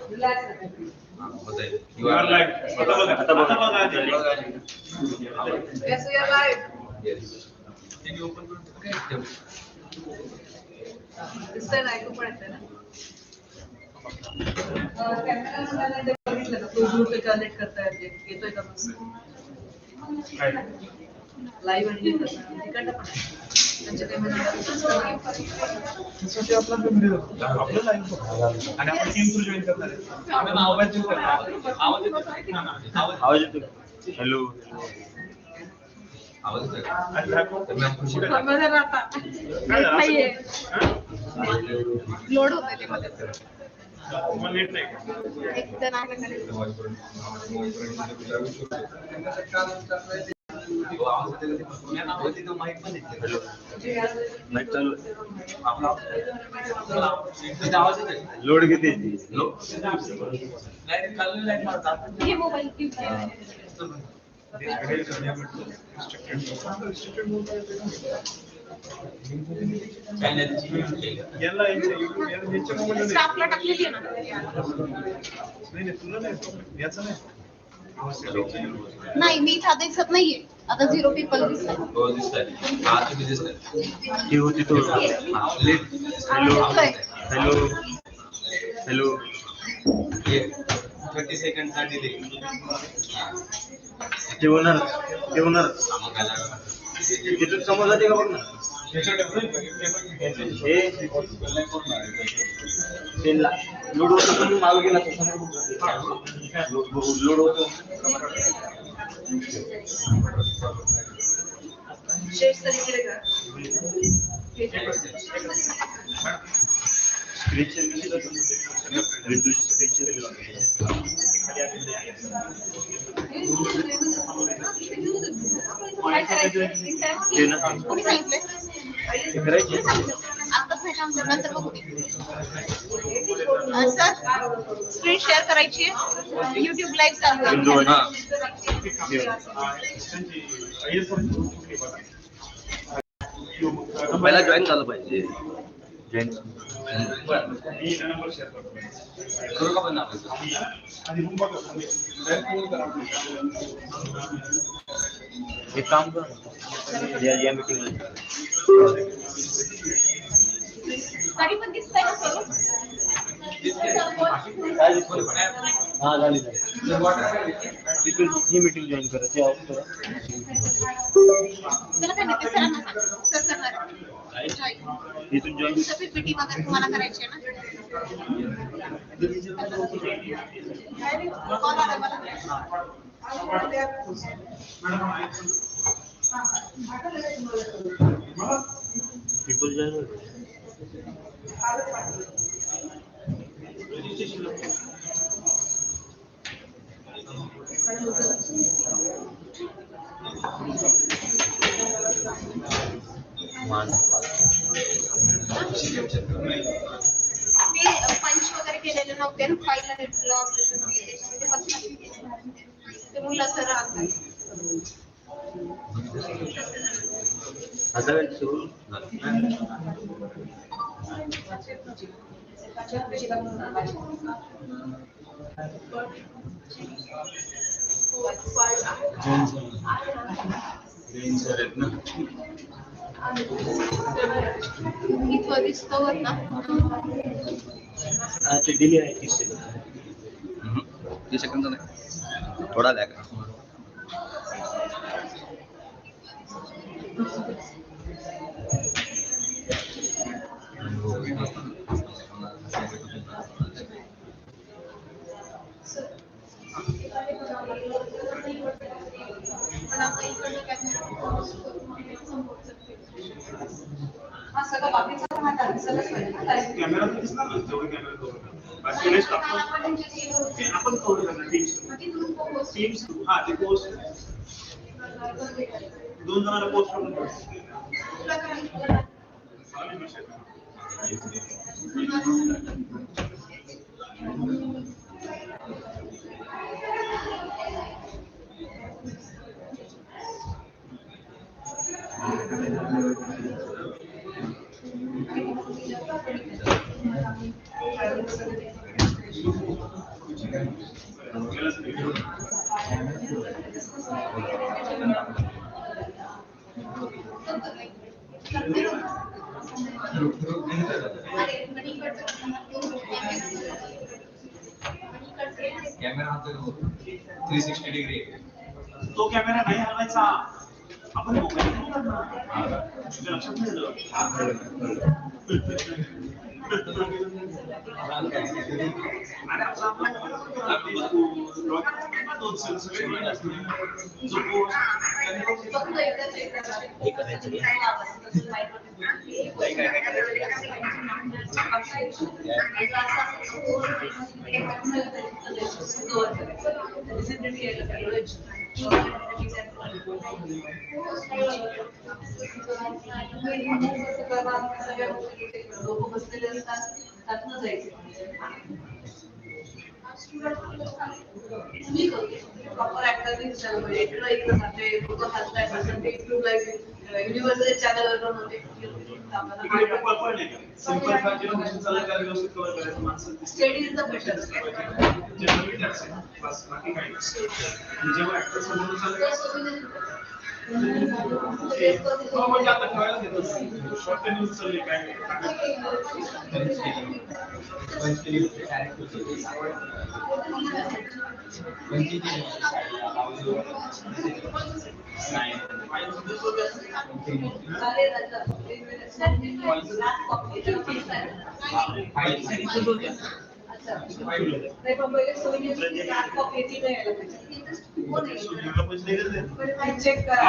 You are live. आता बघा. Yes, we are live. Yes. Can you open the This time ऐकू पण येते ना. कॅमेरा ते बघितलं का तो ग्रुप कनेक्ट करता येतोय का लाईव्ह आणि तिकडनं पण त्यांच्या आपलं लाईव्ह आणि आपण टीम थ्रू जॉईन करणार आहे. आपण आवाज येतो आवाज येतो. हॅलो आवाज लोड होतंय ते मध्ये नेट नाही एक जण आहे लोड किती स्टाफला टाकलेली आहे ना. नाही मी इथे आता दिसत नाहीये. आता 0 पीपल दिसतात. हो दिसतात. हा तुम्ही दिसतात. ती होती तो. हॅलो हॅलो हॅलो 30 सेकंडचा डिले. ते होणार तिथून समोर जाते का बघ ना. लोड होतो तुम्ही मागे गेला लोड होतो. स्क्रीन शेअर करायची युट्यूब लाईव्ह चालू पहिला जॉईन झालं पाहिजे. करू का पण एक काम कर या मीटिंग तरी पण दिसतंय हा झाली तिथून ही मीटिंग जॉईन करा ते ऑफ करा. इथून जॉईन मीटिंग वगैरे तुम्हाला करायची आहे ना. कॉल आला मला. पीपल जॉईन पंच वगैरे केलेले नव्हते ना फाईल आणि ते मुलं सर आता इथं दिसतो ना. ते डिले आहे 30 सेकंद. 30 सेकंद नाही थोडा लॅग आहे. कॅमेरा दिसणार ना जेवढे कॅमेरा कव्हर आपण कव्हर करणार टीम्स हा ते पोस्ट 2 जणांना पोस्ट करून कॅमेरा हा 360 डिग्री तो कॅमेरा नाही हलवायचा आपण मोबाईल लक्षात लोक बसलेले असतात त्यातनं जायचे प्रॉपर ऍक्टर युनिव्हर्सल चॅनल होते study is the better check करा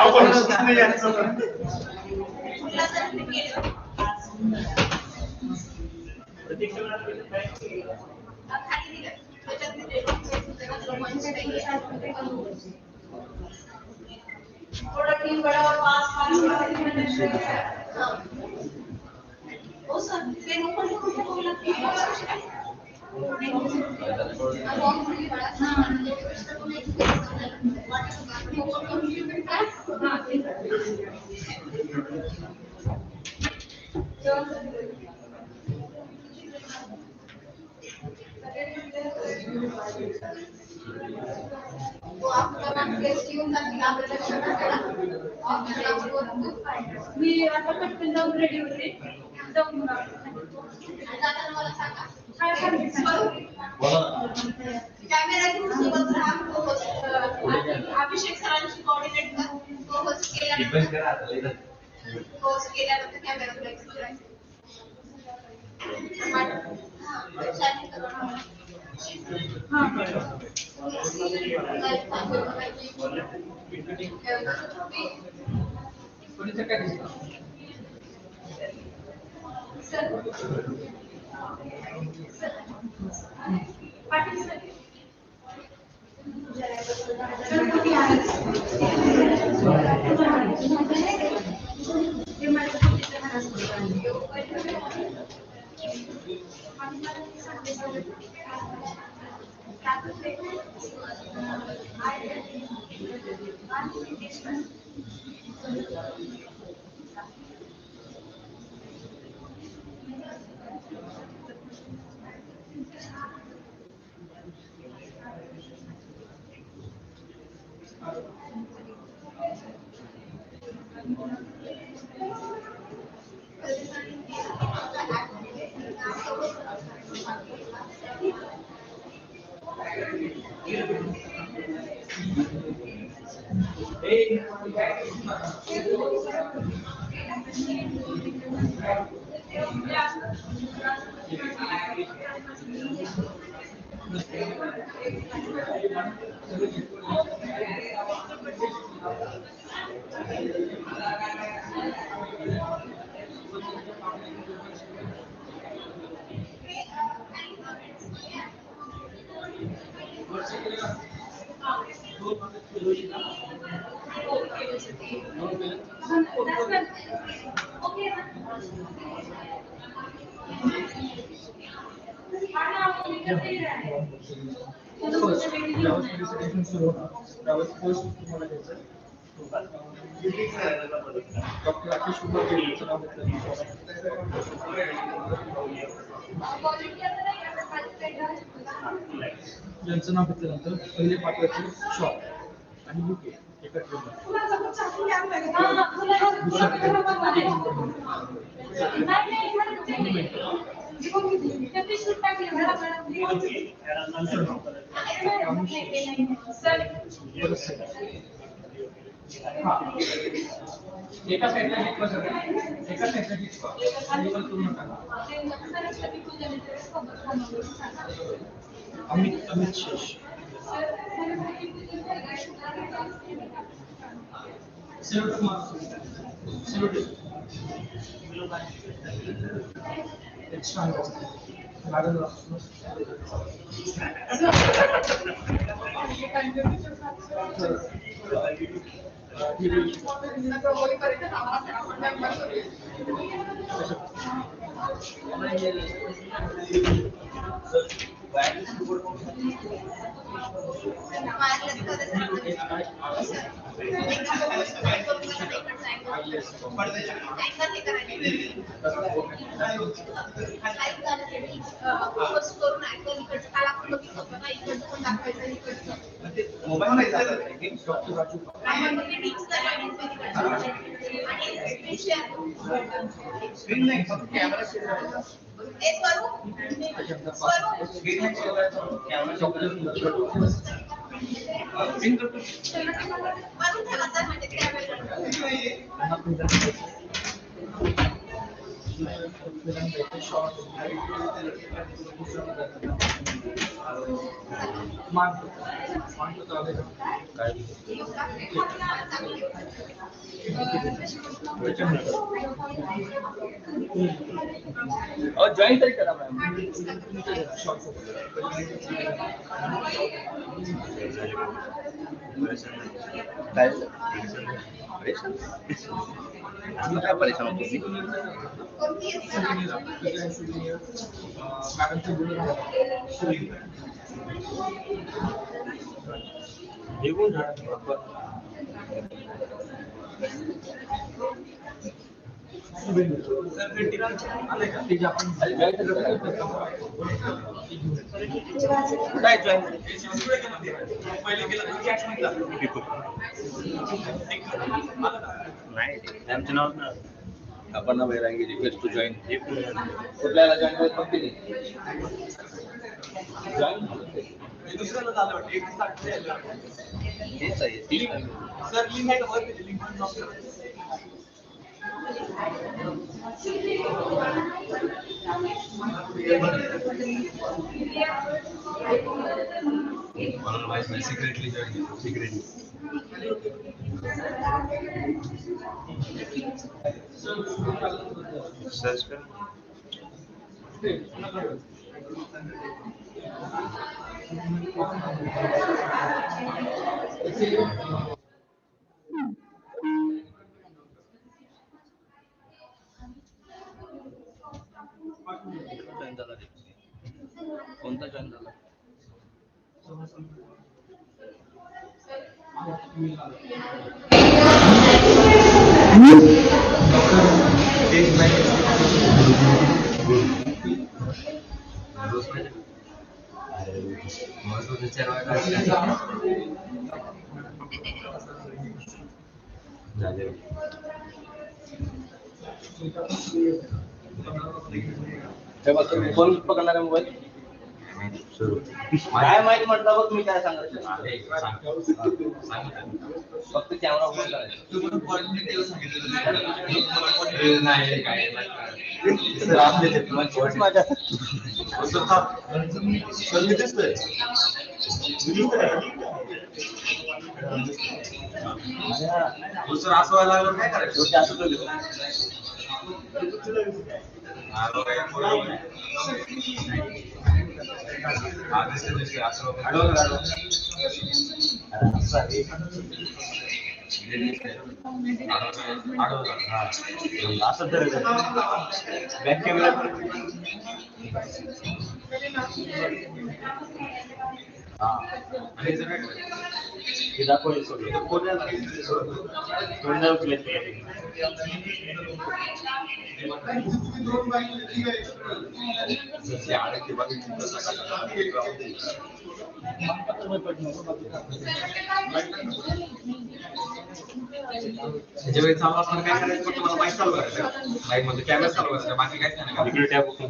थोड़ा टीम बड़ा और पास ओ सर पेन ऊपर से ऊपर लगती है तो आपका नाम कैसी होता है आप लक्षण करा मी आता पटकन जाऊन रेडी होते जाऊन दादा मला सांगा काय कॅमेरा घेऊन सोबत राहा अभिषेक सरांशी कोऑर्डिनेट करून होस्ट केल्यानंतर कॅमेरा फ्लेक्स करायचा यांचं नाव घेतल्यानंतर पहिले पाठवायचे शॉप आणि युके एका ट्रेनला. दुसऱ्या एका साईडला शिकवा सर, एका साईडला शिकवा पण करू नका. अमित शेष और ज्वाइन तरी करा मॅम. काय परेशान होतो आमचं नाव ना आपण वैरांगी रिक्वेस्ट टू जॉईन. कुठल्याला जॉईन करतो जॉईन दुसऱ्याला झालं वाटतं. एक तेच आहे सर. लिंक आहे वर link secretly join secretly search कर. जॉईन झाला रे. कोणता जॉईन झाला? कोण पकडणार आहे मोबाईल? काय माहिती म्हटलं बघ. मी काय सांगायचं फक्त कॅमेरा बंद करायचा. असं व्हायला लागलं काय करायचं? असं तर बॅक कॅमेरा हा. हे दाखवले सगळे तोंडावर प्लेट त्याच्यावेळी चालू असताना काय करायचं फक्त मला माईक चालू करायचं माईक मध्ये कॅमेरा चालू करायचा बाकी काहीच नाही का इकडे टॅप होतो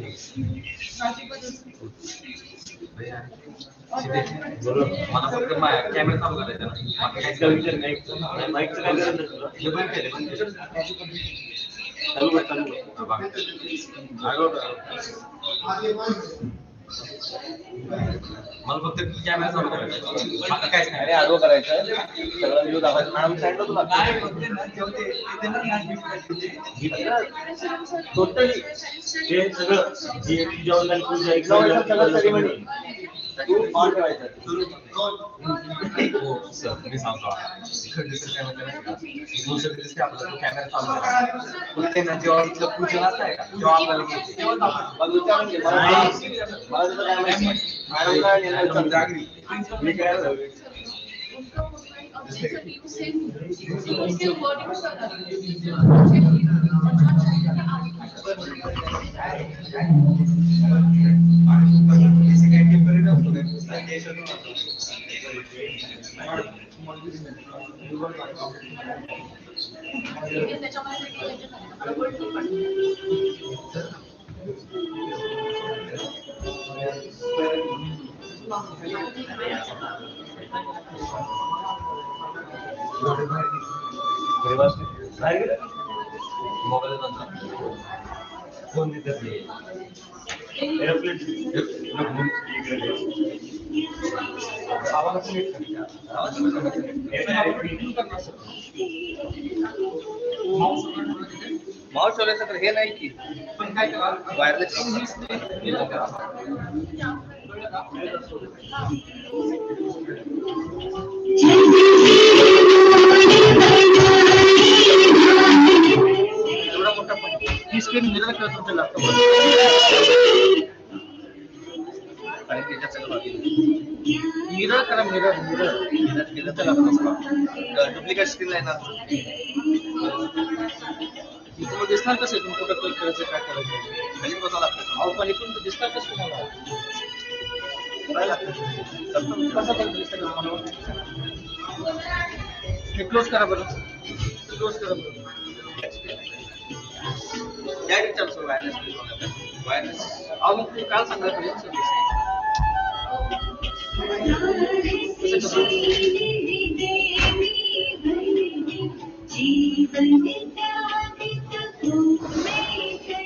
मला फक्त कॅमेरा चालू करायचा बाकी काहीच का विचार नाही माईकचं काय करायचं तुला हे बंद केले बंद केले चालू कर चालू कर मला फक्त कॅमेरा चालू करायचा बाकी काहीच नाही अरे आडवं करायचं सगळं व्ह्यू दाखवायचं मॅडम सांगितलं तुला टोटली हे सगळं जे जेवण झालं तुझं एक्झाम सगळं सेरेमनी तू ऑन ठेवायचं हो सर मी सांगतो दिसते आपल्याला कॅमेरा चालू करायचा ते ना जेव्हा इथलं पूजन असतंय का तेव्हा आपल्याला मग विचारून घे मला तुझं काय माहिती मॅडम काय नेलं जागरी मी काय मोबाईल फोन देतात एरोप्लेन माऊस ठेवल्याचं तर हे नाही की पण काय करा वायरलेस एवढा मोठा ही स्क्रीन मिरर किंवा तुमच्या लॅपटॉप आणि त्याच्यात सगळं बाकी मिरर करा मिरर मिरर त्याचा लॅपटॉप डुप्लिकेट स्क्रीन आहे ना तुम्हाला दिसणार कसं आहे तुम्ही कुठं क्लिक करायचं काय करायचं खाली बसावं लागतं अहो पण इथून तर दिसणार कसं तुम्हाला काय लागतं कसं पण दिसतं का मला हे क्लोज करा बरं क्लोज करा बरं या विचार सर वायरलेस वायरलेस अहो मग तुम्ही काल सांगा तुम्ही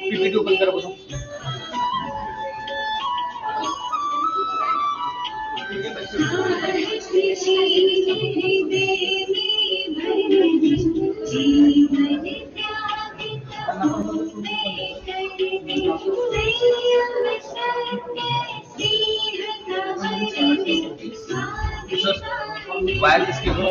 पीपीटी ओपन करा बघू वायरलेस की हो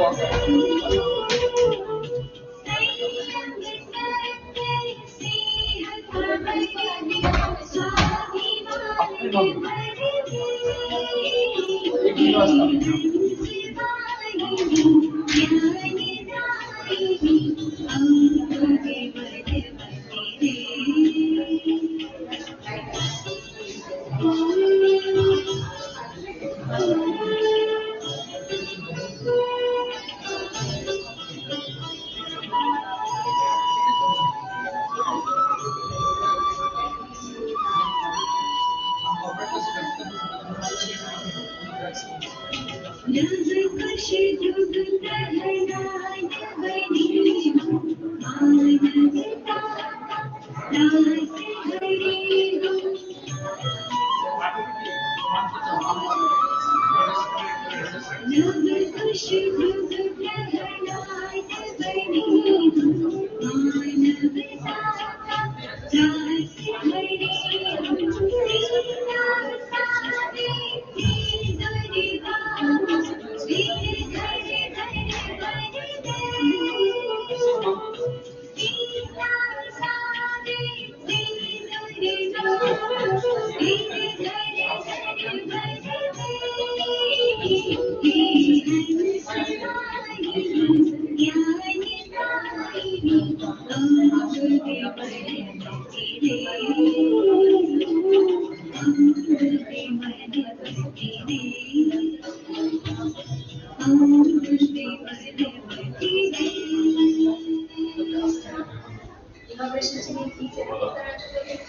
Innovations in Iccet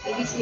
ABC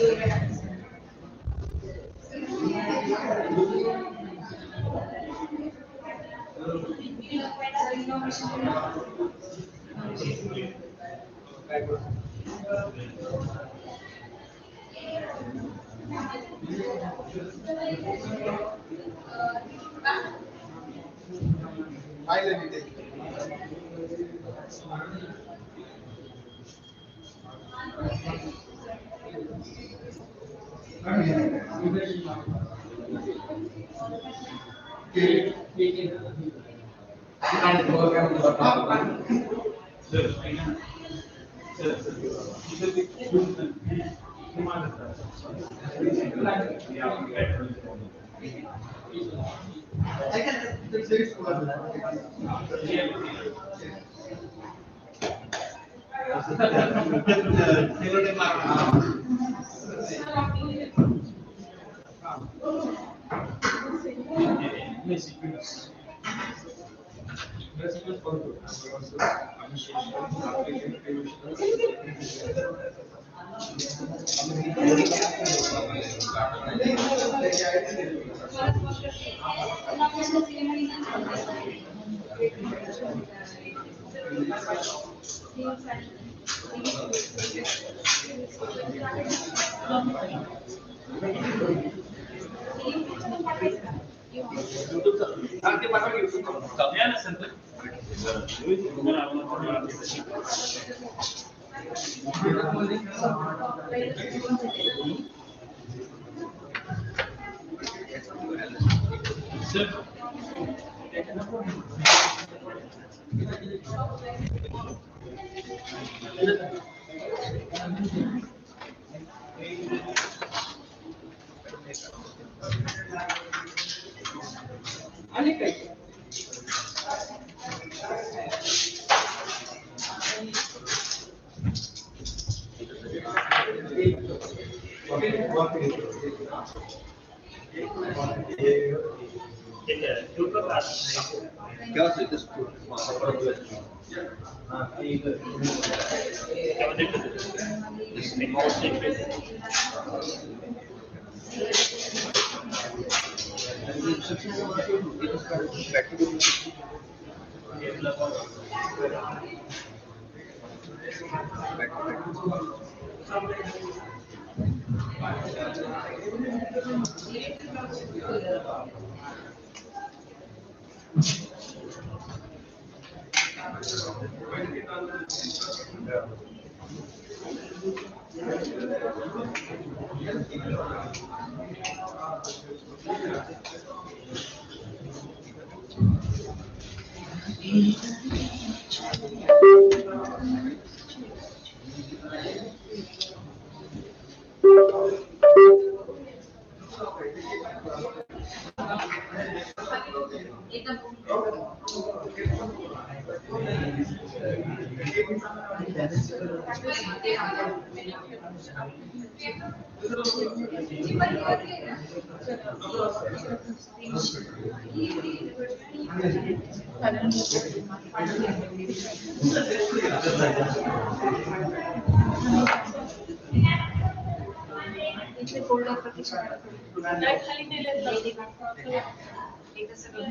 वगैरह इथे फोल्डर प्रतिष्ठा खाली नेले एकदा सगळं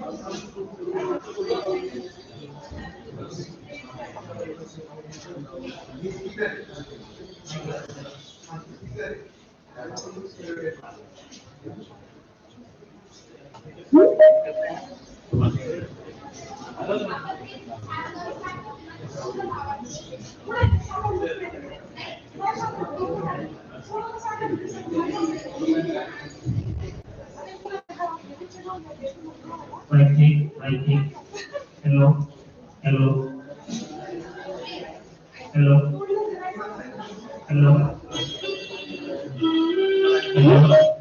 I think, hello, hello, hello, hello, hello,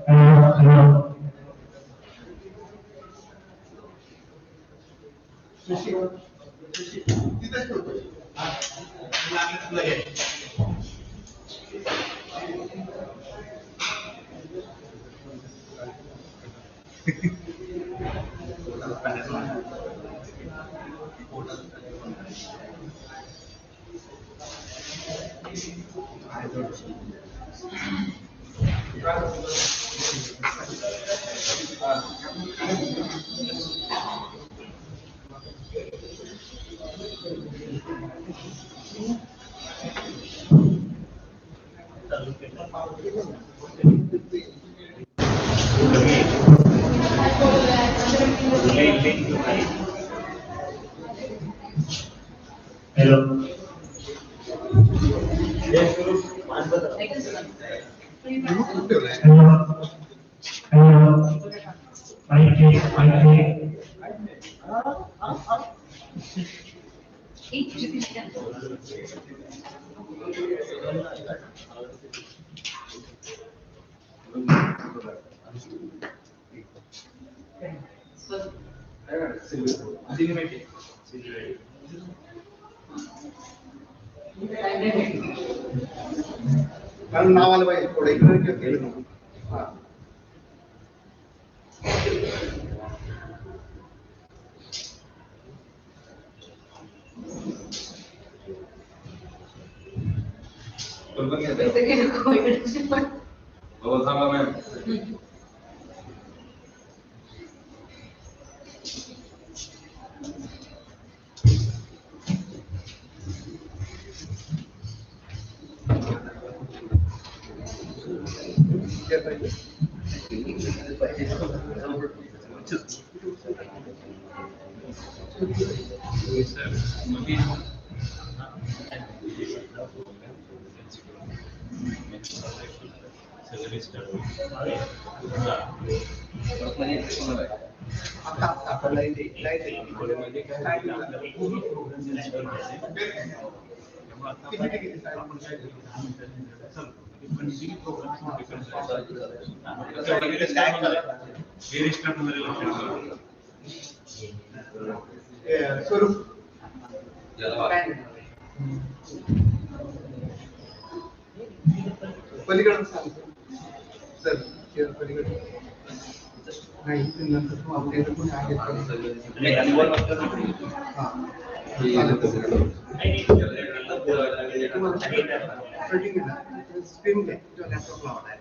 hello, hello. Hello. कारण नाव आलं पाहिजे थोडं इकडे केलं. हा. हो सांगा मॅम. स्वरूप पलीकडून सांगतो सर पलीकडे नाही नंतर तू आपल्याकडे कोणी आहे स्क्रीन घ्या किंवा लॅपटॉप लावणार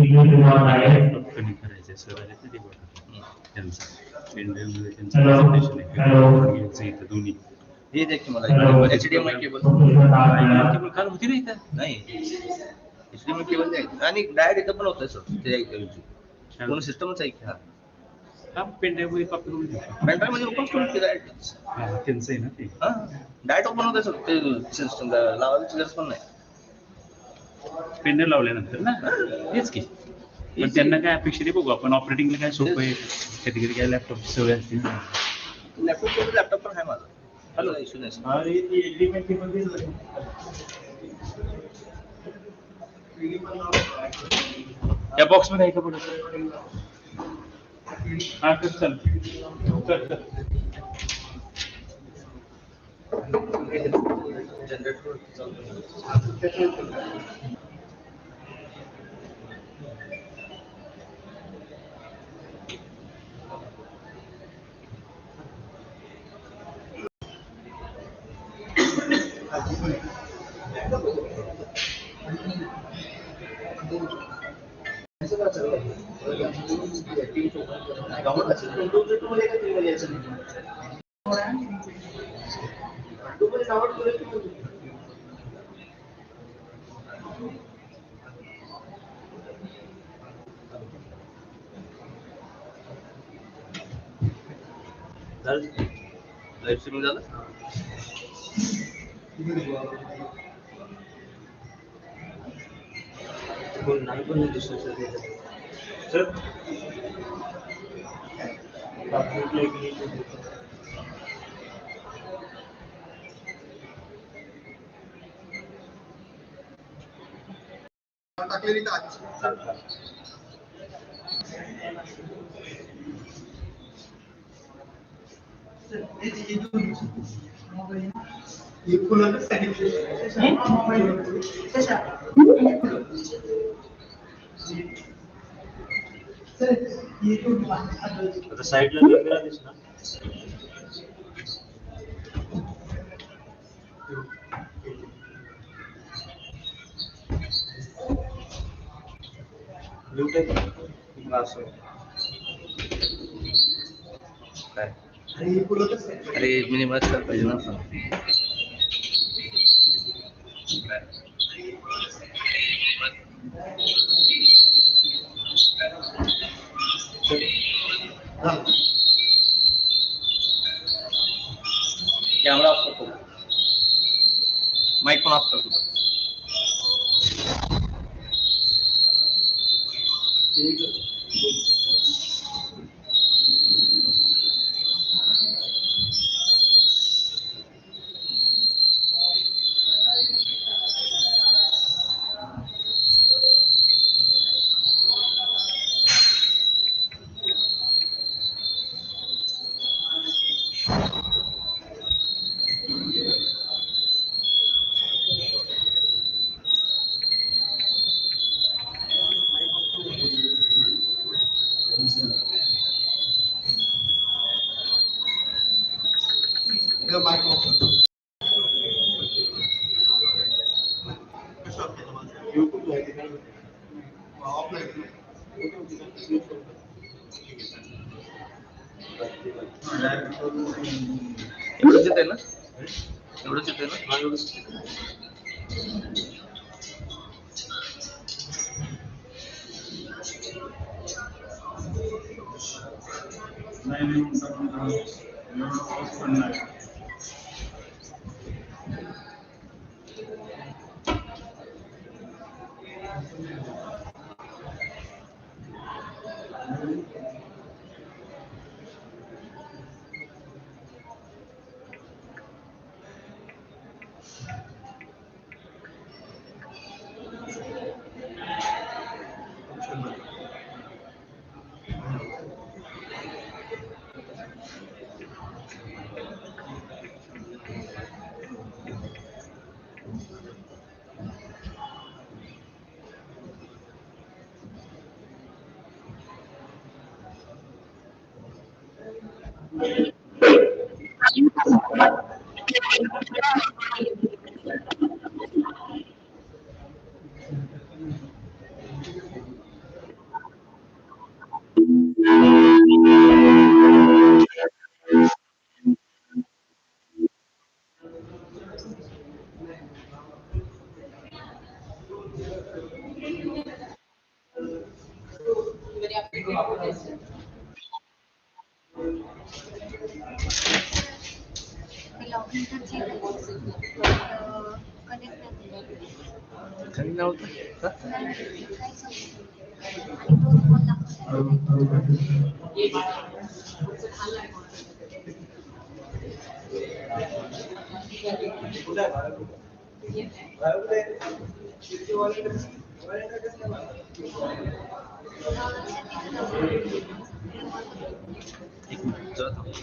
कमी करायचे सर आले तर ते बघा त्यांचं पेनड्राईव्हमध्ये त्यांचं प्रेझेंटेशन आहे यांचं इथं दोन्ही हे देखील मला HDMI केबल केबल काल होती ना इथं नाही HDMI केबल नाही आणि डायरेक्ट इथं पण होतं सर ते पूर्ण सिस्टमच आहे की हा हा पेनड्राईव्हमध्ये कॉपी करून घेऊ बँड्राईव्ह मध्ये ओपन करून की डायरेक्ट हा त्यांचं आहे ना ते हा डायरेक्ट ओपन होतं सर ते सिस्टम लावायची गरज पण नाही पेनड्राईव्ह लावल्यानंतर ना तेच की पण त्यांना काय अपेक्षा आहे बघू आपण ऑपरेटिंगला काय सोपं आहे कधी कधी काय लॅपटॉपची सवय असते लॅपटॉप पण आहे माझा हॅलो इश्यू नाही sir. आणि ती एग्रीमेंट केबल दिली या बॉक्समध्ये आहे का पुढे हा कर चल कर लाईव्ह स्ट्रीमिंग झालं नाही पण नाही दिसत सर टाकलेली का आज आता साईडला कॅमेरा दिसणार असं काय अरे मिनिमम कर पाहिजे ना आपण कॅमेरा ऑफ करतो माईक पण ऑफ करतो माईक ऑफ करतो एवढंच येते ना एवढंच येते ना लॉगिन तर कनेक्ट काही नव्हतं का? एक मिनिट जरा थांब.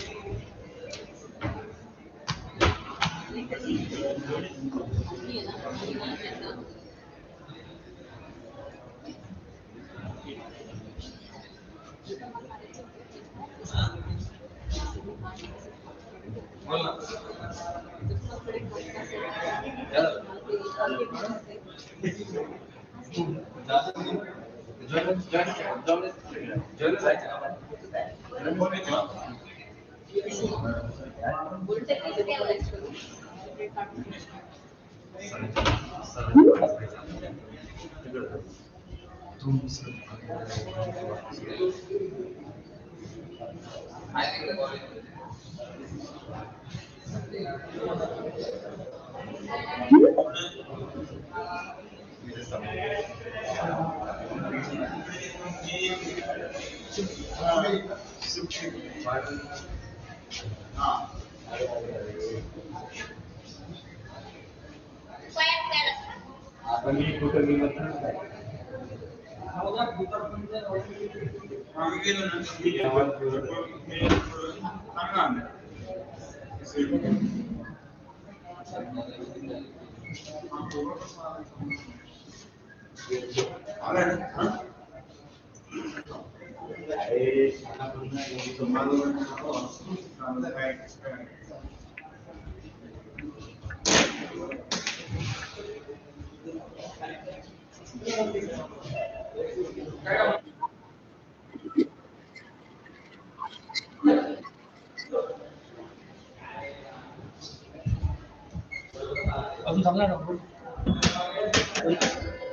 अजून थांबणार ना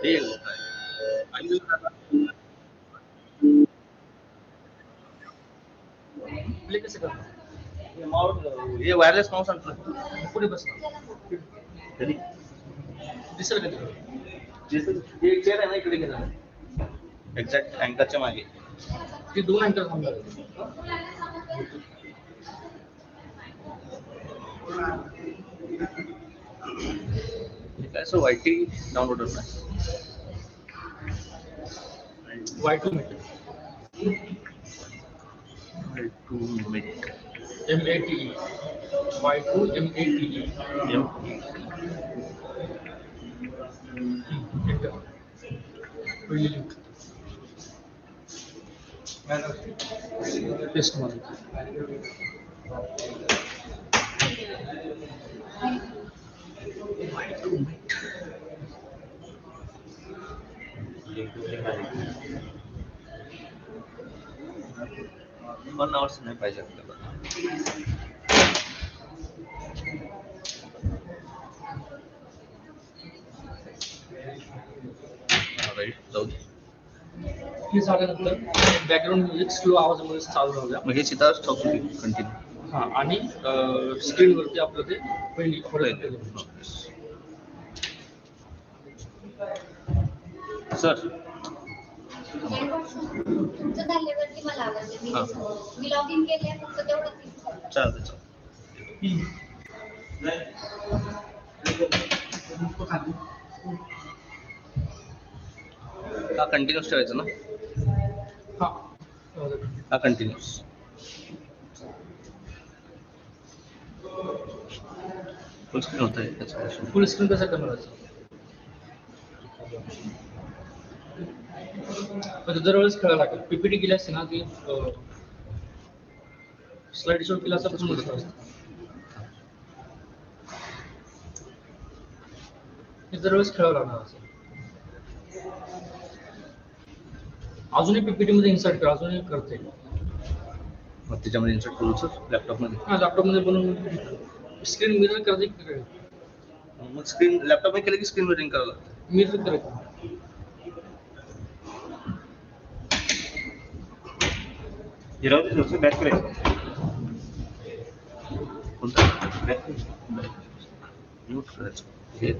हे प्ले कसं करणार हे वायरलेस माऊस आणतो पुढे बसणार कधी दिसेल का एक चेअर आहे ना इकडे घेणार एक्झॅक्ट अँकरच्या मागे ती 2 अँकर थांबणार काय सो वायटी डाउनलोड होणार Y2 metre MATE Y2 MATE enter पहिली लिंक पेस्ट मारा वन आवर्स नाही पाहिजे आपल्याला राईट जाऊ दे हे झाल्यानंतर बॅकग्राऊंड म्युझिक स्लो आवाजामध्ये चालू राहू द्या मग हे चित्राच ठोकू कंटिन्यू हां आणि स्क्रीनवरती आपलं ते पहिली सर तुमचं झाल्यावरती मला आवडलं हा. मी लॉग इन केले फक्त तेवढंच चालतं चालतं हा कंटिन्यूस ठेवायचं ना हां हा कंटिन्यूस फुल स्क्रीन होत आहे त्याच्यापासून फुल स्क्रीन कसं करणार दरवेळेस खेळायला लागेल पीपीटी केली असते ना ती स्लाइड शो केला असता पण मस्त असतं दरवेळेस खेळावं लागणार असं अजूनही पीपीटी मध्ये इन्सर्ट कर अजूनही करते मग त्याच्यामध्ये इन्सर्ट करूच लॅपटॉपमध्ये हा लॅपटॉप मध्ये बनवून स्क्रीन मिरर करते मग स्क्रीन लॅपटॉपमध्ये केलं की स्क्रीन मिररिंग करावं लागतं मिरर करायचं हे राहू दे थोडंसं बॅक करायचं. कोणता बॅक म्यूट करायचं, हे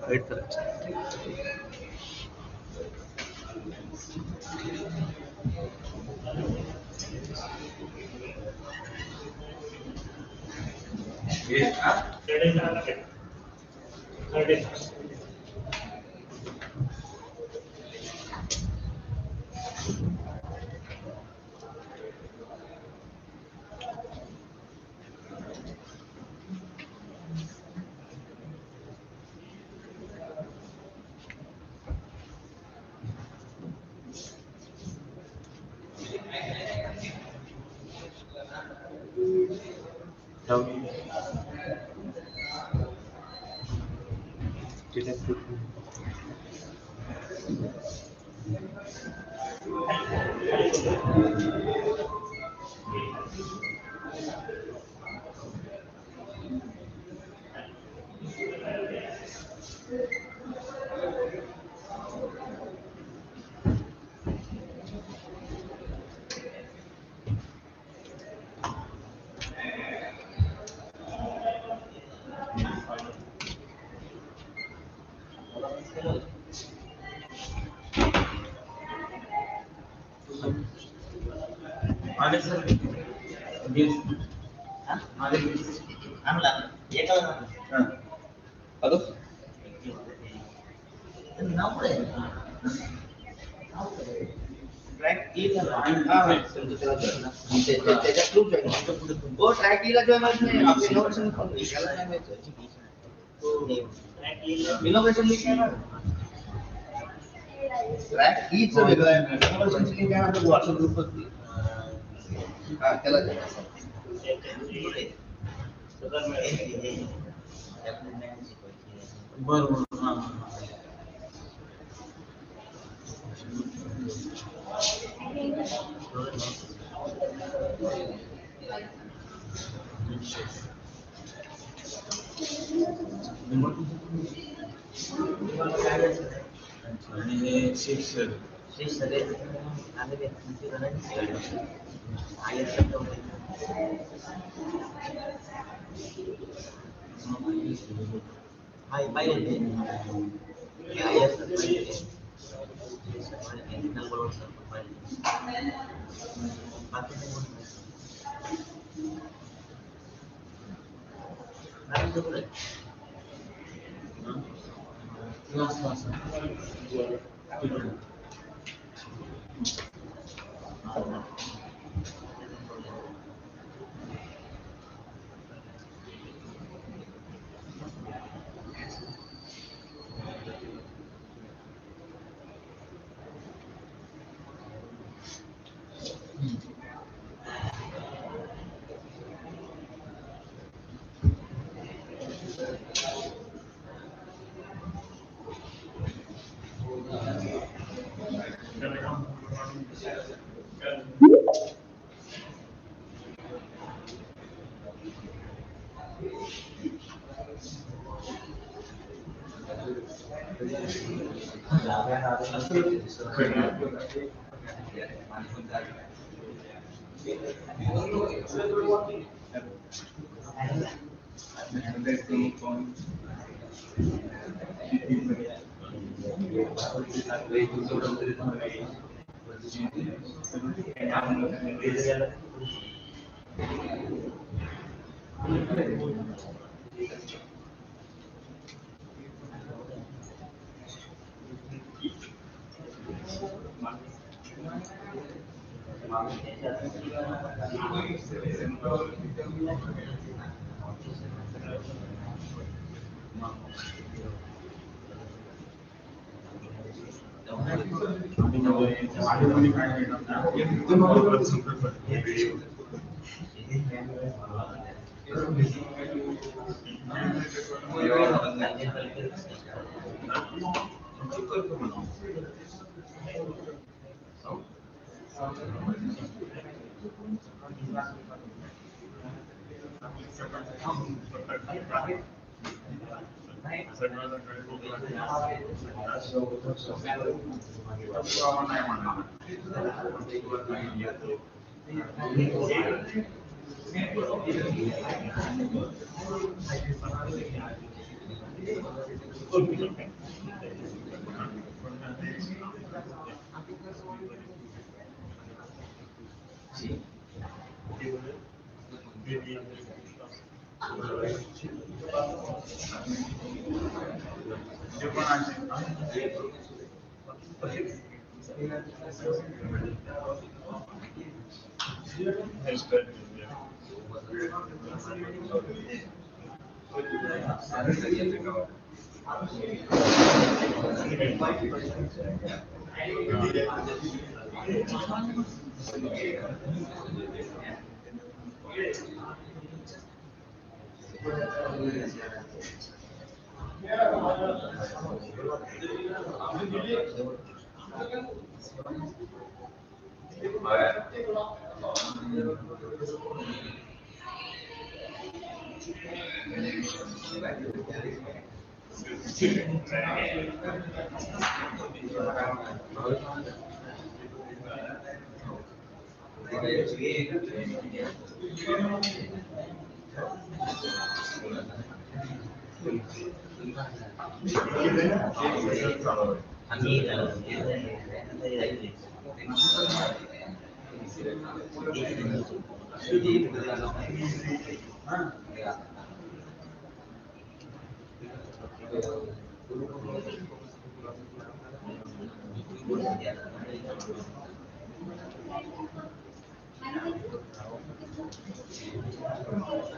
हाईड करायचं. ठीक आहे. हॅलो इनोव्हेशन ट्रॅक ईच वेगळं आहे, इनोव्हेशन लिंक आहे आपलं व्हॉट्सअप ग्रुपच हा त्याला बरोबर हां आणि हे शिक्ष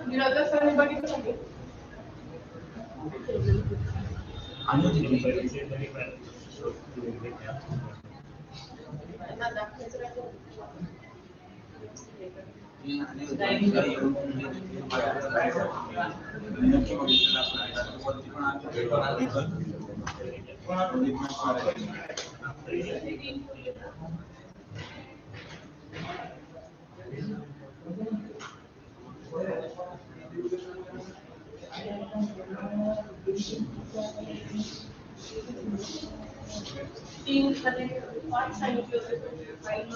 निराधार सरांनी बघितलं का? तीन मध्ये 5 सांगितले होते फाईल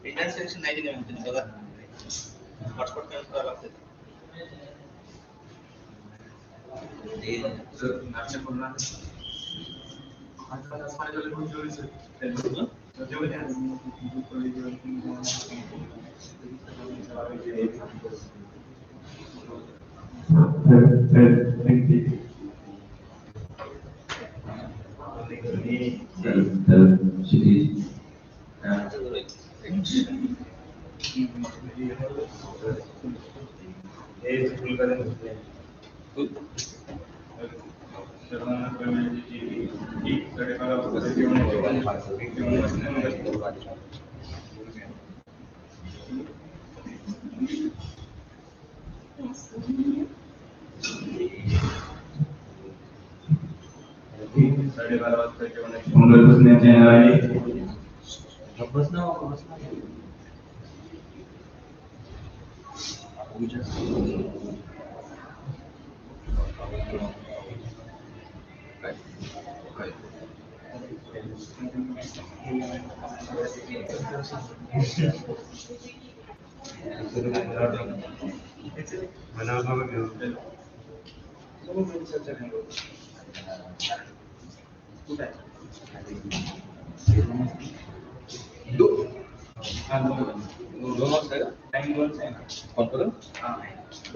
इंटरसेक्शन नाही दिले म्हणते बघा हॉटस्पॉट कनेक्ट करावं लागतं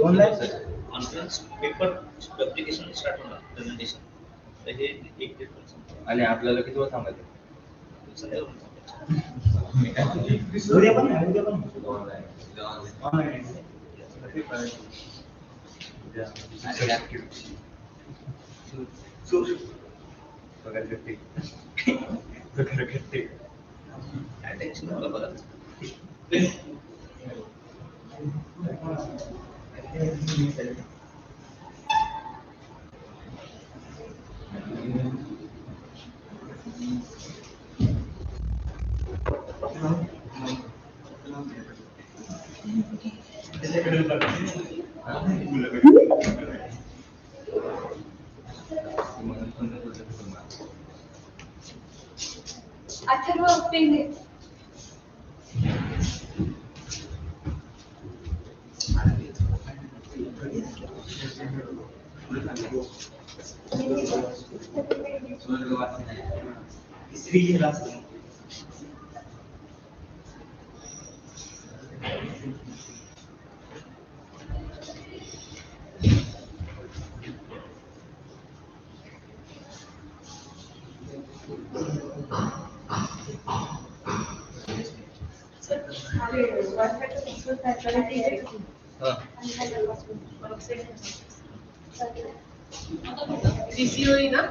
कॉन्फरन्स पेपर ऍप्लिकेशन स्टार्ट होणार प्रेझेंटेशन तर हे एक ते आणि आपल्याला किती वेळ थांबायचं? उद्या पण नाही, उद्या पण अथर्व पेंगे सीसीओई ना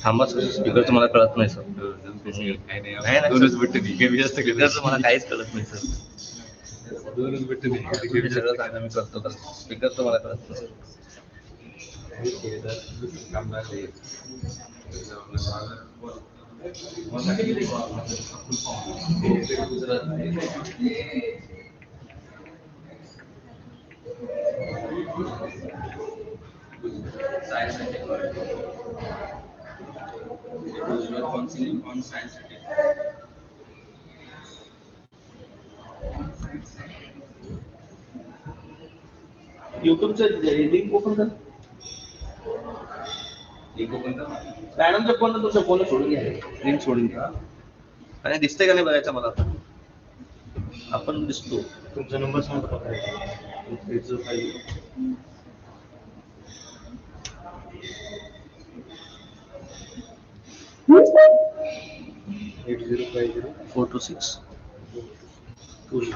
थांबा सर, स्पीकरचं मला कळत नाही सर. दोनच भेटते कमी जास्त स्पीकरचं मला काहीच कळत नाही सर. दोनच भेटते सगळं सांगा मी करतो तर स्पीकरचं मला कळत नाही. Science and technology. You are concentrating on science and technology. युट्यूबचं लिंक ओपन कर. लिंक ओपन कर. मॅडमच्या फोन तुमच्या फोन सोडून घ्या. लिंक सोडून घ्या. आणि दिसतंय का नाही बघायचं मला आता. आपण दिसतो. तुमचा नंबर सांगा. 8050 426 20.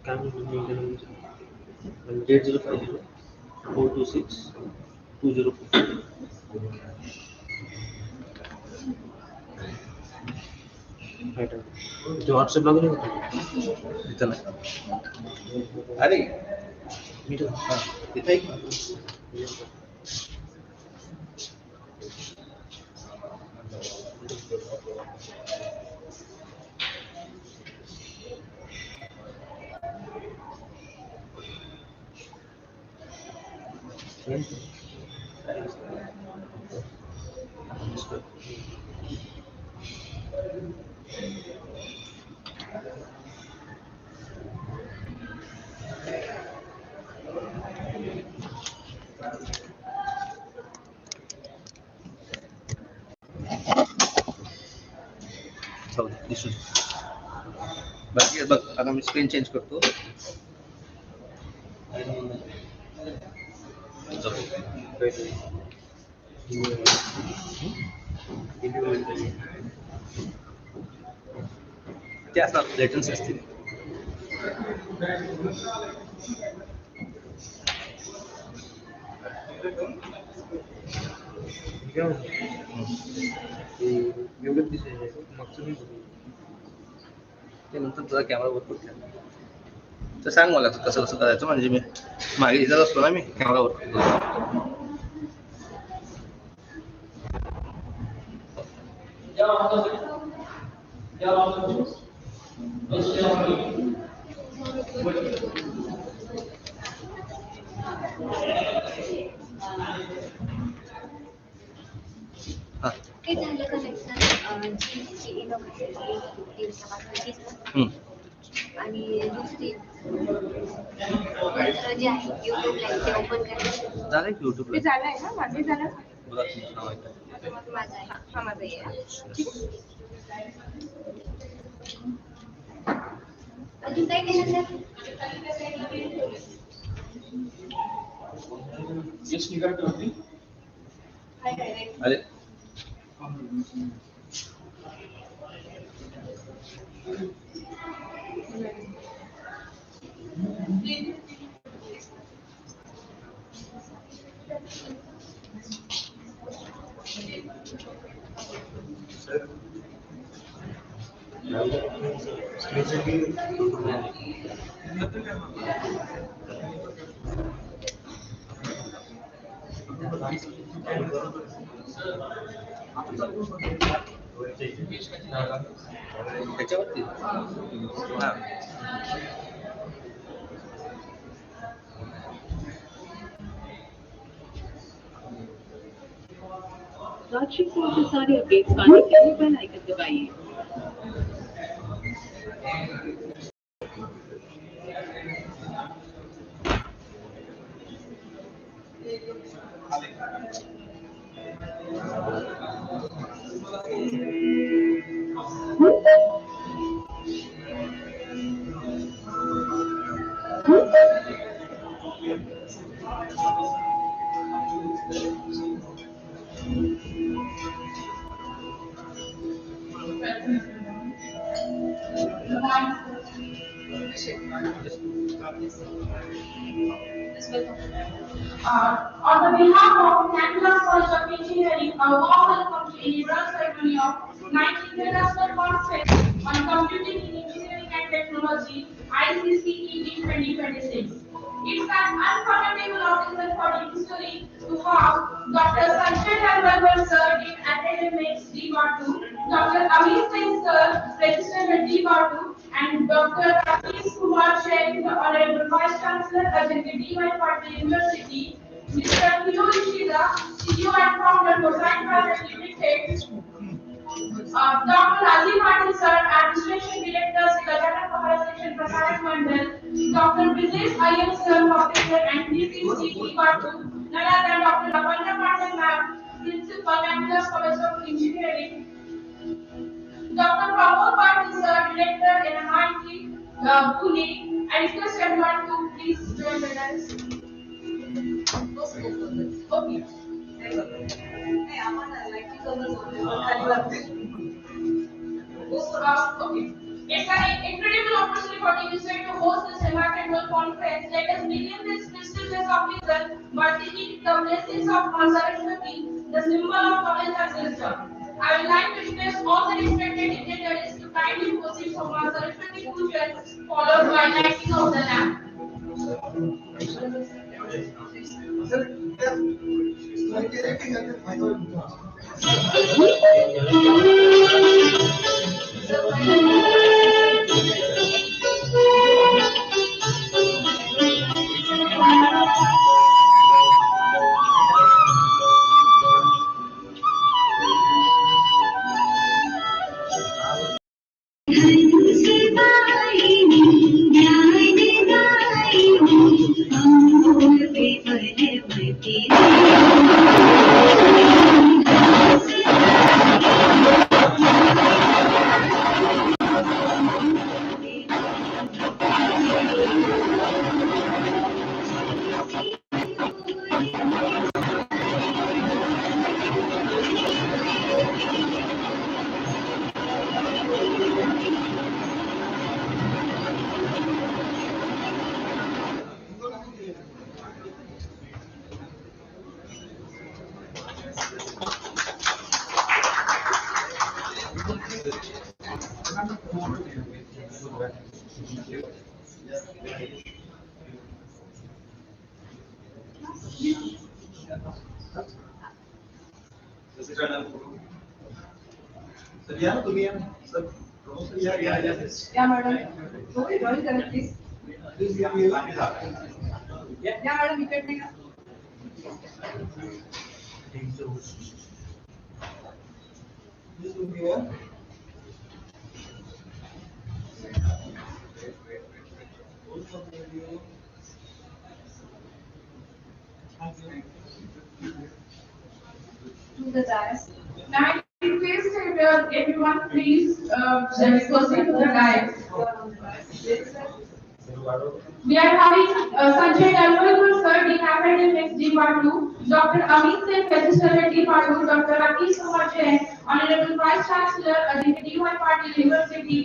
काय म्हणतो 8050 426 20. व्हॉट्सअप लागून इथं नाही. अरे हा, इथं एक जाऊ दे, दिसू दे. बाकी बघ, आता मी स्क्रीन चेंज करतो. जाऊ दे. ते असणार लेटन्सी असतील. एवढं दिसायचं मागचं नाही ते नंतर तुझा कॅमेरा वर ठेव. तर सांग मला कसं कसं करायचं, म्हणजे मी मागे इथं असतो ना, मी कॅमेरा वर करतो. हा. ते झालं कनेक्शन जी दिवसापासून हम्म. आणि दुसरी दुसरं जे आहे युट्यूब लाईव्ह ते ओपन करायचं. झालं की युट्यूबला. ते झालंय ना माझे झालं बघा तुमचं नाव आहे काय. माझं आहे हा माझा आहे ठीक आहे. अजून काय केलं सर? अरे त्याच्यावरती हा. Watching for the सारे updates पाने के लिए बेल आइकन दबाइए. On the behalf of National College of Engineering, a warm welcome to the inaugural ceremony of 9th International Conference on Computing in Engineering and Technology, ICCED 2026. It's an unforgettable occasion for the history to have Dr. Sanjay Tandalkar sir in academics D.2, Dr. Amir Singh sir, registered at D.2, and Dr. Rakesh Kumar Jain, the Honorable Vice Chancellor, attended D.Y. Patil University, Mr. Hiro Ishida, CEO and founder for Science Private Limited, Dr. Rajiv Patil sir, Administration Director, Gajana Pahara Section Prasarak Mandal, Dr. Brijesh Iyer sir, Professor and DCC D.2, none other than Dr. Lavanya Patil ma'am, Principal, National College of Engineering, Dr. Pramod Patil sir, Director, NMIT, Pune. I request everyone to please join with us. Okay. Okay. It's an incredible opportunity for TVSA to host this remarkable conference. Let us begin this prestigious occasion by seeking the blessings of Mother Saraswati, the symbol of knowledge and wisdom. I would like to request all the respected dignitaries to kindly proceed for Mother Saraswati Pujan, followed by lighting of the lamp. Yeah, madam. Okay, join करें please. Yeah, madam, you can make. To the dais. Now, I request everyone, please proceed to the dais. We are having Sanjay Dalwalkar sir, Dean Academics D.2, Dr. Amit Sen, Registrar D.2, Dr. Rakesh Kumar Jain, Honorable Vice Chancellor, Aditya D.Y. Patil University,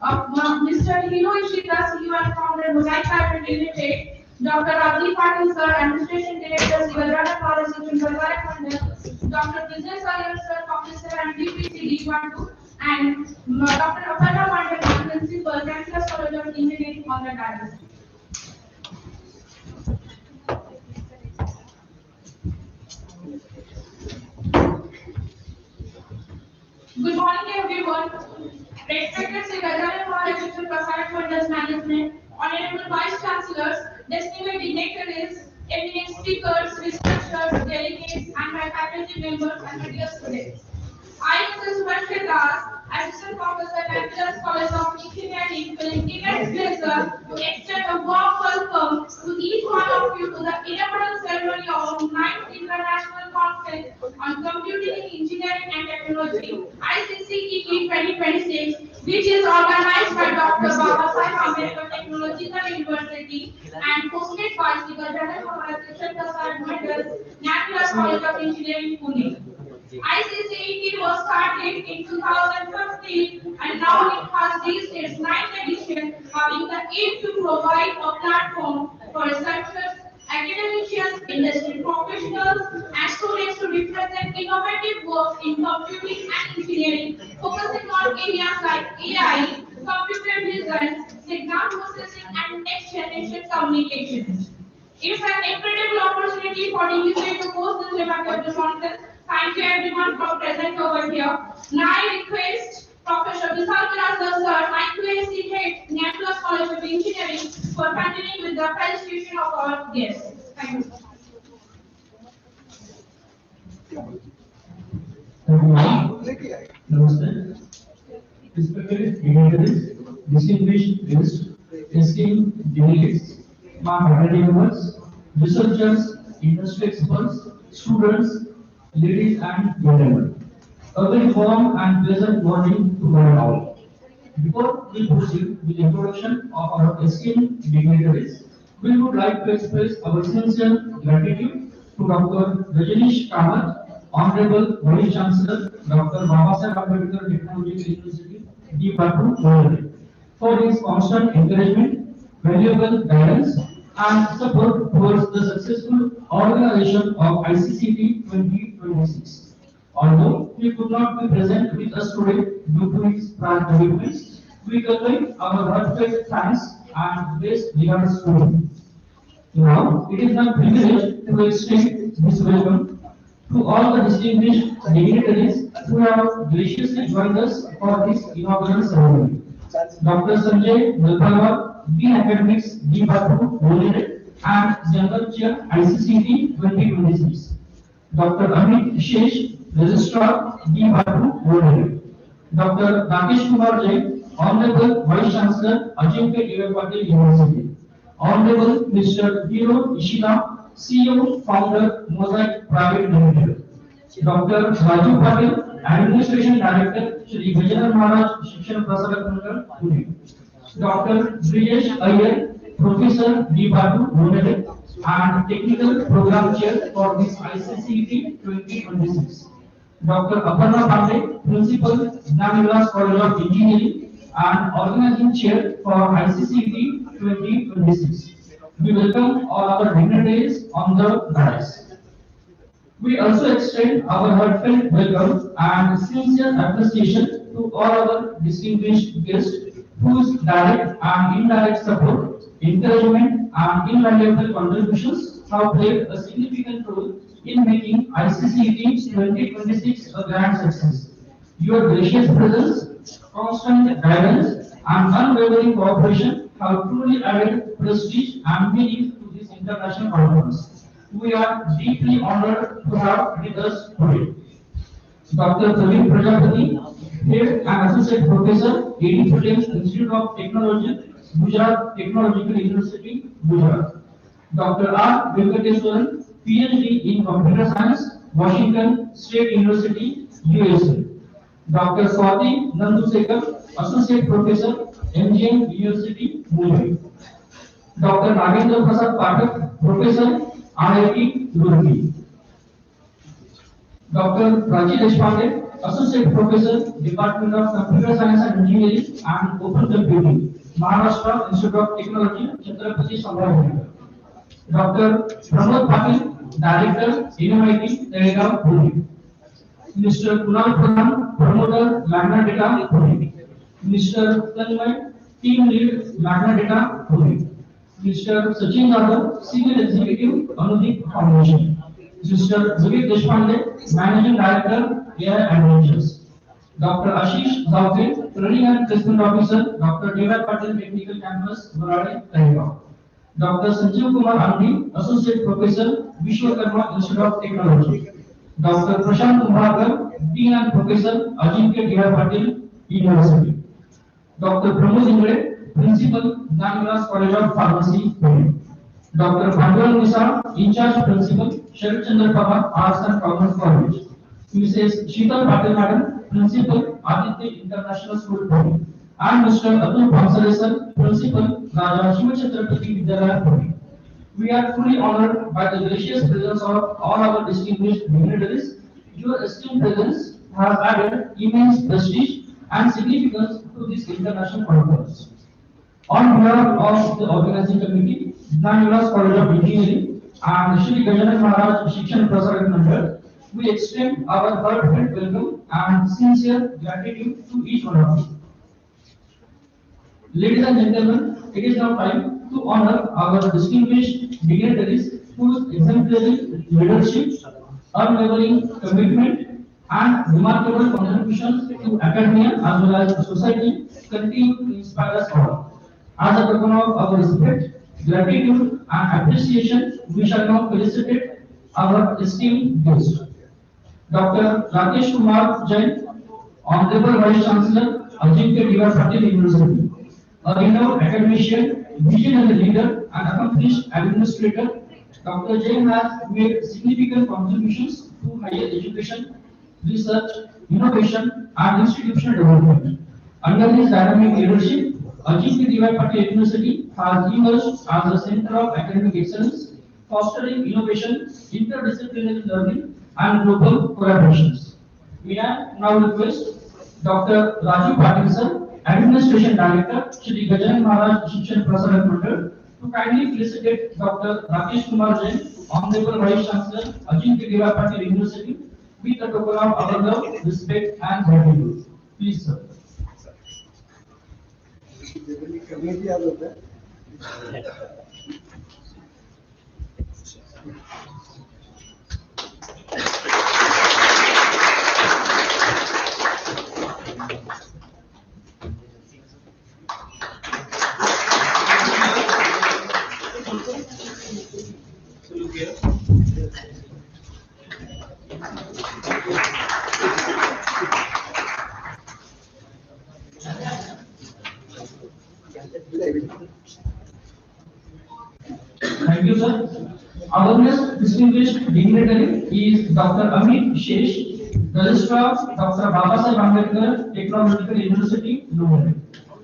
Mr. Hino Ishita, CEO and Founder, Mosaic Private Limited, Dr. Abdi Patil sir, Administration Director, Sivadrana College, Chundalwara Mandal, Dr. Vijay Sayer sir, Officer and DPC D.2, and Dr. Aparna Mandal, Principal, National College of Engineering on the dais. Good morning, everyone. Respected Secretary for Education Prasad Funders Management, Honorable Vice Chancellors, distinguished dignitaries, eminent speakers, researchers, delegates, and my faculty members and my dear students. I, Mrs. Subanshu Das, Assistant Professor at National College of Engineering, will immense pleasure to extend a warm welcome to each one of you to the inaugural ceremony of 9th International Conference on Computing, Engineering and Technology, ICCET 2026, which is organized by Dr. Babasaheb Ambedkar Technological University and hosted by Sri Gajanan Maharaj Prasad Mandal, National College of Engineering, Pune. ICCET was started in 2015 and now it has reached its 9th edition, having the aim to provide a platform for researchers, academicians, industry professionals, and students to represent innovative work in computing and engineering, focusing on areas like AI, computer vision, signal processing, and next generation communications. It's an incredible opportunity for DVC to host this remarkable conference. Thank you everyone for present over here. Now I request Professor Vishal Karasar sir, IQAC Head, National College of Engineering, for continuing with the presentation of our guests. Thank you. Namaste. Respected dignitaries, distinguished guests, esteemed delegates, my faculty members, researchers, industry experts, students, ladies and gentlemen. A very warm and pleasant morning to one and all. Before we proceed with the introduction of our esteemed dignitaries, we would like to express our sincere gratitude to Dr. Rajneesh Kamath, Honorable Vice Chancellor, Dr. Babasaheb Ambedkar Technological University, D. Patu, Mumbai, for his constant encouragement, valuable guidance, and support towards the successful organization of ICCT 2026. Although he could not be present with us today due to his prior commitments, we convey our heartfelt thanks and best regards to him. Now, it is my privilege to extend this welcome to all the distinguished dignitaries who have graciously joined us for this inaugural ceremony. Dr. Sanjay Nalpalwar, Dean Academics, D. Patu, Bolide, and General Chair, ICCT 2026. Dr. Amit Shesh, Registrar, D. Patu, Bolide. Dr. Rakesh Kumar Jain, Honorable Vice Chancellor, Ajinkya Devi Patil University. Honorable Mr. Hiro Ishida, CEO, Founder, Mosaic Private Limited. Dr. Raju Patil, Administration Director, Shri Gajanan Maharaj Shikshan Prasarak Mandal, Pune. Dr. Brijesh Iyer, Professor D. Patu, Limited, and Technical Program Chair for this ICCT 2026. Dr. Aparna Pandey, Principal, Gnanavilas College of Engineering and Organizing Chair for ICCT 2026. We welcome all our dignitaries on the dais. We also extend our heartfelt welcome and sincere appreciation to all our distinguished guests whose direct and indirect support, encouragement, and invaluable contributions have played a significant role in making ICCT 2026 a grand success. Your gracious presence, constant guidance, and unwavering cooperation have truly added prestige and meaning to this international conference. We are deeply honored to have with us today Dr. Praveen Prajapati, Head and Associate Professor, A.D. Patel Institute of Technology, Gujarat Technological University, Gujarat. Dr. R. Venkateswaran, PhD in Computer Science, Washington State University, USA. Dr. Swati Nandusekar, Associate Professor, MGM University, Mumbai. Dr. Nagendra Prasad Pathak, Professor, IIT Roorkee. Dr. Prachi Deshpande, Associate Professor, Department of Computer Science and Engineering and Open Computing, Maharashtra Institute of Technology, Chhatrapati Sambhajinagar. Dr. Pramod Patil, Director, NMIT, Telegram, Pune. Mr. Kunal Pradhan, Promoter, Magna Data, Pune. Mr. Tanmay, Team Lead, Magna Data, Pune. Mr. Sachin Yadav, Senior Executive, Anudeep Foundation. Mr. Vivek Deshpande, Managing Director, AI Adventures. Dr. Ashish Zavke, Training and Placement Officer, Dr. Devi Patil Technical Campus, Varade, Telegram. Dr. Sanjeev Kumar Andhi, Associate Professor, Vishwakarma Institute of Technology. Dr. Prashant Kumhakar, Dean and Professor, Ajinkya Devi Patil University. Dr. Pramod Ingre, Principal, Gnanavilas College of Pharmacy, Pune. Dr. Bhandwal Nisa, In Charge Principal, Sharat Chandra Pawar Arts and Commerce College. Mrs. Sheetal Patil Madam, Principal, Aditya International School, Pune. And Mr. Atul Pamsare, Principal, Raja Shivachhatrapati Vidyalaya, Pune. We are truly honored by the gracious presence of all our distinguished dignitaries. Your esteemed presence has added immense prestige and significance to this international conference. On behalf of the organizing committee, Gnanavilas College of Engineering and Shri Gajanan Maharaj Shikshan Prasarak Mandal, we extend our heartfelt welcome and sincere gratitude to each one of you. Ladies and gentlemen, it is now time to honor our distinguished dignitaries whose exemplary leadership, unwavering commitment, and remarkable contributions to academia as well as society continue to inspire us all. As a token of our respect, gratitude, and appreciation, we shall now felicitate our esteemed guest, Dr. Rakesh Kumar Jain, Honorable Vice Chancellor, Ajinkya Devi Patil University, a renowned academician, visionary leader, and accomplished administrator. Dr. Jain has made significant contributions to higher education, research, innovation, and institutional development. Under his dynamic leadership, Iccet University has emerged as a center of academic excellence, fostering innovation, interdisciplinary learning, and global collaborations. May I now request Dr. Raju Patil sir, Administration Director, Shri Gajan Maharaj Shikshan Prasaran Mandal, to kindly felicitate Dr. Rakesh Kumar Jain, Honorable Vice Chancellor, Iccet Patil University, with a token of our love, respect, and gratitude. Please, sir. Thank you, sir. Our next distinguished dignitary is Dr. Amit Shesh, Registrar, Dr. Babasaheb Ambedkar Technological University, Lucknow.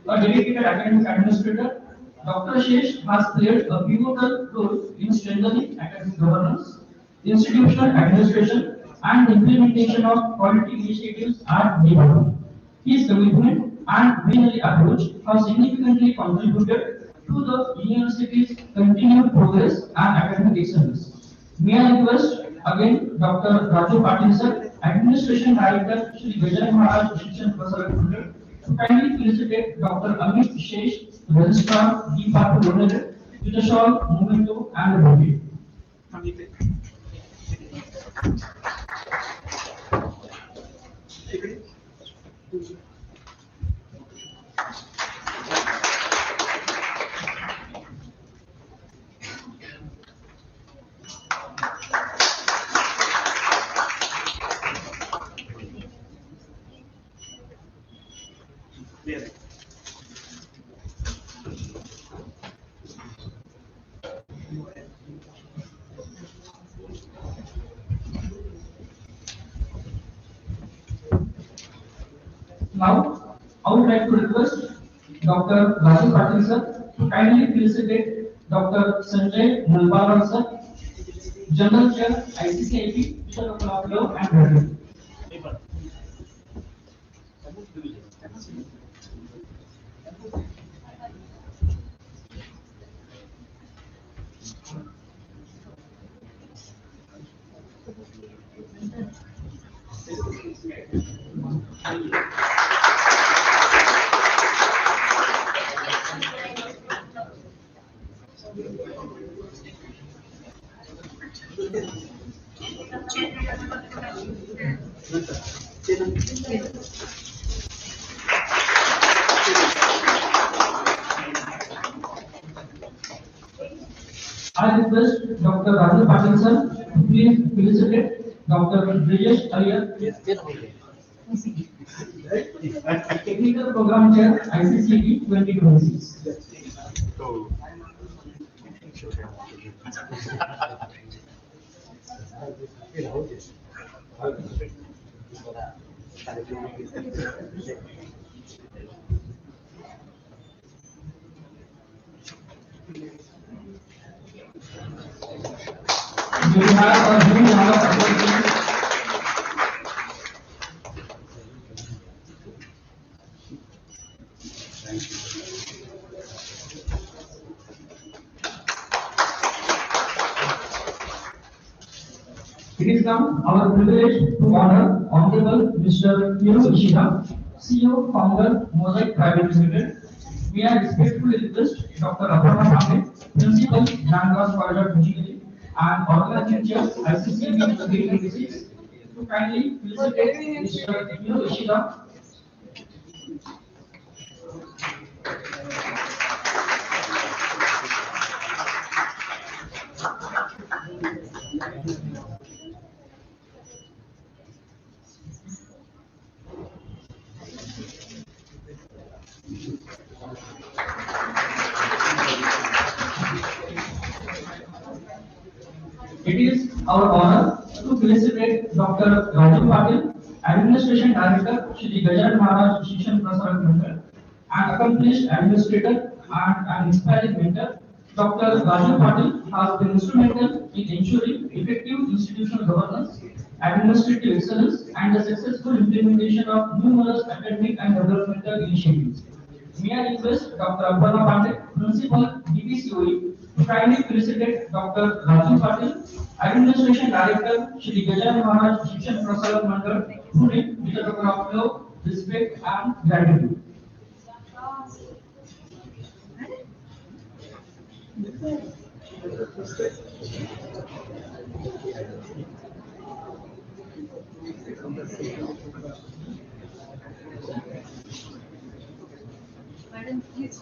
A dedicated academic administrator, Dr. Shesh has played a pivotal role in strengthening academic governance, institutional administration, and implementation of quality initiatives at the level. His commitment and visionary approach have significantly contributed to the university's continued progress and academic excellence. May I request again Dr. Raju Patil sir, Administration Director, Shri Vijay Maharaj Shikshan Prasaran Mandal, to kindly felicitate Dr. Amit Shesh, Registrar, Department Limited, with a short memento and a bouquet. Now, I would like to request Dr. Raju Patil sir to kindly felicitate Dr. Sanjay Nalbaran sir, General Chair, ICCIP, Mission of Love and Gratitude. I request Dr. Raju Patil sir to please felicitate Dr. Brijesh Iyer, Technical Program Chair, ICCT 2026. We have a huge amount of opportunity. It is now our privilege to honor Honorable Mr. Hiro Ishida, CEO, Founder, Mosaic Private Limited. May I respectfully request Dr. Abraham Ahmed, Principal, Nandras College of Engineering, and Organizing Chair, ICCB 2026, to kindly felicitate Mr. Hiro Ishida. our honor to felicitate Dr. Raju Patil, Administration Director, Shri Gajan Maharaj Shikshan Prasaran Mandal, an accomplished administrator and an inspiring mentor. Dr. Raju Patil has been instrumental in ensuring effective institutional governance, administrative excellence, and the successful implementation of numerous academic and developmental initiatives. May I request Dr. Aparna Pandey, Principal, DPCOE, to kindly felicitate Dr. Raju Patil, Administration Director, Shri Gajan Maharaj Shikshan Prasaran Mandal, Pune, with a token of love, respect, and gratitude. Madam, please.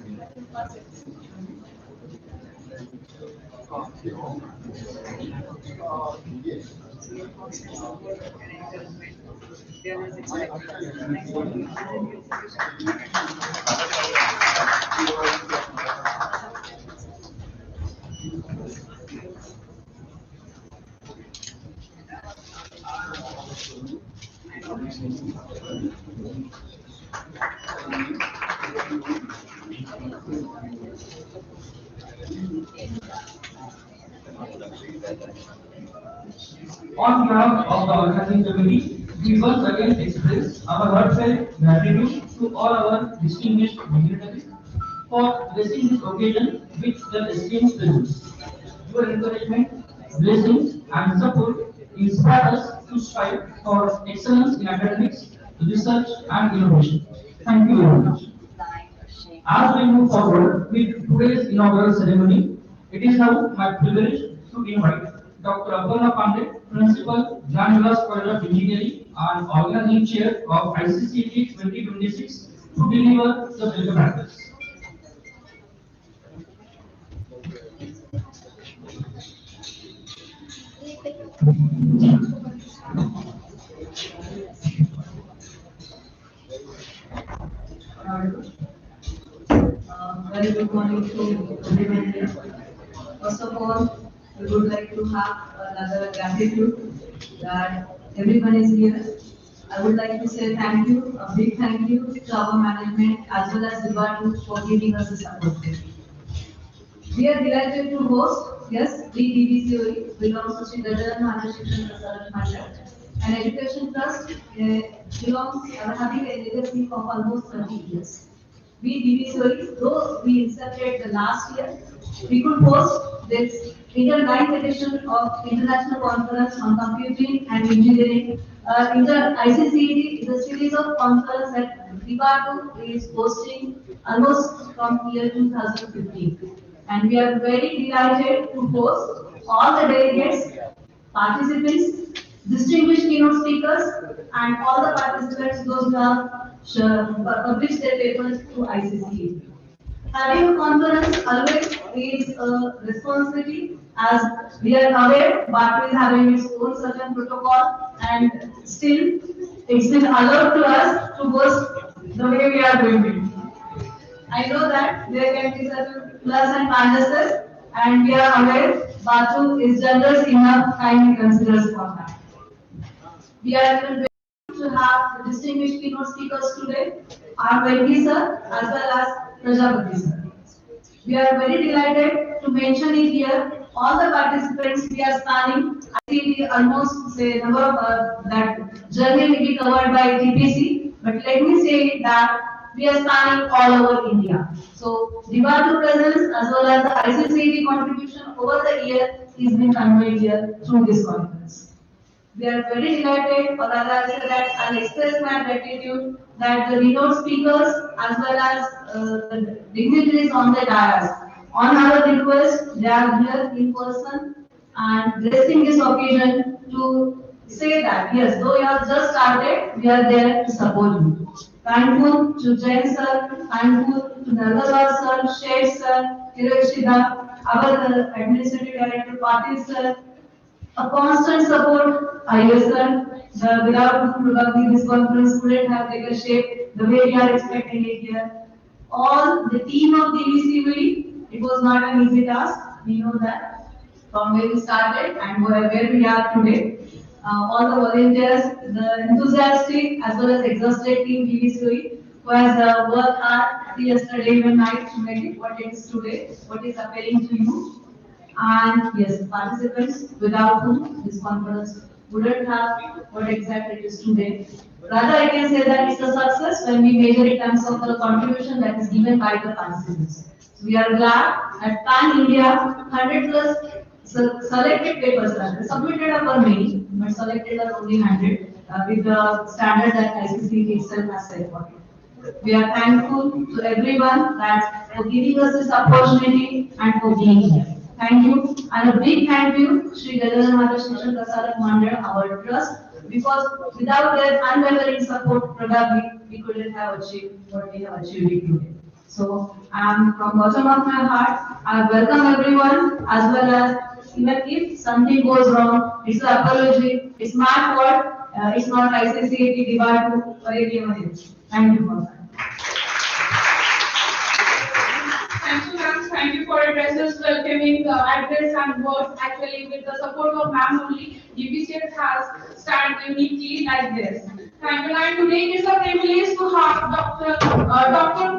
On behalf of the organizing committee, we once again express our heartfelt gratitude to all our distinguished dignitaries for gracing this occasion with their esteemed presence. Your encouragement, blessings, and support inspire us to strive for excellence in academics, research, and innovation. Thank you very much. As we move forward with today's inaugural ceremony, it is now my privilege to invite Dr. Aparna Pandey, Principal, Jan Vilas College of Engineering and Organizing Chair of ICCT 2026 to deliver the welcome address. Very good morning to everyone. First of all, we would like to have another gratitude that everyone is here. I would like to say thank you, a big thank you to our management as well as Divatu for giving us this opportunity. We are delighted to host, yes, we DBCOE belongs to Sri Gajan Maharaj Shikshan Prasaran Mandal. An education trust belongs having a legacy of almost 30 years. We DBCOE, though we incepted the last year, we could host this Inter 9th edition of International Conference on Computing and Engineering. Inter ICCT is a series of conferences that Divatu is hosting almost from year 2015. And we are very delighted to host all the delegates, participants, distinguished keynote speakers, and all the participants, those who have published their papers to ICCT. Having a conference always is a responsibility, as we are aware BART is having its own certain protocol, and still it's been allowed to us to host the way we are doing it. I know that there can be certain plus and minuses, and we are aware Batu is generous enough and considers for that. We are even very to have the distinguished keynote speakers today, our Venki sir as well as Prajapati sir. We are very delighted to mention it here. All the participants we are spanning, I see we almost say number of that journey will be covered by TPC, but let me say that we are spanning all over India. So Divatu presence as well as the ICCT contribution over the year is being conveyed here through this conference. We are very delighted, or rather I say that I'll express my gratitude that the renowned speakers as well as the dignitaries on the dais, on our request, they are here in person and blessing this occasion to say that yes, though you have just started, we are there to support you. Thankful to Jain sir, thankful to Nagawal sir, Sheikh sir, Hirashida, our administrative director Patil sir, a constant support, IS sir. Without probably this conference couldn't have taken shape the way we are expecting it here. All the team of the DVCV, it was not an easy task, we know that. from where we started and where we are today. All the volunteers, the enthusiastic as well as exhausted team BBCOE who has worked hard yesterday even night to make it what it is today, what is appealing to you. And yes, participants without whom this conference wouldn't have what exactly it is today. Rather, I can say that it's a success when we measure in terms of the contribution that is given by the participants. So we are glad that Pan India 100 plus selected papers are submitted are many, but selected are only 100 with the standard that ICC itself has set for it. We are thankful to everyone that for giving us this opportunity and for being here. Thank you. And a big thank you, Sri Gadadhar Maharashtra Prasadak Mandal, our trust, because without their unwavering support, probably we couldn't have achieved what we have achieved today. So, from bottom of my heart, I welcome everyone as well as even if something goes wrong, it's an apology, it's my fault, it's not ICCAT divide to area. Thank you for that. Thank you, ma'am. Thank you for addresses, welcoming address and words. Actually, with the support of ma'am only, UPCS has stand uniquely like this. Thank you. And today it is a privilege to have Dr.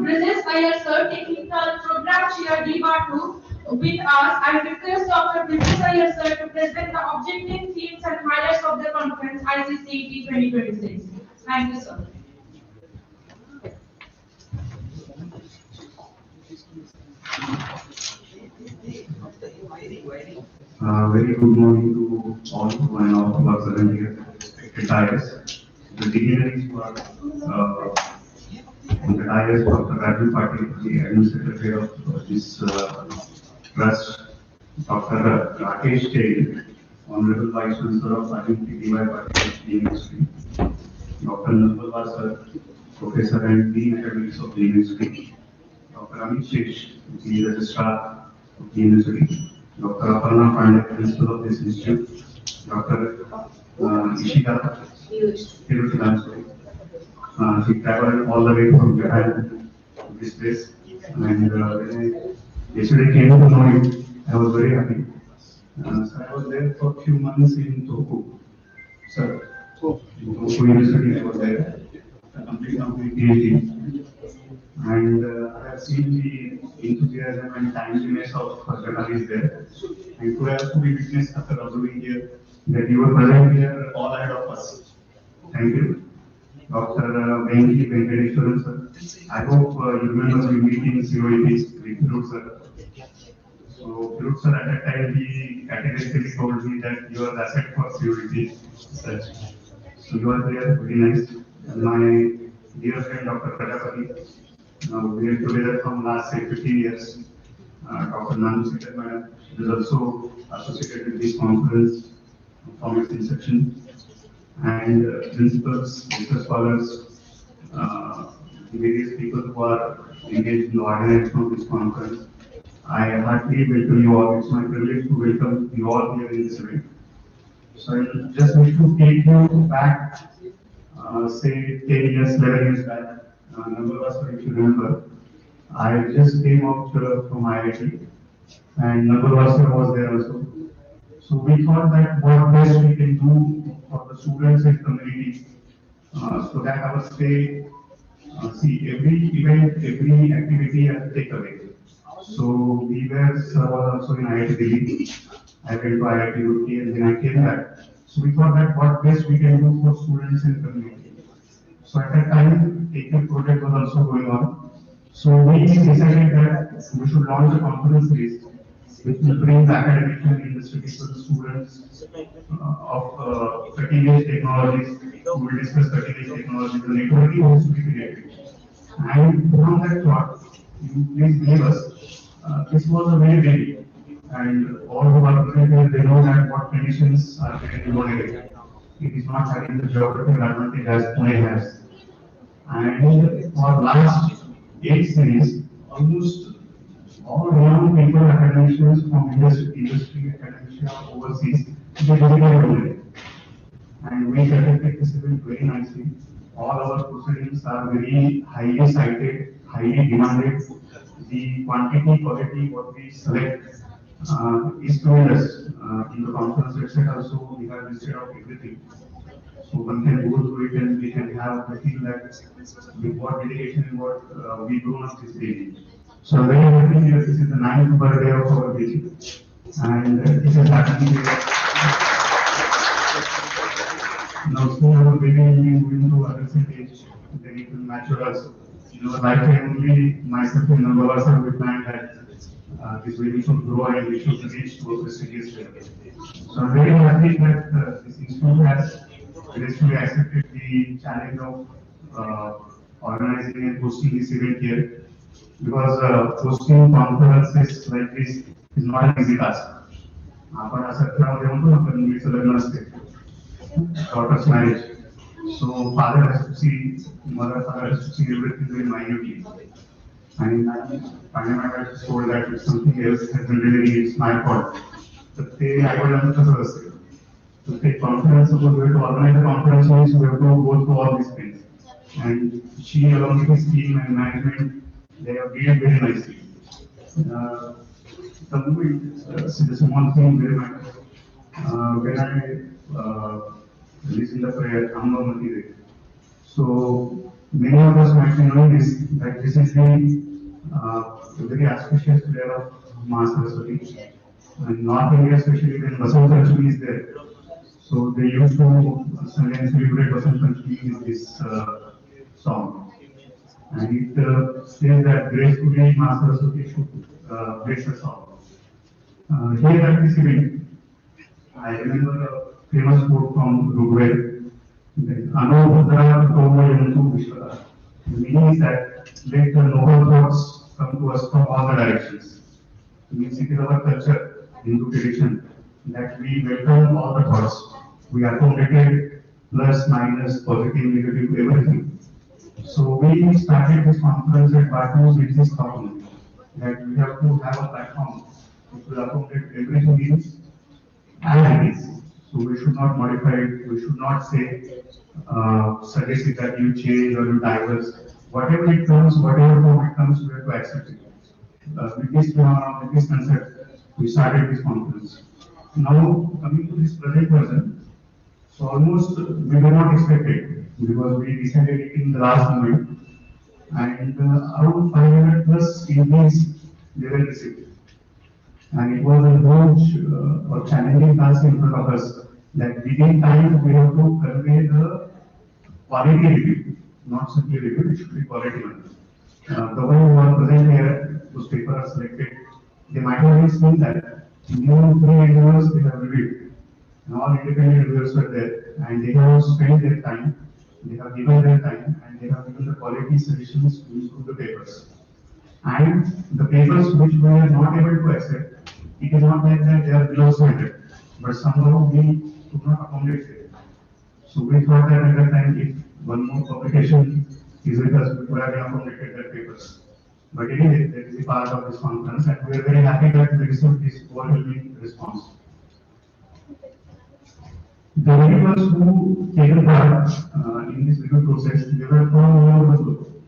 Brijesh Iyer, sir, Technical Program Chair D2 with us. I request Dr. Brijesh Iyer, sir, to present the objective themes and highlights of the conference ICCAT 2026. Thank you, sir. Very good morning to all who are now who are present here at IIS. The dignitaries who are on the IIS, Dr. Raju Patil, the Admin Secretary of this trust, Dr. Rakesh Jain, Honorable Vice Chancellor of IIT DY Patil University, Dr. Nandalwar sir, Professor and Dean Academics of the University, Dr. Amit Shesh, the Registrar of the University, Dr. Aparna Pandey, Principal of this institute, Dr. Ishida Hiroshima. She traveled all the way from Japan to this place, and when I yesterday came to know it, I was very happy. So I was there for a few months in Tohoku. Sir, in Tohoku University, I was there, completing my PhD. And I have seen the enthusiasm and timeliness of Japanese there. And to have to be witnessed after observing here that you were present here all ahead of us. Thank you. Dr. Venki Venkateshwaran sir. I hope you remember we meet in COET with Dhruv sir. So Dhruv sir at that time he categorically told me that you are the asset for COET. So you are there, very nice. And my dear friend Dr. Prajapati. We are together from last say 15 years. Dr. Nandu Sikar madam is also associated with this conference from its inception. And principals, research scholars, various people who are engaged in the organization of this conference. I heartily welcome you all. It's my privilege to welcome you all here in this event. So I just wish to take you back, say 10 years, 11 years back. Number of us, if you remember, I just came out from IIT, and number of us was there also. So we thought that what best we can do for the students and community, so that our stay, see every event, every activity has to take away. So we were was also in IIT Delhi. I went to IIT UK and then I came back. So we thought that what best we can do for students and community. So at that time, AQ project was also going on. So we decided that we should launch a conference series which will bring the academic and industry people, students of cutting-edge technologies. We will discuss cutting-edge technologies. The networking also be created. And from that thought, you please believe us, this was a very big, and all who are present here, they know that what conditions are there in one area. It is not having the geographical advantage as Pune has. And for last 8 series, almost all young people, academicians from industry, academia, overseas, they visited only. And we conducted this event very nicely. All our proceedings are very highly cited, highly demanded. The quantity, quality, what we select is tremendous. In the conference website also, we have listed out everything. So one can go through it and we can have the feel that with what dedication and what we grown up this baby. So I'm very happy that this is the 9th birthday of our baby. And this is happening now soon our baby will be moving to adolescent age, then it will mature also. In our lifetime only, myself and Nandavasa we planned that this baby should grow and we should reach to a prestigious level. So I'm very happy that this institute has gracefully accepted the challenge of organizing and hosting this event here. Because hosting conferences like this is not an easy task. आपण असं खेळामध्ये म्हणतो ना पण मुलीचं लग्न असते daughter's marriage. So father has to see, mother, father has to see everything very minutely. And finally my wife told that if something else has been really, it's my fault. But they, I would understand. To take conference, suppose we have to organize the conference, we have to go through all these things. And she, along with his team and management, they have done very nicely. The movie, this one thing very much. When I listen the prayer, Amamati. So many of us might be knowing this, that this is the very auspicious prayer of Ma Saraswati. And North India, especially when Vasant Panchami is there. So they used to celebrate Vasant Panchami with this song. And it says that gracefully Ma Saraswati should bless us all. Here at this event, I remember a famous quote from Rugved. Ano Bhadra Toma Yantu Vishwara. The meaning is that let the noble thoughts come to us from all the directions. It means it is our culture, Hindu tradition, that we welcome all the thoughts. We accommodated plus, minus, positive, negative, everything. So we started this conference at Batu with this thought that we have to have a platform which will accommodate everything is and it is. So we should not modify it, we should not say, suggest it that you change or you diverse. Whatever it comes, whatever form it comes, we have to accept it. With this concept, we started this conference. Now, coming to this present version, so almost we were not expected because we decided it in the last moment. And around 500 plus EVs they were received. And it was a huge or challenging task in front of us that within time we have to convey the quality review, not simply review, it should be quality one. The one who are present here, those papers are selected, they might have seen that new 3 reviewers they have reviewed. And all independent reviewers were there and they have spent their time, they have given their time and they have given the quality suggestions to improve the papers. And the papers which we are not able to accept, it is not like that they are below standard, but somehow we could not accommodate it. So we thought that at that time, if one more publication is with us, we could have accommodated their papers. But anyway, that is a part of this conference, and we are very happy that we received this overwhelming response. The reviewers who taken part in this review process, they were from all over the globe.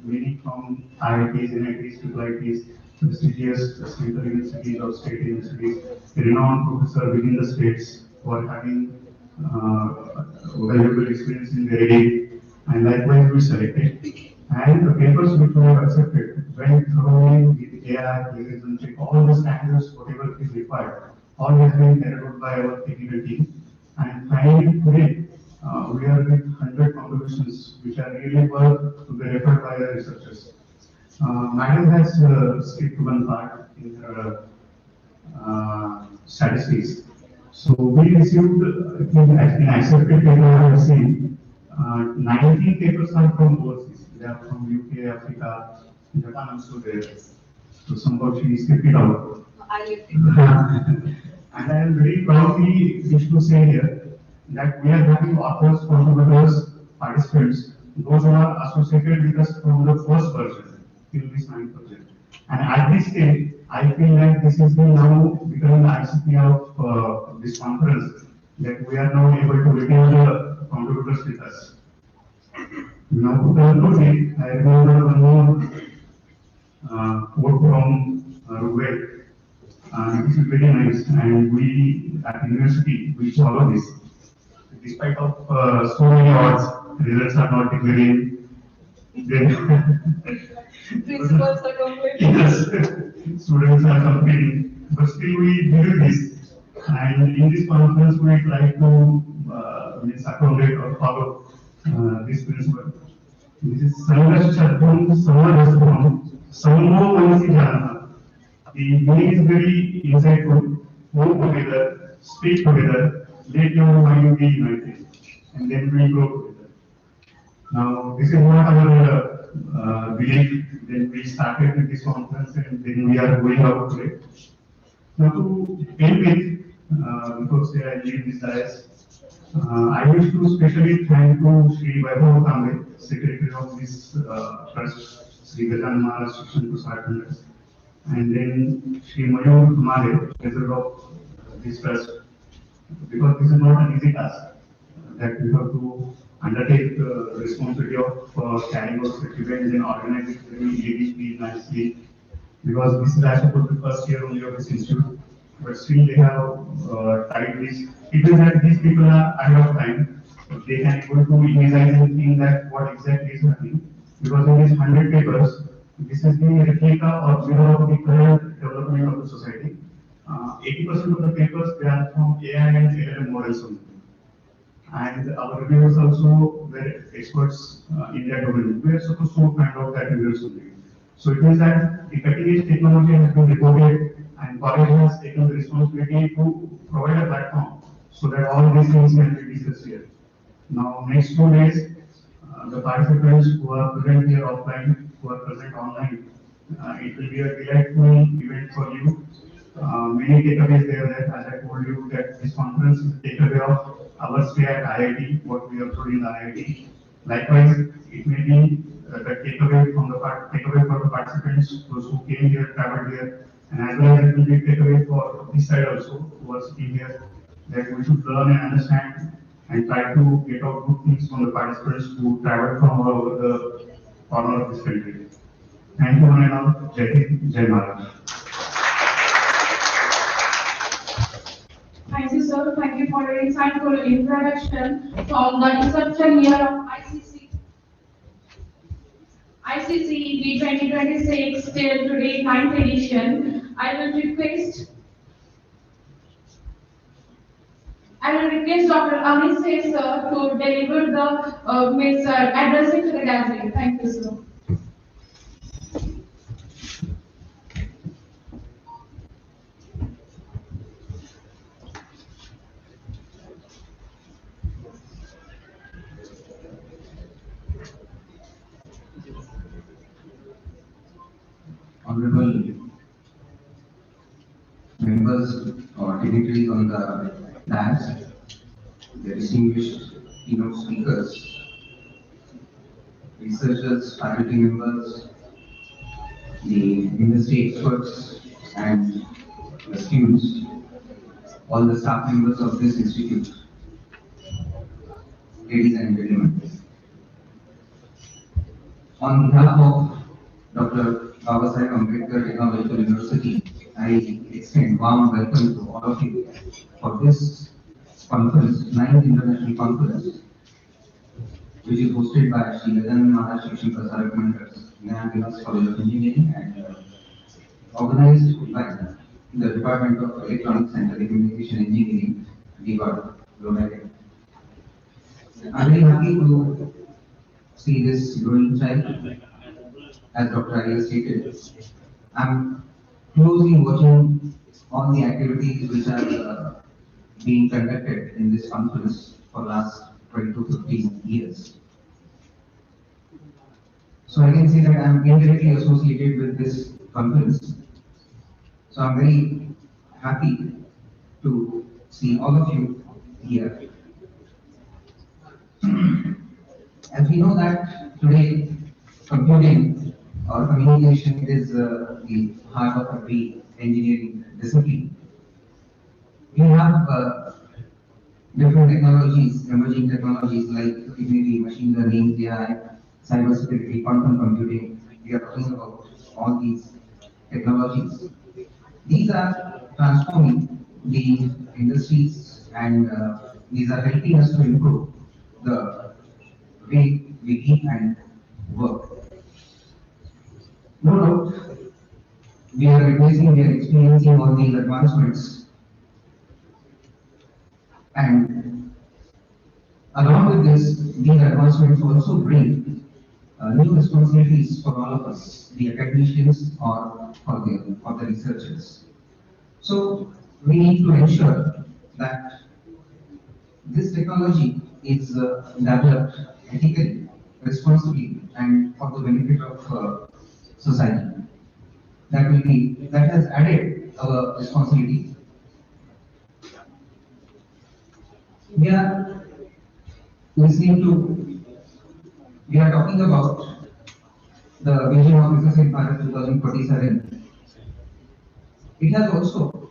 Many from IITs, NITs, IITs, prestigious central universities or state universities, renowned professors within the states who are having valuable experience in their area, and likewise we selected. And the papers which were accepted went thoroughly with AI, plagiarism check, all the standards, whatever is required, all has been carried out by our technical team. And finally, today, we are with 100 contributions which are really worth to be referred by the researchers. Madam has skipped one part in her statistics. So we received, in accepted paper I have seen, 19 papers are from overseas. They are from UK, Africa, Japan also there. So somehow she skipped it out. And I am very proudly wish to say here that we are having authors, contributors, participants, those who are associated with us from the first version till this 9th version. And at this stage, I feel that this is now becoming the ICP of this conference, that we are now able to retain the contributors with us. Now, to conclude, I remember one more quote from Rugved. This is very nice, and we at university we follow this. Despite of so many odds, results are not declaring. Then Principals are complaining. yes, students are complaining, but still we do this. And in this conference, we try to accommodate or follow this principle. This is संघर्ष शब्दों समाज समूह मनसी जाना. The meaning is very insightful. Move together, speak together, let your mind be united, and then we grow together. Now, this is what our belief. Then we started with this conference, and then we are going out today. Now, to end with, because I leave this dais, I wish to especially thank to Sri Vaibhav Kamble, Secretary of this trust, Sri Gajan Maharaj Shikshan Prasad Trust, and then Sri Mayur Male, President of this trust, because this is not an easy task that we have to undertake the responsibility of carrying out such events and organizing it very legally, nicely, because this is actually the first year only of this institute, but still they have tried this. It is that these people are ahead of time, so they can able to imagine and think that what exactly is happening, because in these 100 papers, this is the replica or mirror of the current development of the society. 80% of the papers, they are from AI and LLM models only. And our reviewers also were experts in that domain. We are supposed to find out that reviewers only. So it means that the cutting edge technology has been reported, and college has taken the responsibility to provide a platform so that all these things can be discussed here. Now, next 2 days, the participants who are present here offline, who are present online, it will be a delightful event for you. Many takeaways there that, as I told you, that this conference is a takeaway of our stay at IIT, what we have told in the IIT. Likewise, it may be the takeaway from the takeaway for the participants, those who came here, traveled here, and as well as it will be a takeaway for this side also, who are sitting here, that we should learn and understand and try to get out good things from the participants who traveled from all over the corner of this country. Thank you one and all. Jai Hind, Jai Maharaj. Thank you, sir. Thank you for your insightful introduction from the inception year of ICCED 2026 till today, 9th edition. I will request Dr. Iccet sir to deliver the addressing to the gathering. Thank you, sir. Honorable members or dignitaries on the dais, the distinguished keynote speakers, researchers, faculty members, the industry experts, and the students, all the staff members of this institute, ladies and gentlemen. On behalf of Dr. Babasaheb Ambedkar Technological University, I extend warm welcome to all of you for this conference, 9th International Conference, which is hosted by Sri Gajan Maharaj Shikshan Prasad Trust, College of Engineering, and organized by the Department of Electronics and Telecommunication Engineering, DEPAD, Rhode I'm very happy to see this growing child. As Dr. Arya stated, I'm closely watching all the activities which are being conducted in this conference for last 20 to 15 years. So I can say that I'm indirectly associated with this conference. So I'm very happy to see all of you here. As we know that today computing or communication is the heart of every engineering discipline. We have different technologies, emerging technologies like it may be machine learning, AI, cybersecurity, quantum computing. We are talking about all these technologies. These are transforming the industries, and these are helping us to improve the way we live and work. No doubt, we are experiencing all these advancements, and along with this, these advancements also bring new responsibilities for all of us, the academicians or for the researchers. So we need to ensure that this technology is developed ethically, responsibly, and for the benefit of society. That has added our responsibility. We are listening to, we are talking about the vision of Iccet Bharat 2047. It has also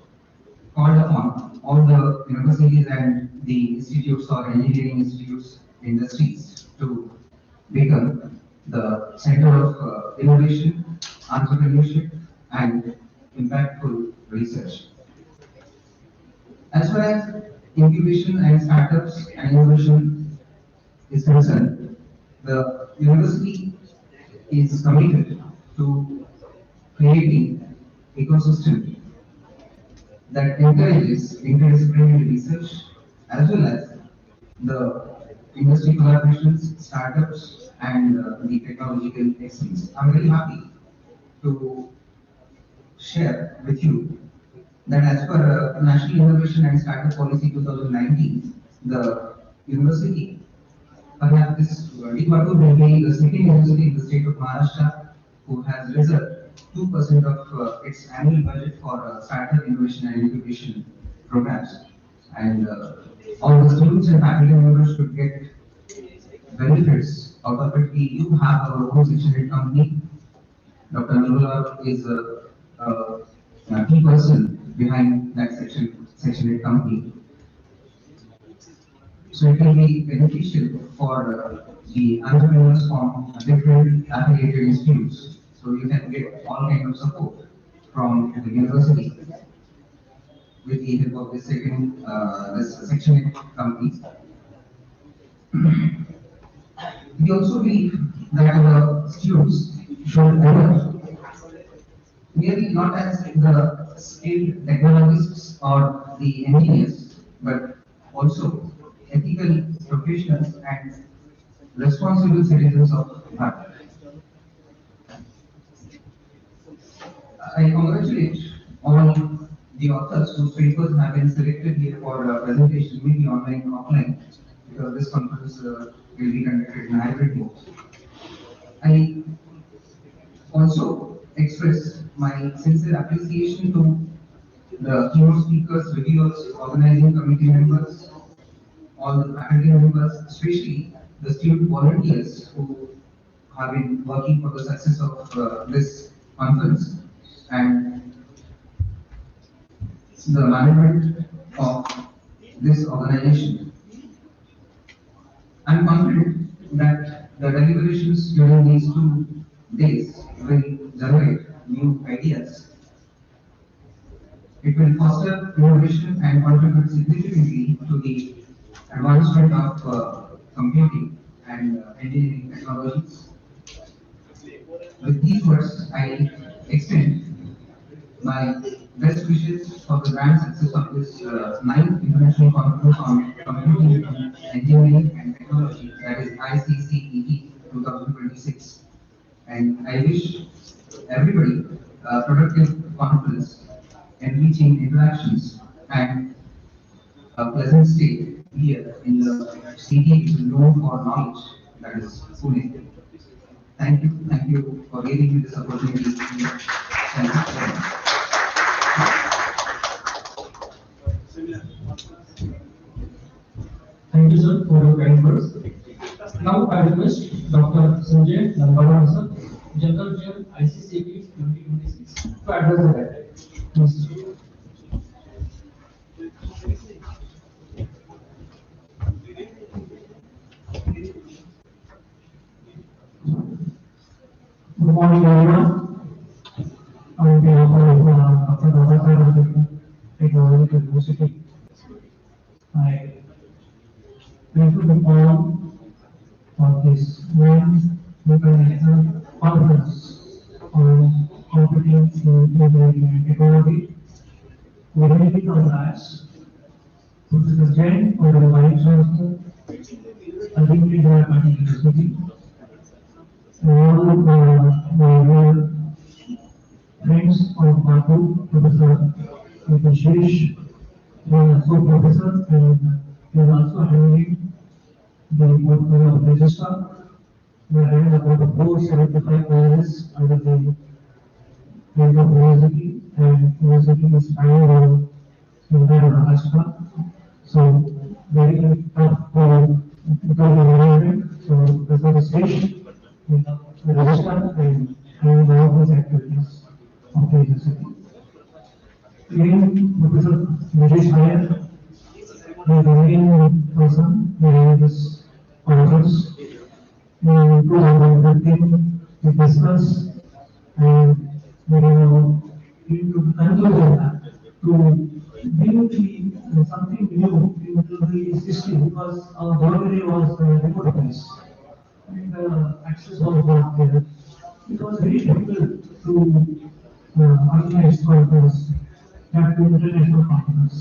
called upon all the universities and the institutes or engineering institutes, industries to become the center of innovation, entrepreneurship, and impactful research. As far as incubation and startups and innovation is concerned, the university is committed to creating ecosystem that encourages interdisciplinary research as well as the industry collaborations, startups, and the technological excellence. I'm very happy to share with you that as per National Innovation and Startup Policy 2019, the university, perhaps this Department will be the second university in the state of Maharashtra who has reserved 2% of its annual budget for startup innovation and incubation programs. And all the students and faculty members should get benefits out of it. We do have our own section head company. Dr. Nirula is a key person behind that section head company. So it will be beneficial for the entrepreneurs from different affiliated institutes. So you can get all kinds of support from the university with the help of this section company. We also believe that our students should emerge merely not as the skilled technologists or the engineers, but also ethical professionals and responsible citizens of Bharat. I congratulate all the authors whose papers have been selected here for presentation, maybe online or offline, because this conference will be conducted in hybrid mode. I also express my sincere appreciation to the keynote speakers, reviewers, organizing committee members, all the faculty members, especially the student volunteers who have been working for the success of this conference, and the management of this organization. I'm confident that the deliberations during these 2 days will generate new ideas. It will foster innovation and contribute significantly to the advancement of computing and engineering technologies. With these words, I extend my best wishes for the grand success of this 9th International Conference on Computing, Engineering and Technology, that is ICCET 2026. And I wish everybody a productive conference, enriching interactions, and a pleasant stay here in the city which is known for knowledge, that is Pune. Thank you for giving me this opportunity. Thank you so much. Thank you, sir, for your kind words. Now I request Dr. Sanjay Nandawar, sir, General Chair, ICCT 2026, to address the gathering. Please, sir. Good morning, everyone. On behalf of Dr. Baba Sahib Ambedkar University. I thank you all for this international conference on computing in engineering and technology. We really congrats Professor Jain for the Vice Chancellor, Ultimately Party University, all my friends of Baku, Professor Shesh, also professor, and he is also handling the portfolio of registrar. We are having about 475 colleges under the head of university, and university is higher on entire Maharashtra. So very tough because environment. So Professor Shesh, the registrar, and all these activities of the university. Again, Professor Nilesh Nair, the main person behind this conference, in 2013, we discussed and we came to the conclusion that to bring something new into the system because our boundary was remote based and access was not there. It was very difficult to organize conference, have to international conference.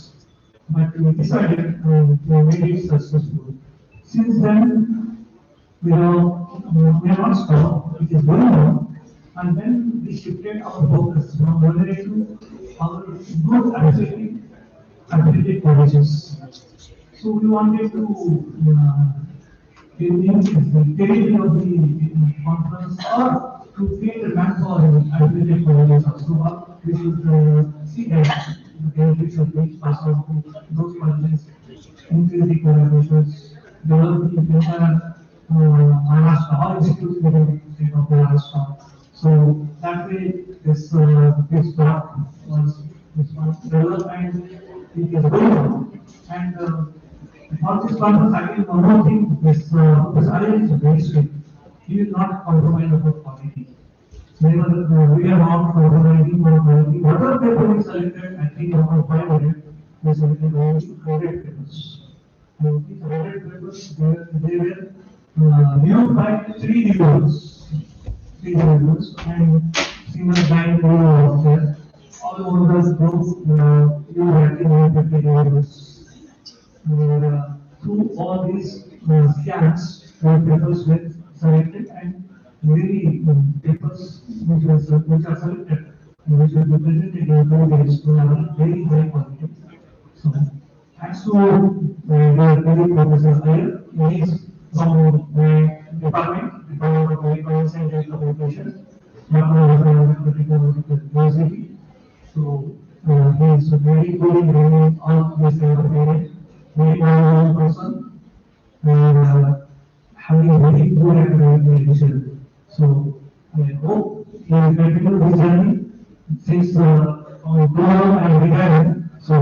But we decided to make it successful. Since then, we are not stopped, it is going on, and then we shifted our focus from memory to our good affiliate colleges. So we wanted to change the territory of the conference or to create a manpower in affiliate colleges also. We should see that the benefits of being passed on to those colleges, increase the collaborations, develop the entire Maharashtra, all institutes within the state of Maharashtra. So that way, this block was developed and it is going on. And for this conference, I will one more thing, this array is very strict. He will not compromise about quality. Never, we are not compromising on quality. Whatever paper is selected, I think around 500, we selected only 100 papers. And these 100 papers, they were viewed by three reviewers, and single blind reviewer was there. All others groups, you ranking 150 reviewers. Through all these scans, papers were selected and very papers which are selected and which will be presented in 2 days to have a very high quality. So, thanks to the very professor there, he is from my Department of Electronics and Telecommunications, University. So, he is very good in running all this kind of area, very knowledgeable person, and having a very good academic education. So, I hope he will continue his journey since tomorrow I am retiring. So,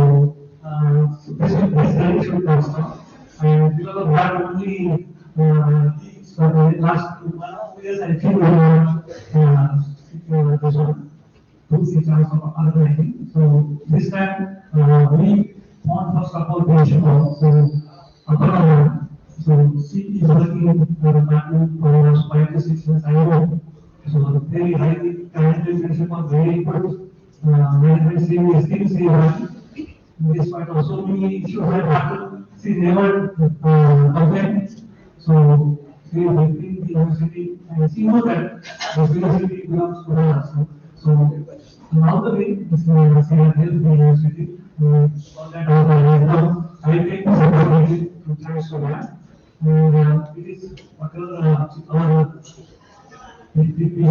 this journey should not stop. And because of that only, for the last 1.5 years, I think this one. Those exams of organizing. So this time we want first of all to ensure so C is working for the pattern for the last 5 to 6 years. I know. So very highly talented principal, very good management skills. Despite also many issues that happen, she never complained. So she is helping the university and she knows that the university belongs to her. So now the way this helped the university for that I take this opportunity to thanks to that. And it is whatever our PhD, he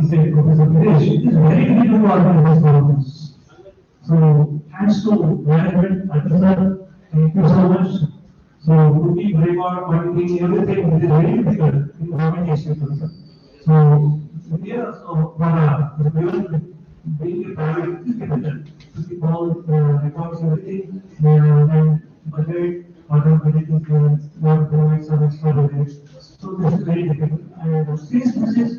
said, Professor Dinesh, it is very difficult to organize this conference. So thanks to management, officer, thank you so much. So to keep record, auditing, everything, it is very difficult in government institutions. So here, so being a private institution, to keep all records, everything, and budget, other budget is not provide some extra budget. So this is very difficult. And since this is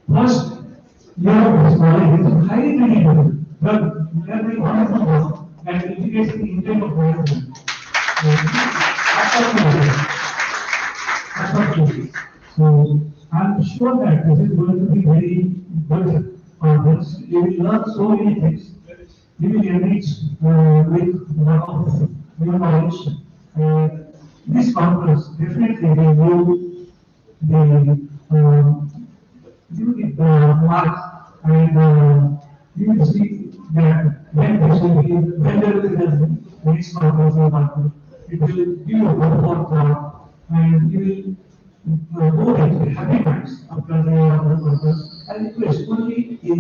first year of this college, it is highly critical. But we are doing honest work and indicates the intent of management. Absolutely. So I'm sure that this is going to be very good conference. You will learn so many things. You will enrich with lot of new knowledge. This conference definitely will the marks and you will see that when there will be the next conference or conference, it will give you a good thought and you will go with happy minds after the conference. And the request only is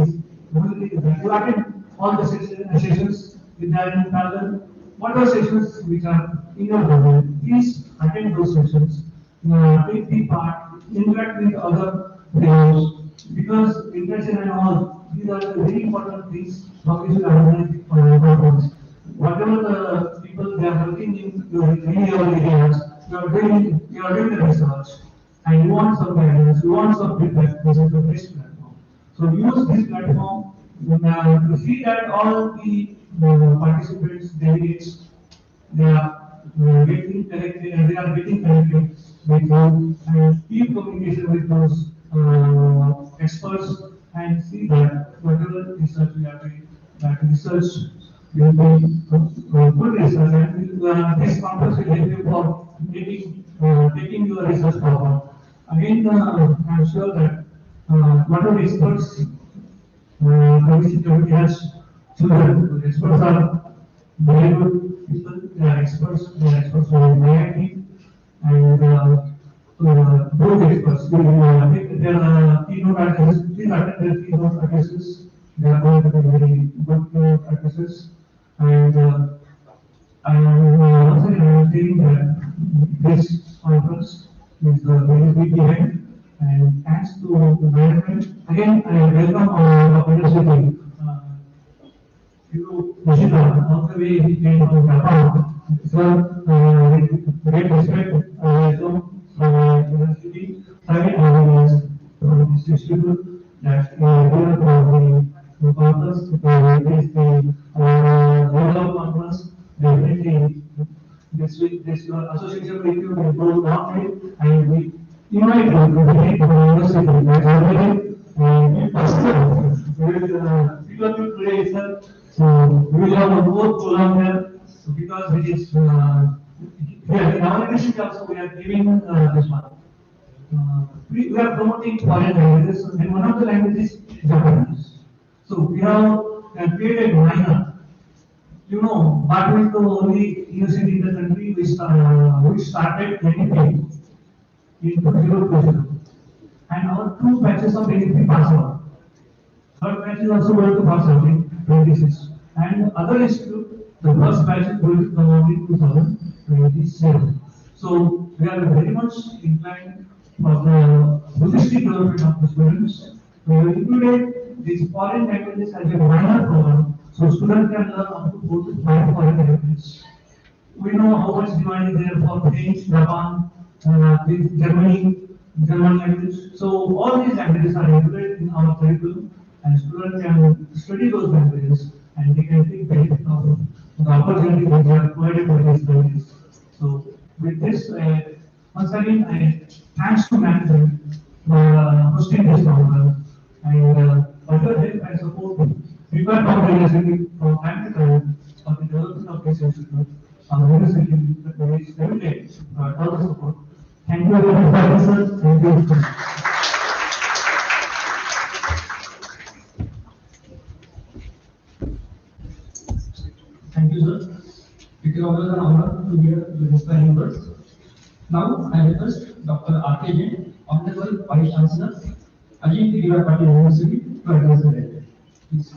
that you attend all the sessions with that in parallel. What are sessions which are in your domain? Please attend those sessions. Take the part, interact with other players, because interaction and all, these are the very important things for which we organize conference. Whatever the people they are working in any of the areas, you are doing the research, and you want some guidance, you want some feedback, this is the best platform. So use this platform to see that all the participants, delegates, they are getting connected, they are getting connected with you and keep communication with those experts and see that whatever research we are doing, that research will be good research and this conference will help you for taking your research forward. Again, I'm sure that whatever experts committee has children, experts are very good people, they are experts on IIT and both experts. I think there are keynote addresses, please attend their keynote addresses. They are going to be very good keynote addresses. And I am once again saying that this conference is a very big event. And thanks to the management, again, I welcome our leadership. You, Nishita, all the way he came from Japan. Sir, with great respect, I welcome from university, second organized this institute that we are here for the conference, it is the World Conference, definitely this your association with you will go long way and we invite you to the university next Saturday and in person. We will because today sir, so we will have a more program there because it is here in our district also we are giving this one. We are promoting foreign languages and one of the languages is Japanese. So we have created minor. You know, but with the only university in the country which started anything in 020. And our two batches of anything pass out. Third batch is also going to pass out in 26. And other institute, the first batch is going to come out in 2027. So we are very much inclined for the holistic development of the students. We have included these foreign languages as a minor program, so students can learn up to 4 to 5 foreign languages. We know how much demand is there for French, Japan, German language. So all these languages are included in our curriculum, and students can study those languages and they can take benefit of the opportunity that they are provided by these languages. So with this, once again, thanks to management for hosting this conference and further help and support prepare for the university from time to time for the development of this institute. Our university is every day total support. Thank you very much, sir. Thank you. Thank you, sir. It is always an honor to hear the inspiring words. Now, I request Dr. R.K. Jain, Honorable Vice Chancellor, Ajit Girivar University, to address the day. Please.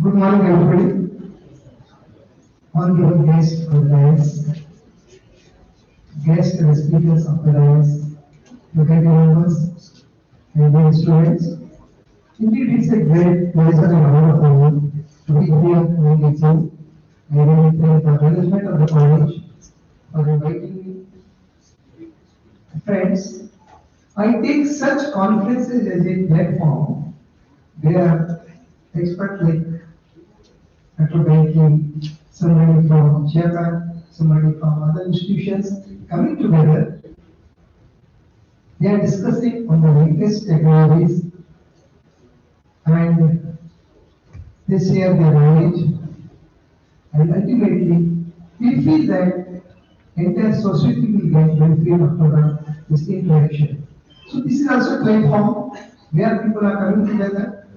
Good morning, everybody. Honorable guests of the dais, guests and speakers of the dais, faculty members, and dear students, Indeed, it's a great pleasure and honor for me to be here in Iccet. I really thank the management of the college for inviting me. Friends, I take such conferences as a platform where experts like Dr. Banking, somebody from Japan, somebody from other institutions coming together. They are discussing on the latest technologies and they share their knowledge, and ultimately we feel that entire society will get benefit after this interaction. So this is also a platform where people are coming together.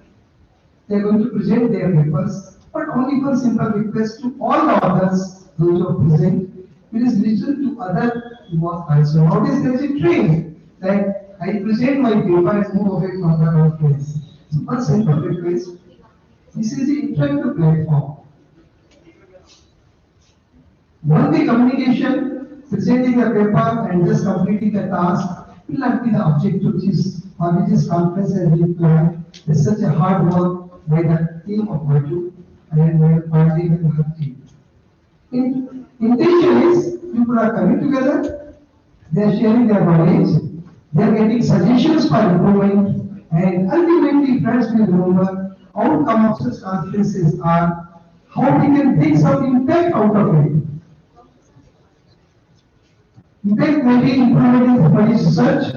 They are going to present their papers, but only one simple request to all the others, those who are present, please listen to other work also. Nowadays there is a trend that I present my paper and move away from the conference. So one simple request, this is the interactive platform. One-way communication, presenting a paper and just completing a task will not be the objective which is conference has been planned. It's such a hard work by the team of Virtu and by partly with the team. Intention is people are coming together, they are sharing their knowledge, they are getting suggestions for improvement, and ultimately friends will remember outcome of such conferences are how we can take some impact out of it. Impact may be improvement in somebody's research.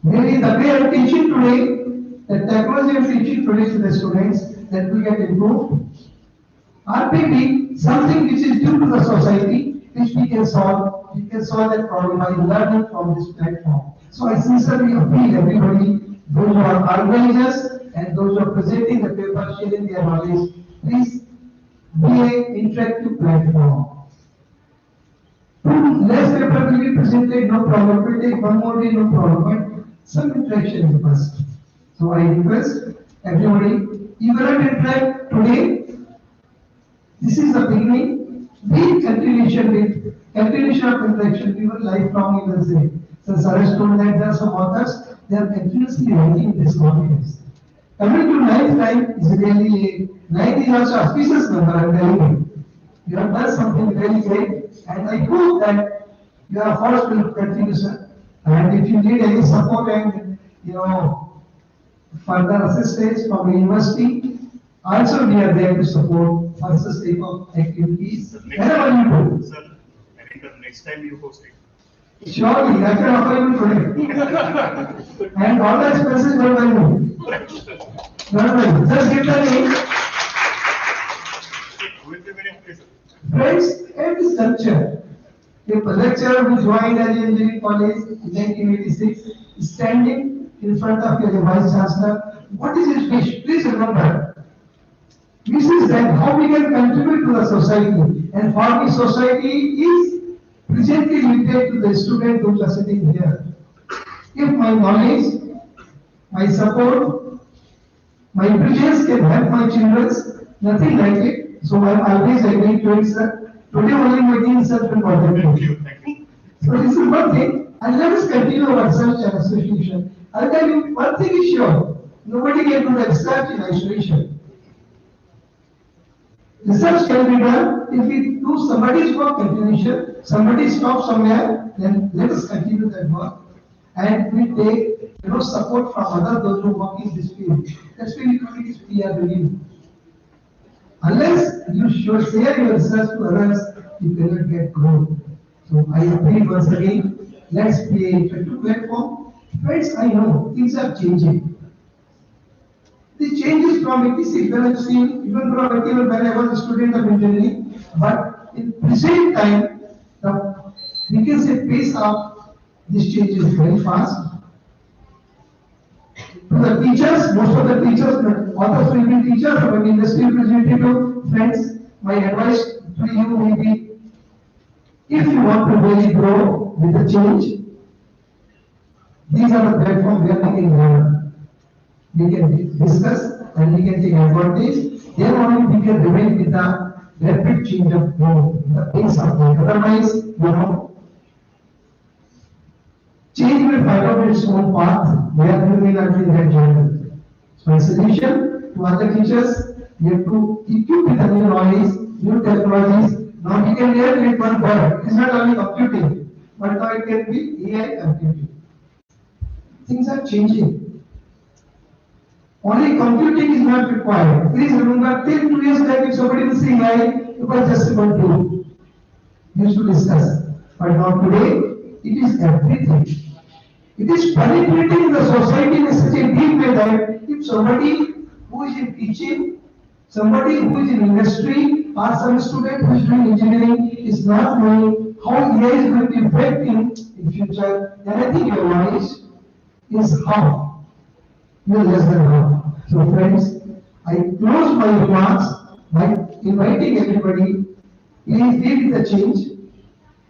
Maybe the way I'm teaching today, the technology I'm teaching today to the students, that will get improved. Or maybe something which is due to the society, which we can solve that problem by learning from this platform. So I sincerely appeal everybody, those who are organizers and those who are presenting the paper, sharing their knowledge, please be an interactive platform. Less paper will be presented, no problem. It will take one more day, no problem. But some interaction is must. So I request everybody, you will not interact today. This is the beginning. Be continuation of interaction. We will lifelong, you will say. So Saresh told that there are some authors, they are continuously writing this conference. Coming to ninth time is really ninth is also auspicious number, I'm telling you. You have done something very great, and I hope that your efforts will continue, sir. And if you need any support and further assistance from the university, also we are there to support for such type of activities. Wherever you do. Sir, I think the next time you host it. Surely, I can offer you today. And all the expenses done by me. Done by me. Just give the name. Will be very happy, sir. Friends, at this juncture, a lecturer who joined as engineering college in 1986 is standing in front of your vice chancellor. What is his wish? Please remember. This is that how we can contribute to the society, and for the society is presently limited to the student who are sitting here. If my knowledge, my support, my brilliance can help my children, nothing like it. So I am always agreeing to it, sir. Today only my team is important. Thank you. So this is one thing, and let us continue our research and association. I'll tell you, one thing is sure, nobody can do the research in isolation. Research can be done if we do somebody's work continuation, somebody stops somewhere, then let us continue that work. And we take support from other those who work in this field. That's why we call it peer review. Unless you should share your research to others, you cannot get growth. So I appeal once again, let's be a effective platform. Friends, I know things are changing. The changes from 86 when I've seen, even from 81 when I was a student of engineering, but in present time, we can say pace of this change is very fast. To the teachers, most of the teachers, authors will be teachers, but industry representative, friends, my advice to you will be, if you want to really grow with the change, these are the platforms where we can learn. We can discuss and we can take advantage. Then only we can remain with the rapid change of the pace of growth. Otherwise, change will find out its own path where we may not be in that journey. So a solution to other teachers, you have to equip with the new knowledge, new technologies. Now we can learn with one word. It's not only computing, but now it can be AI computing. Things are changing. Only computing is not required. Please remember, till 2 years back, if somebody will say AI, it was just about tool. We used to discuss. But now today, it is everything. It is penetrating in the society in such a deep way that if somebody who is in teaching, somebody who is in industry, or some student who is doing engineering is not knowing how AI is going to affect him in future, then I think your knowledge is how. No less than how. So friends, I close my remarks by inviting everybody, please lead the change.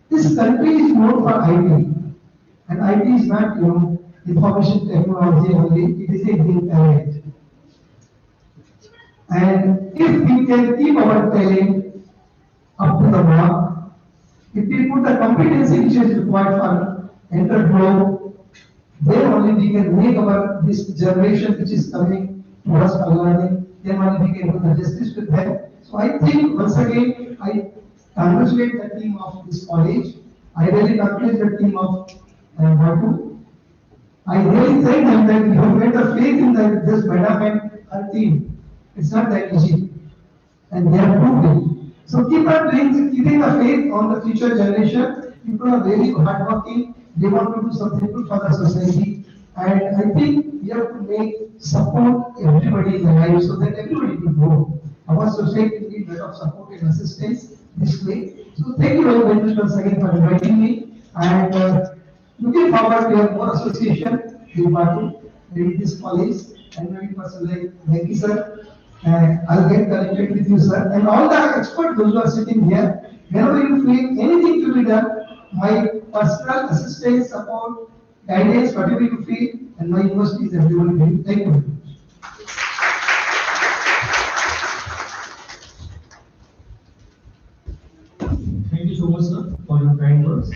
This country is known for IT. And IT is not, information technology only, it is a big talent. And if we can keep our talent up to the mark, if we put the competency which is required for entrepreneur, then only we can make our this generation which is coming to us for learning, then only we can do the justice with them. So I think once again I congratulate the team of this college. I really congratulate the team of Batu. I really thank them that you have made the faith in this madam and her team. It's not that easy. And they have proved it. So keep on doing, keeping the faith on the future generation. People are very hardworking. They want to do something good for the society. And I think we have to make support everybody in the life so that everybody will grow. Our society needs a lot of support and assistance this way. So thank you very much once again for inviting me. And looking forward to more association with Batu, with this college, and maybe personally, thank you, sir. I'll get connected with you, sir. And all the experts those who are sitting here, whenever you feel anything to be done, my personal assistance, support, guidance, whatever you feel, and my university is everyone. Thank you. Thank you so much, sir, for your kind words.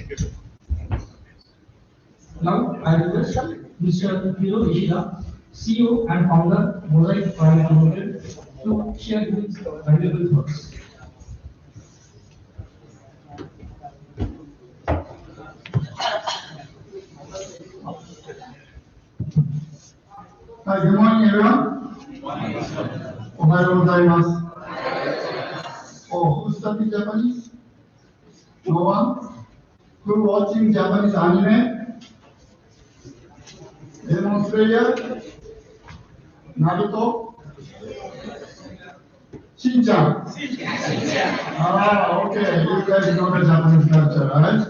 Now, I request Mr. Hiro Ishida, CEO and founder, Mosaic Private Limited, to share his valuable thoughts. Hi, good morning, everyone. Ohayo gozaimasu. Oh, who studied Japanese? No one? Who watching Japanese anime? Demon Slayer? Naruto? Shin-chan? Ah, okay, you guys know the Japanese culture, right?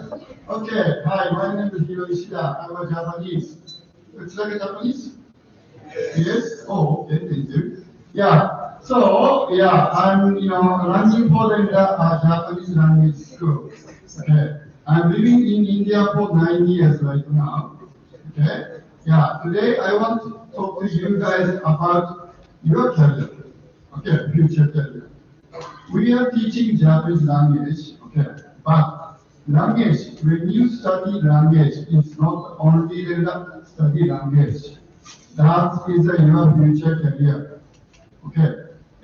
Okay, hi, my name is Hiro Ishida. I'm a Japanese. Looks like a Japanese? Yes? Oh, okay, thank you. Yeah, so, yeah, I'm, running for the Japanese language school. Okay, I'm living in India for 9 years right now. Okay, yeah, today I want to talk to you guys about your career. Okay, future career. We are teaching Japanese language, okay, but language, when you study language, it's not only the study language. That is your future career, okay,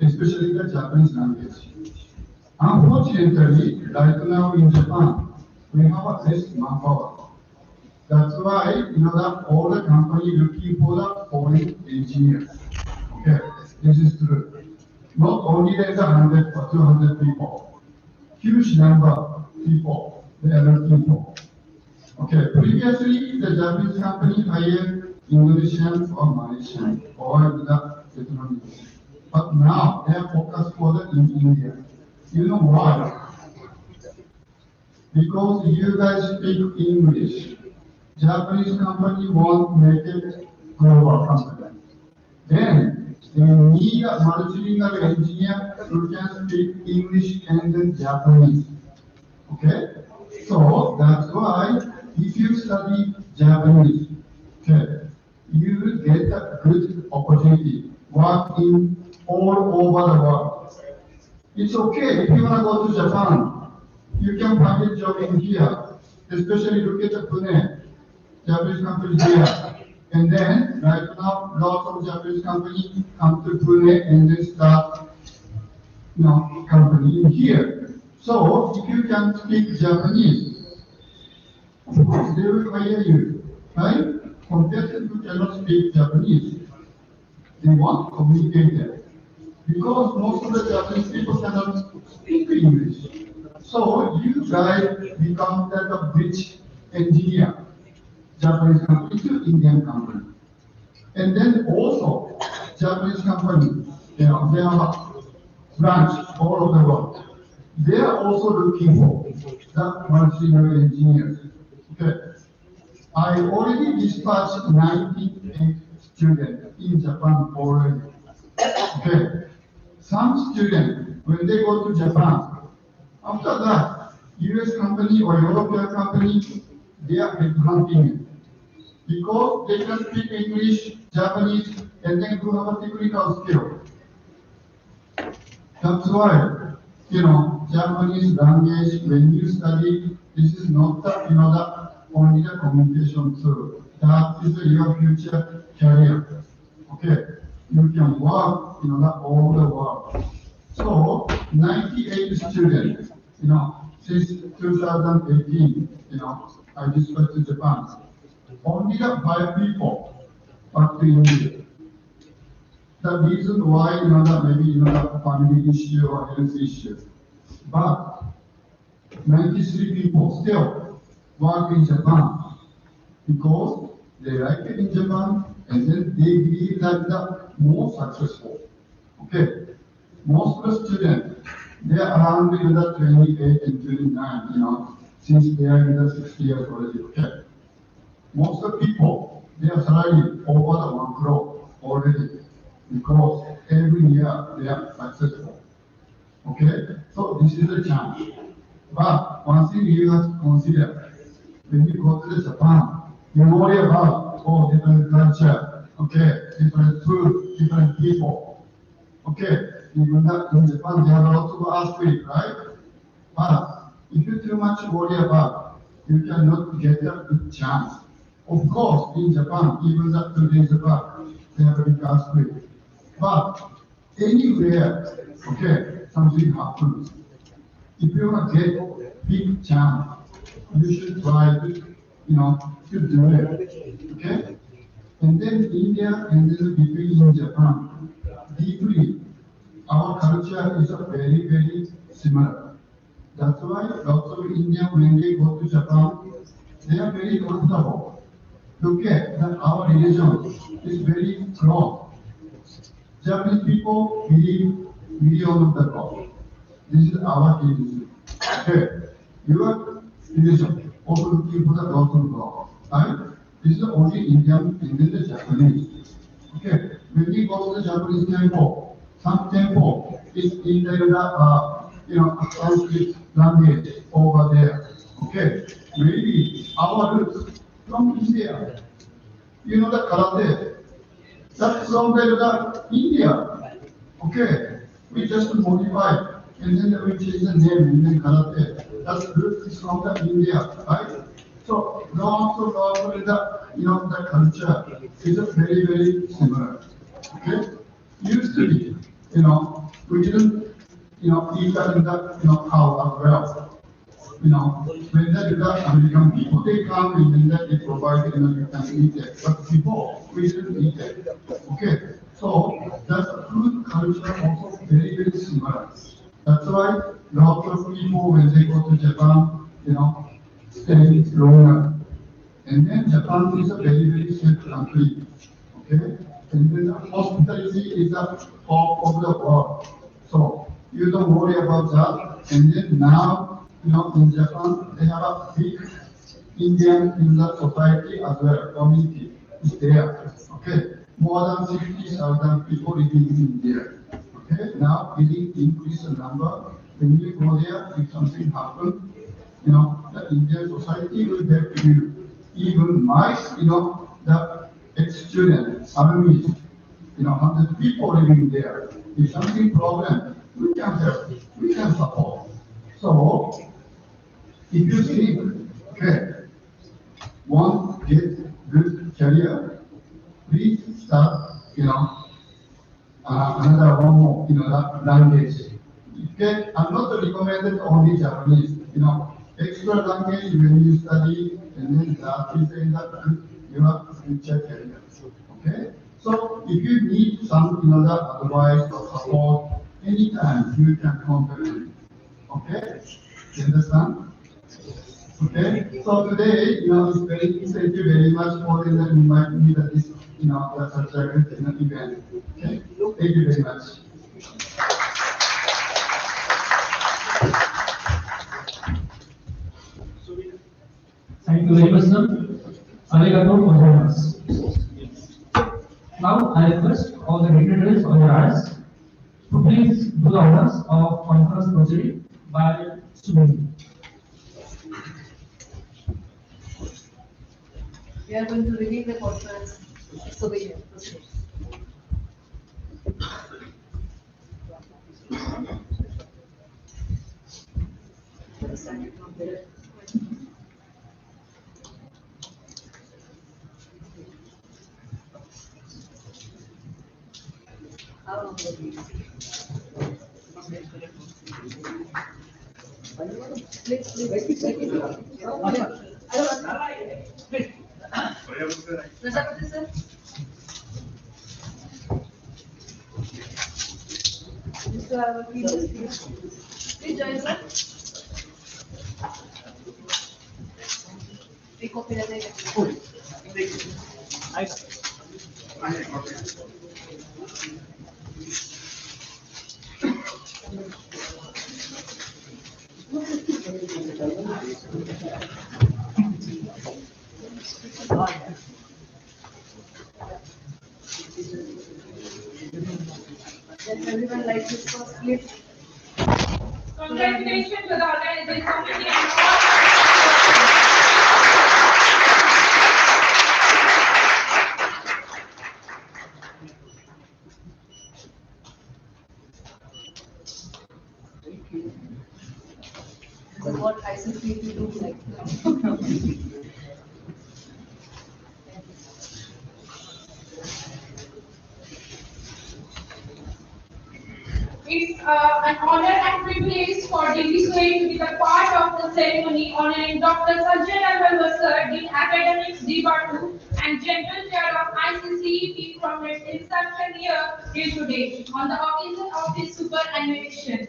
especially the Japanese language. Unfortunately, right now in Japan, we have a less manpower. That's why, that all the company looking for the foreign engineers. Okay, this is true. Not only there's 100 or 200 people, huge number of people they are looking for. Okay, previously the Japanese company hired Indonesian or Malaysian or the Vietnamese. But now they are focused for the in India. You know why? Because you guys speak English. Japanese company won't make it global company. Then they need a multilingual engineer who can speak English and then Japanese. Okay? So that's why if you study Japanese, okay, you will get a good opportunity, work in all over the world. It's okay if you want to go to Japan, you can find a job in here, especially look at the Pune, Japanese company here. And then right now, lots of Japanese company come to Pune and then start, company in here. So if you can speak Japanese, of course they will hire you, right? Compared to who cannot speak Japanese, they want communicator. Because most of the Japanese people cannot speak English. So you guys become like a bridge engineer, Japanese company to Indian company. And then also, Japanese company, they have a branch all over the world. They are also looking for the machinery engineers. Okay. I already dispatched 98 students in Japan already. Okay. Some students, when they go to Japan, after that, US company or European company, they are headhunting because they can speak English, Japanese, and then do have a technical skill. That's why, Japanese language, when you study, this is not the only the communication tool. That is your future career. Okay, you can work, all the world. So, 98 students, since 2018, I dispatched to Japan. Only the 5 people back to India. The reason why, that maybe, the family issue or health issue. But 93 people still work in Japan because they like it in Japan and then they believe that the more successful. Okay. Most of the students, they are around the 28 and 29, since they are in the 60 years already. Okay. Most of the people, they are salary over the 1 crore already because every year they are successful. Okay, so this is a chance. But one thing you have to consider, when you go to the Japan, you worry about different culture, okay, different food, different people. Okay, even that in Japan they have a lot of earthquake, right? But if you too much worry about, you cannot get a good chance. Of course, in Japan, even that 2 days back, they have a big earthquake. But anywhere, okay, something happens. If you want to get big chance, you should try to, to do it. Okay? And then India and then between in Japan, deeply, our culture is a very, very similar. That's why lots of Indians, when they go to Japan, they are very comfortable. Look at that our religion is very close. Japanese people believe million of the God. This is our religion. Okay. Your religion also looking for the God of God. Right? This is only Indian and then the Japanese. Okay. When we go to the Japanese temple, some temple is in the Sanskrit language over there. Okay. Maybe our roots from India. You know the karate. That's from the India. Okay. We just modify and then we change the name and then karate. That's root is from the India, right? So lots of the culture is a very, very similar. Okay? Used to be, we didn't, eat that in the, cow as well. When the American people, they come and then they provide, you can eat it. But before, we didn't eat it. Okay? So, that's food culture also very, very similar. That's why lots of people, when they go to Japan, stay longer. And then Japan is a very, very safe country. Okay? And then the hospitality is the top of the world. So, you don't worry about that. And then now, in Japan, they have a big Indian in the society as well, community is there. Okay, more than 60,000 people living in India. Okay, now it increase the number. When you go there, if something happens, the Indian society will help you. Even my, the ex-student, army, 100 people living there. If something problem, we can help, we can support. So, if you think, okay, one get good career, language. Okay, I'm not recommended only Japanese. Extra language when you study, and then that is in that your future career. Okay, so if you need some advice or support, anytime you can contact me. Okay, you understand? Okay, so today, it's thank you very much for inviting me to this, such a great event. Okay, thank you very much. Thank you very much, sir. Arigato gozaimasu. Now, I request all the dignitaries on your eyes to please do the honors of conference proceeding by Subhi. We are going to reveal the conference. So we proceed. How long will it Please, please. Prajapati sir. Mr. Avakil, please join sir. एक copy ले लेंगे. Does everyone like this first clip? Congratulations to the organizing committee and all. So what ICT to do like? It's an honor and privilege for Delhi State to be the part of the ceremony honoring Dr. Sajjan Sir, Dean Academics D.2 and General Chair of ICCET from its inception year till today on the occasion of his superannuation.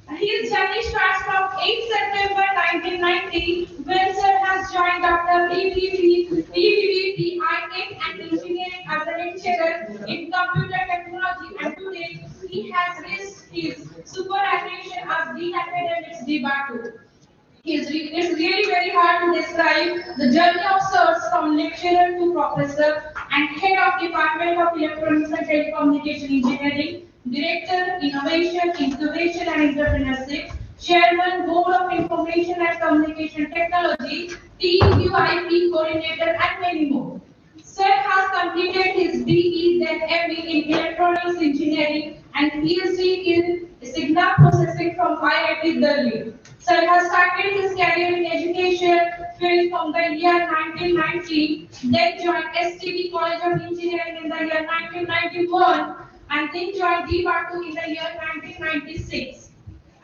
His journey starts from 8 September 1990 when Sir has joined Dr. PVVT Iccet and Engineering as a lecturer in computer technology, and today he has reached his superannuation as Dean Academics D.2. It's really very hard to describe the journey of Sirs from lecturer to professor and head of Department of Electronics and Telecommunication Engineering, Director, Innovation, Incubation and Entrepreneurship, Chairman, Board of Information and Communication Technology, TUIP Coordinator, and many more. Sir has completed his BE, then ME in Electronics Engineering and PhD in Signal Processing from IIT Delhi. Sir has started his career in education field from the year 1990, then joined STD College of Engineering in the year 1991, and then joined D.2 in the year 1996.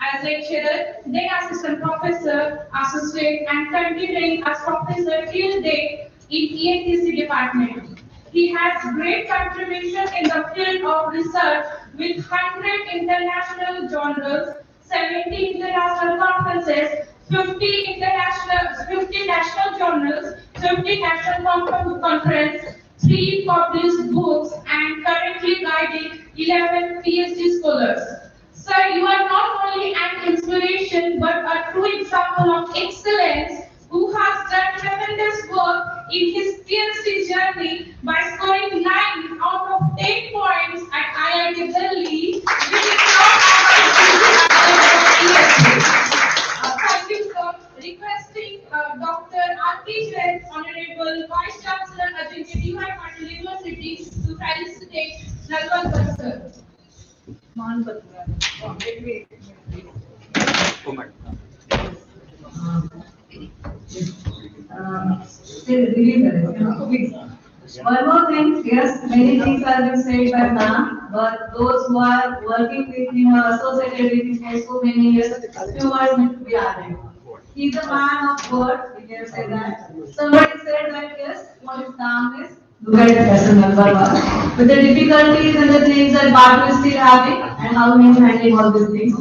As lecturer, then assistant professor, associate, and continuing as professor till date in ENTC department. He has great contribution in the field of research with 100 international journals, 70 international conferences, 50 national journals, 50 national conference, 3 published books, and currently guiding 11 PhD scholars. Sir, you are not only an inspiration but a true example of excellence who has done tremendous work in his PhD journey by scoring 9 out of 10 points at IIT Delhi, which is not thank you, sir. Requesting Dr. R.K. Jain, Honorable Vice Chancellor, Ajit DY Patil University, to felicitate Nalwar sir. Man Still reveal the please. One more thing, yes, many things have been said by ma'am, but those who are working with him or associated with him for so many years, few words need to be added. He's a man of word, we can say that. Somebody said that yes, for his calmness, look at lesson number one. With the difficulties and the things that Batu is still having, and how he is handling all these things.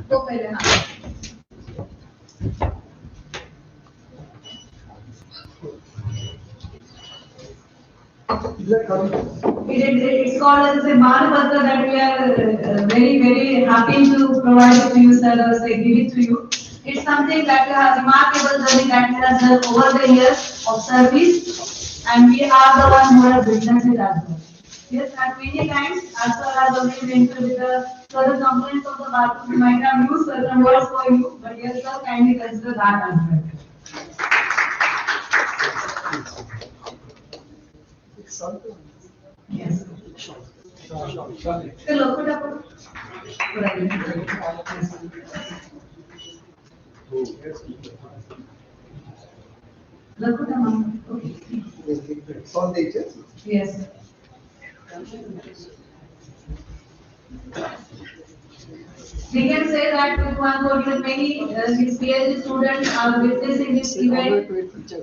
तो पहले हाँ. It's called as a Manapatra that we are very, very happy to provide it to you, sir, or say, give it to you. It's something that you have remarkable journey that he has done over the years of service, and we are the one who have witnessed it as well. Yes, at many times, as well as already mentioned with the further complaints of the bathroom, we might have used certain words for you, but yes, sir, kindly consider that as well. Yes. Hello, put up. Lakuta, ma'am. Okay. Yes. We can say that with one word that many his PhD students are witnessing this event.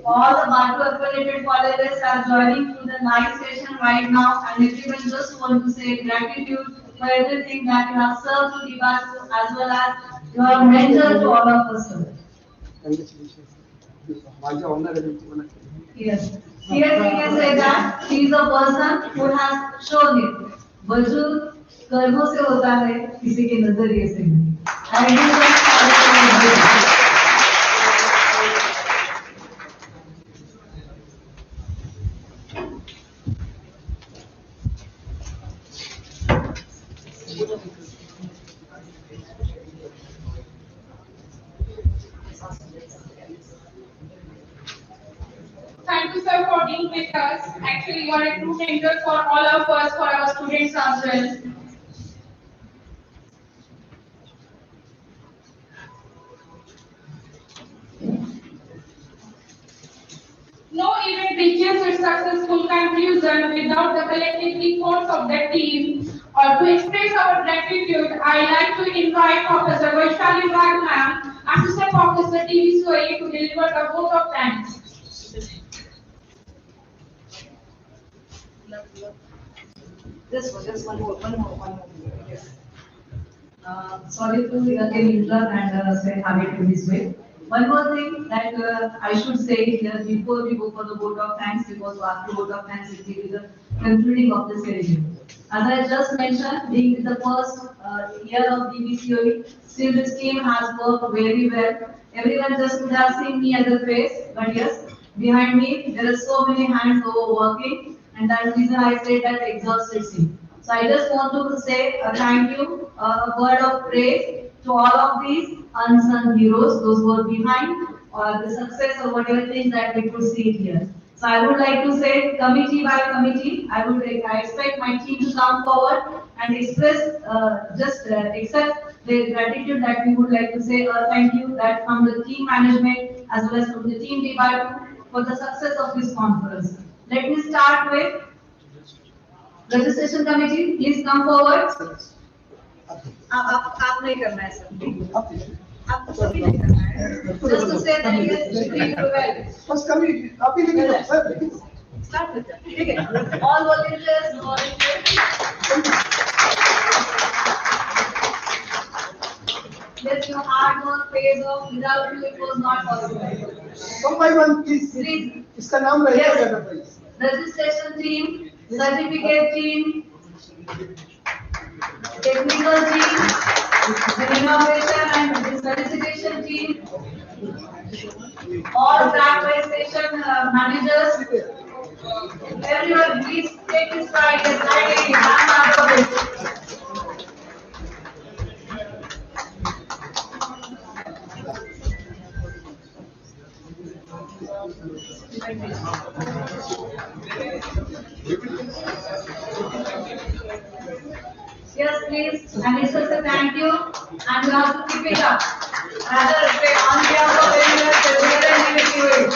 All the Batu affiliated colleges are joining to the live session right now, and everyone just want to say gratitude for everything that you have served to the Batu as well as you are mentor to all of us. Yes. Here we can say that he is a person who has shown it. वजूद कर्मों से होता है, किसी के नजरिए से नहीं. I do that. Thank you, sir, for being with us. Actually, you are a true mentor for all of us, for our students as well. No event reaches its successful conclusion without the collective efforts of the team. Or to express our gratitude, I like to invite Professor Vaishali Bag ma'am, Assistant Professor TVCOA, to deliver the vote of thanks. Just one more. Yes. Sorry to again interrupt and say have it in this way. One more thing that I should say here before we go for the vote of thanks, because after vote of thanks it will be the concluding of the ceremony. As I just mentioned, being the first year of DBCOE, still this team has worked very well. Everyone just would have seen me as a face, but yes, behind me there are so many hands over working, and that's the reason I said that exhausted team. So I just want to say a thank you, a word of praise to all of these unsung heroes, those who are behind the success or whatever things that we could see here. So I would like to say, committee by committee, I expect my team to come forward and express, accept the gratitude that we would like to say, thank you that from the team management as well as from the team debate for the success of this conference. Let me start with registration committee. Please come forward. आप नहीं करना है sir. आपको सभी नहीं करना है. Just to say that he is doing well. First committee, आप ही लिखिए सर. Start with that. ठीक है. All volunteers. Yes, your hard work pays off. Without you, it was not possible. One by one, please. Please. इसका नाम रहेगा please. Registration team, certificate team, technical team, the innovation and the solicitation team, all track by station managers. Everyone, please take this slide and kindly hand out of it. Yes, please. And it's just a thank you. And you have to keep it up. Rather, say on behalf of everyone, celebrate and give it to it.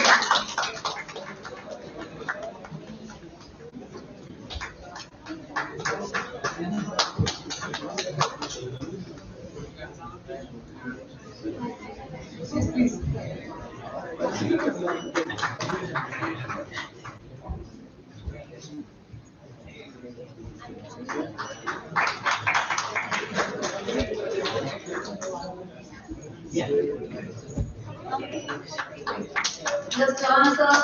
Just answer.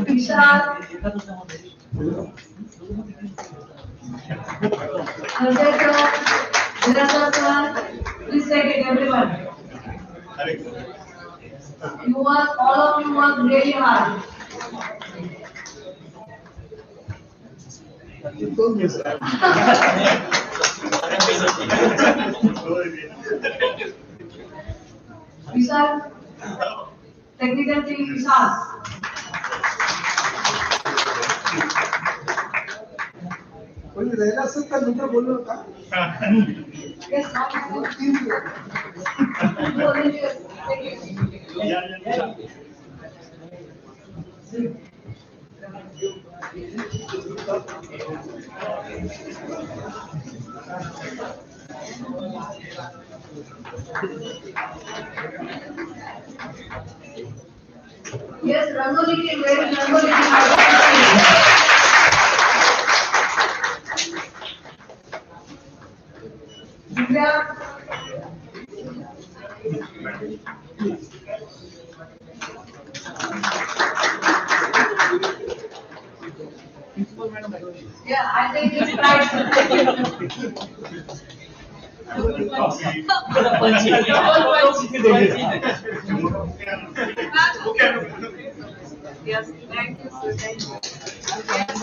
Vishal. Ajay sir. Virendra sir. Please take it, everyone. All of you work really hard. Vishal. Technical team Vishal. कोणी राहिला असेल तर मित्र बोलू नका. Yes, yes, Rangoli team, where is Rangoli team? Divya. Yeah, I think it's right. Yes, thank you, sir. Thank you.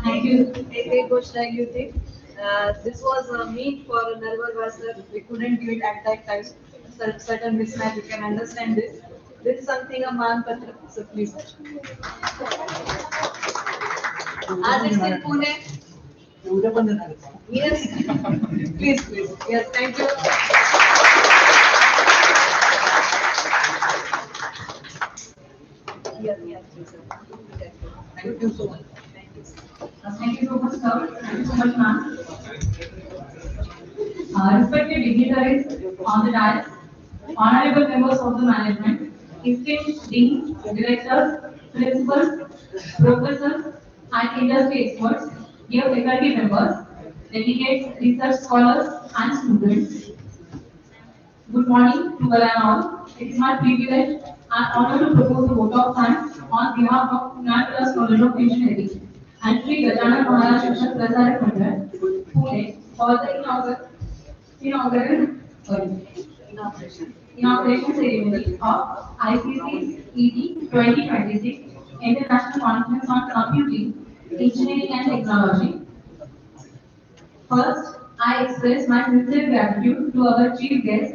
Thank you. Take Coach, thank you. This was meant for Narwal Varsar. We couldn't do it at that time. Certain mismatch, you can understand this. This is something a man patra. So please. As it's in Pune. Yes. Please, please. Yes, thank you. Yes, please, sir. Thank you so much. Thank you so much, sir. Thank you so much, ma'am. Respected dignitaries on the dais, honorable members of the management, esteemed deans, directors, principals, professors, and industry experts, dear faculty members, delegates, research scholars, and students. Good morning to one and all. It is my privilege and honor to propose a vote of thanks on behalf of National College of Engineering and Sri Gajanan Maharaj Shiksha Prasarak Mandal, Pune, for the inauguration ceremony of ICC ET 2026 International Conference on Computing, Engineering and Technology. First, I express my sincere gratitude to our chief guest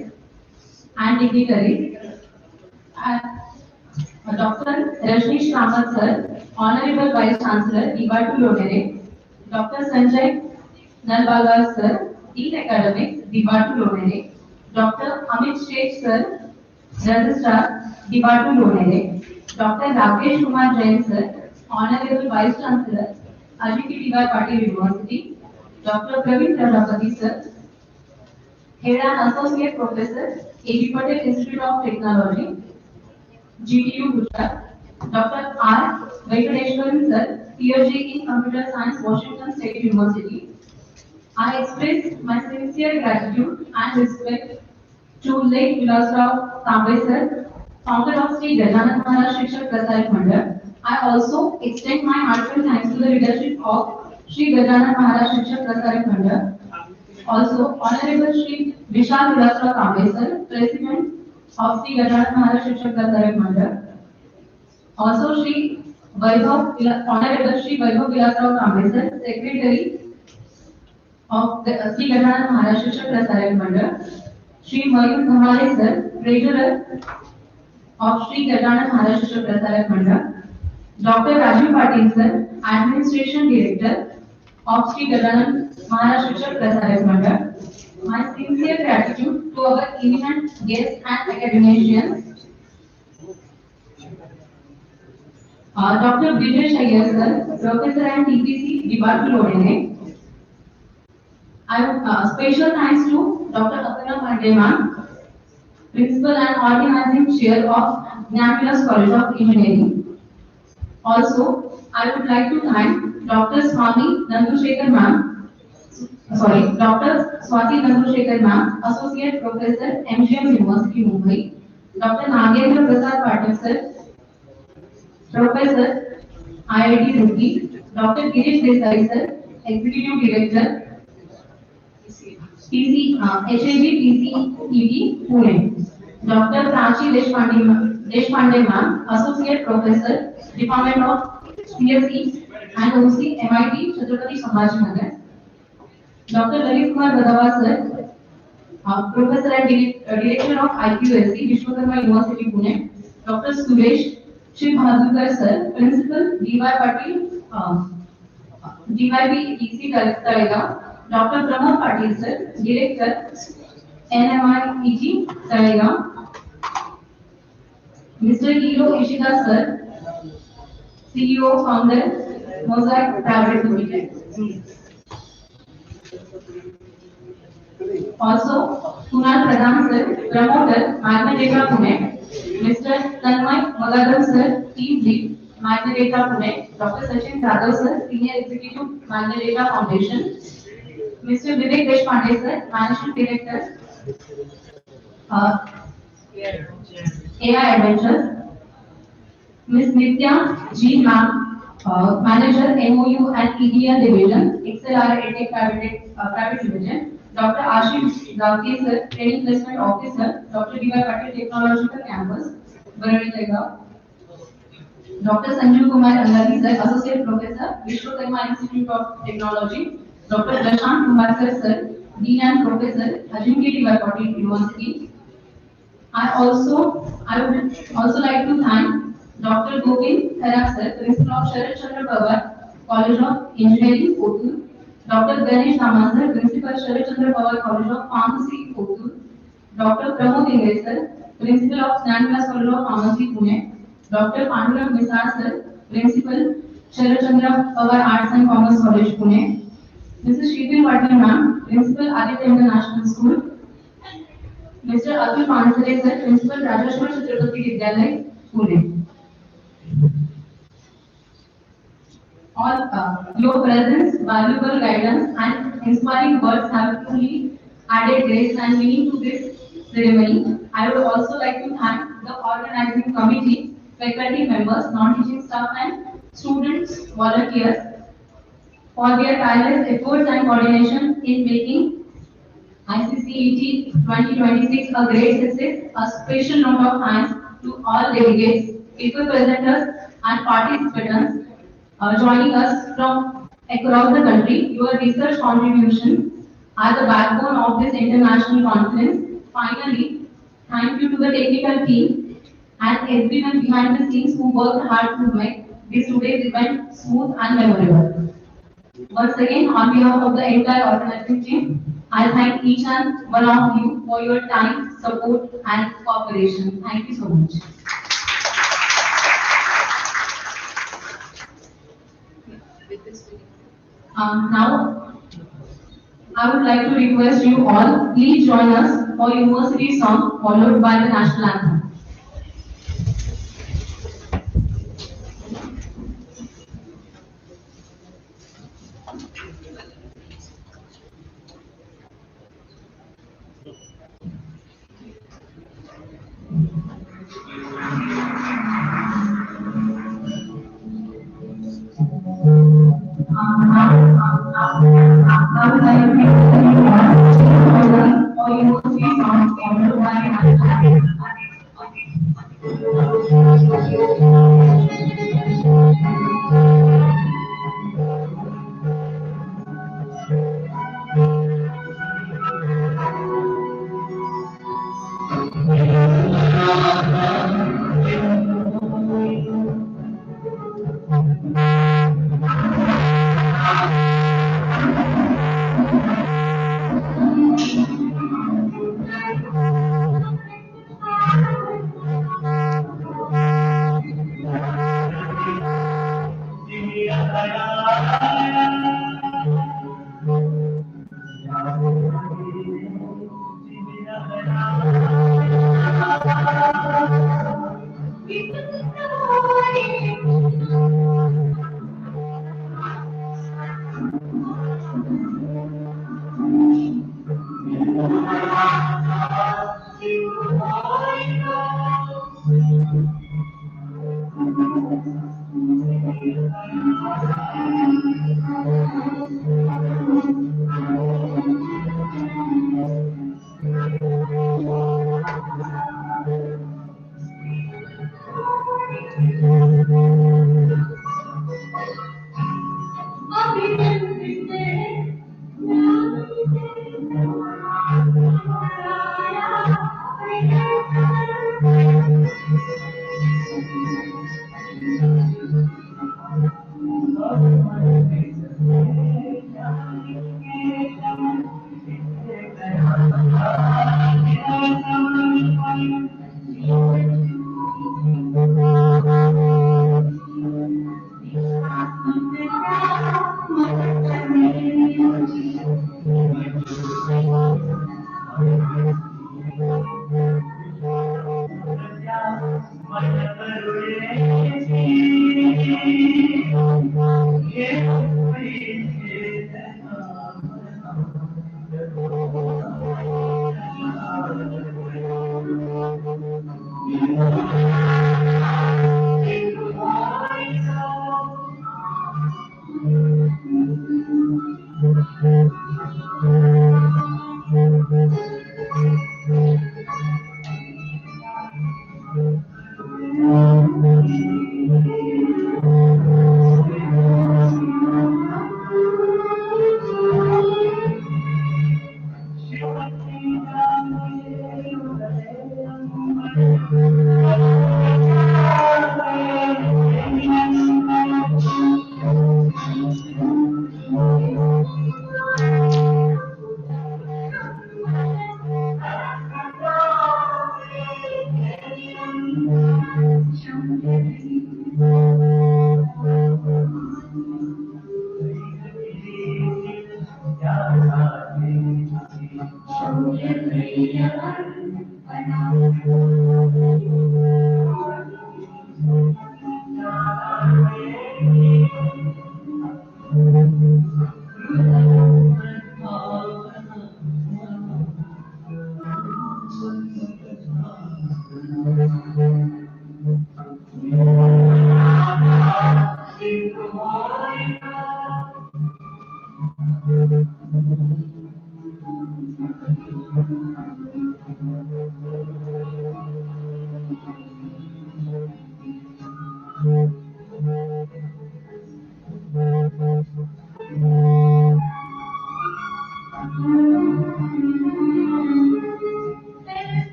and dignitaries, Dr. Rajnish Kamath sir, Honorable Vice Chancellor, Dibatu Lodere, Dr. Sanjay Nalbagar sir, Dean Academics, Dibatu Lodere, Dr. Amit Sheth sir, Registrar, Dibatu Lodere, Dr. Rakesh Kumar Jain sir, Honorable Vice Chancellor, Ajiti Divar Patil University, Dr. Praveen Prajapati sir, Head and Associate Professor, A.B. Patel Institute of Technology, GTU Gujarat, Dr. R. Venkateshwaran sir, PhD in Computer Science, Washington State University. I express my sincere gratitude and respect to late Vilasrao Tambe sir, founder of Sri Gajanan Maharaj Shiksha Prasarak Mandal. I also extend my heartfelt thanks to the leadership of Sri Gajanan Maharaj Shiksha Prasarak Mandal. Also, Honorable Shri Vishal Vilasrao Tambe sir, President of Sri Gajanan Maharaj Shiksha Prasarak Mandal. Also, Honorable Shri Vaibhav Vilasrao Tambe sir, Secretary of the Sri Gajanan Maharaj Shiksha Prasarak Mandal. Shri Mayur Dhamale sir, Treasurer of Sri Gajanan Maharaj Shishya Prasarak Mandal. Dr. Rajiv Patil sir, Administration Director of Sri Gajanan Maharaj Shishya Prasarak Mandal. My sincere gratitude to our eminent guests and academicians. Dr. Brijesh Iyer sir, Professor and TPC, Department Lodene. I would special thanks to Dr. Aparna Pandey ma'am, Principal and Organizing Chair of Gnanavilas College of Engineering. Also, I would like to thank Dr. Dr. Swati Nandushekar ma'am, Associate Professor, MGM University, Mumbai. Dr. Nagendra Prasad Patil sir, Professor, IIT Roorkee. Dr. Girish Desai sir, Executive Director, PCET, Pune. Dr. Prachi Deshpande ma'am, Associate Professor, Department of CSE and OC, MIT, Chhatrapati Sambhajinagar. Dr. Lalit Kumar Gadava sir, Professor and Director of IQSC, Vishwakarma University, Pune. Dr. Suresh Shiv Bhadurkar sir, Principal, DY Patil, DYP Iccet Talegaon. Dr. Pramod Patil sir, Director, NMIET Talegaon. Mr. Hiro Ishida sir, CEO, Founder, Mosaic Private Limited. Also, Kunal Pradhan sir, Promoter, Magna Data Pune. Mr. Tanmay Magadam sir, Team Lead, Magna Data Pune. Dr. Sachin Yadav sir, Senior Executive, Magna Data Foundation. Mr. Vivek Deshpande sir, Managing Director, AI Adventures. Ms. Nitya G. Ma'am, Manager MOU and EDL Division, XLR EdTech Private Limited. Dr. Ashish Davke sir, Training Placement Officer, Dr. D.Y. Patil Technological Campus, Barari Talegaon. Dr. Sanju Kumar Angadi sir, Associate Professor, Vishwakarma Institute of Technology. Dr. Prashant Kumar sir, Dean and Professor, Ajinkya D.Y. Patil University. I would also like to thank Dr. Govind Khara sir, Principal of Sharat Chandra Pawar College of Engineering, Kothur. Dr. Ganesh Dama sir, Principal Sharat Chandra Pawar College of Pharmacy, Kothur. Dr. Pramod Ingre sir, Principal of Gnanavilas College of Pharmacy, Pune. Dr. Pandurang Misra sir, Principal Sharat Chandra Pawar Arts and Commerce College, Pune. Mrs. Sheetal Patil ma'am, Principal Aditya International School. Mr. Atul Pansare sir, Principal Rajashwar Chhatrapati Vidyalaya, Pune. All your presence, valuable guidance, and inspiring words have truly added grace and meaning to this ceremony. I would also like to thank the organizing committee, faculty members, non-teaching staff, and students, volunteers for their tireless efforts and coordination in making ICCET 2026 a great success. A special note of thanks to all delegates, people presenters, and participants joining us from across the country. Your research contributions are the backbone of this international conference. Finally, thank you to the technical team and everyone behind the scenes who worked hard to make this today's event smooth and memorable. Once again, on behalf of the entire organizing team, I thank each and one of you for your time, support, and cooperation. Thank you so much. Now, I would like to request you all, please join us for university song followed by the national anthem. I would like to request you all for university song followed by the national anthem.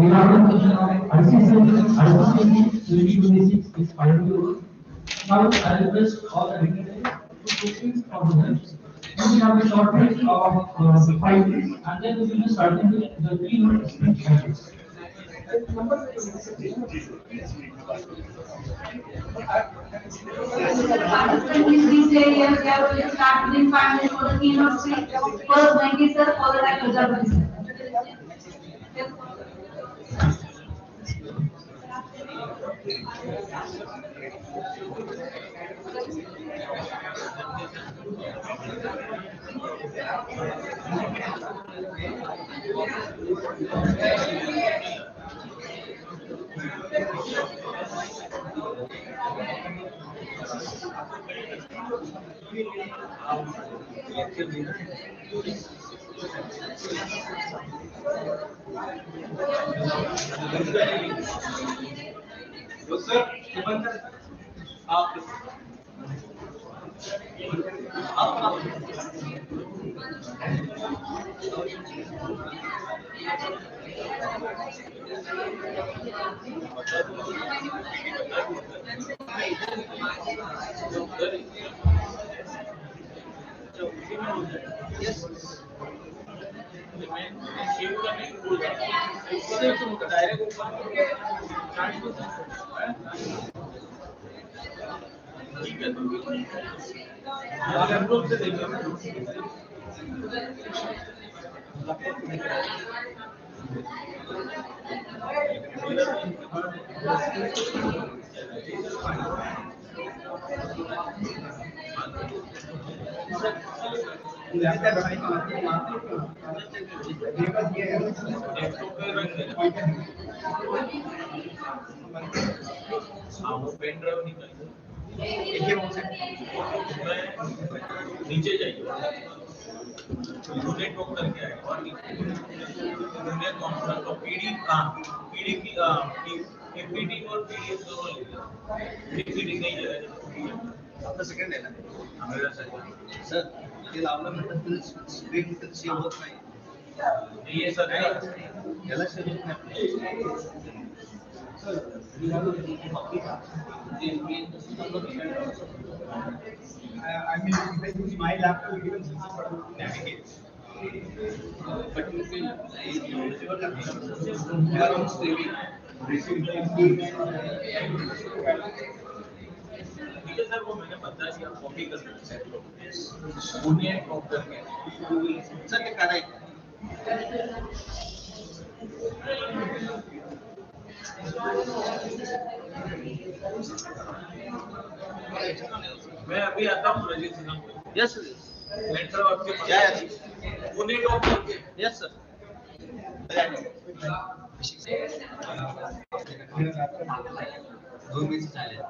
reorganization of ICC 2026 is finally. Now, I request all the dignitaries to proceed from the bench. We will have a short break of 5 minutes, and then we will be starting with the 3 minute speech patterns. Please be stay here. We are going to start within 5 minutes for the keynote speech. First, Venki sir, followed by Prajapati sir. नीचे जाइए unit को करके आए और unit conference तो PD PD की APD और PDF दोनों ले लो एपीडी नहीं ले आपका सेकंड है ना मेरा सर ते लावलं नंतर स्क्रीन सेव्ह होत नाही ये सर याला सेव्ह होत नाही I mean, if I use my laptop, it even easy for you to navigate. But you can use your laptop. You are on streaming. ठीक है सर वो मैंने बताया कि आप कॉपी कर सकते हैं उन्हें ड्रॉप करके सर क्या करना है मैं अभी आता हूँ रजिस्ट्रेशन यस लेटर आपके उन्हें ड्रॉप करके यस सर दोन मिनिट चालेल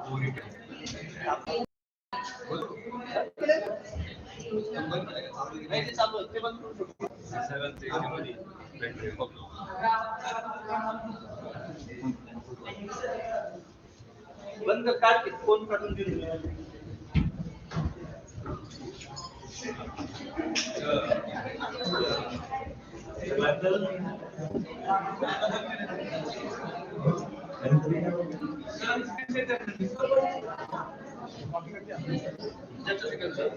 बंद काढ फोन काढून देऊ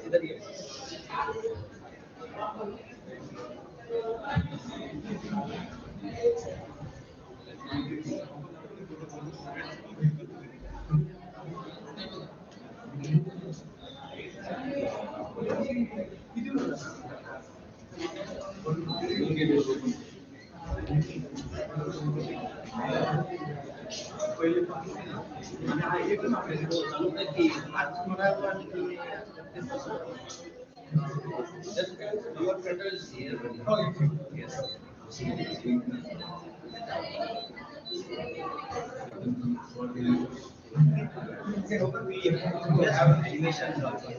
इधर ये Your printer is here. Oh, yes. You can open PDF. We have animations also.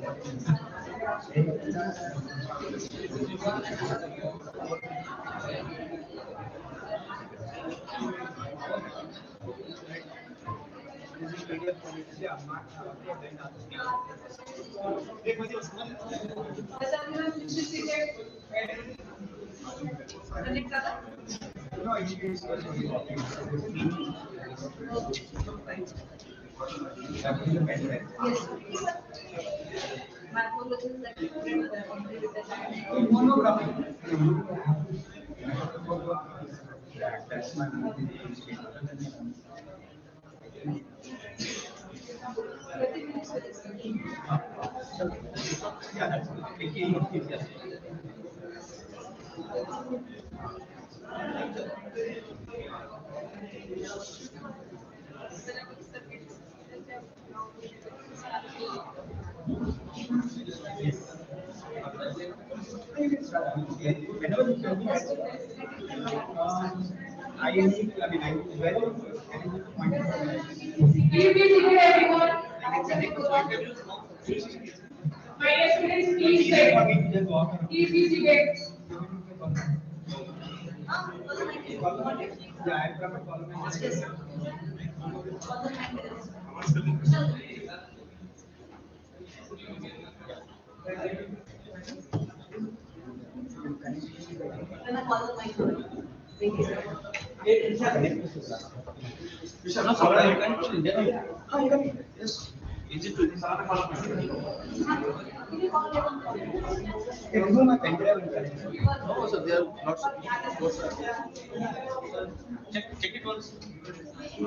Yes. My apologies that you couldn't complete with the time. Whenever you tell me, I need, I mean, I very, I need to point out. Please be seated, everyone. My dear students, please sit. Please be seated. Yeah, I come and follow my. When I follow my goal. Thank you. Yes. No, sir, they are not check it once. Good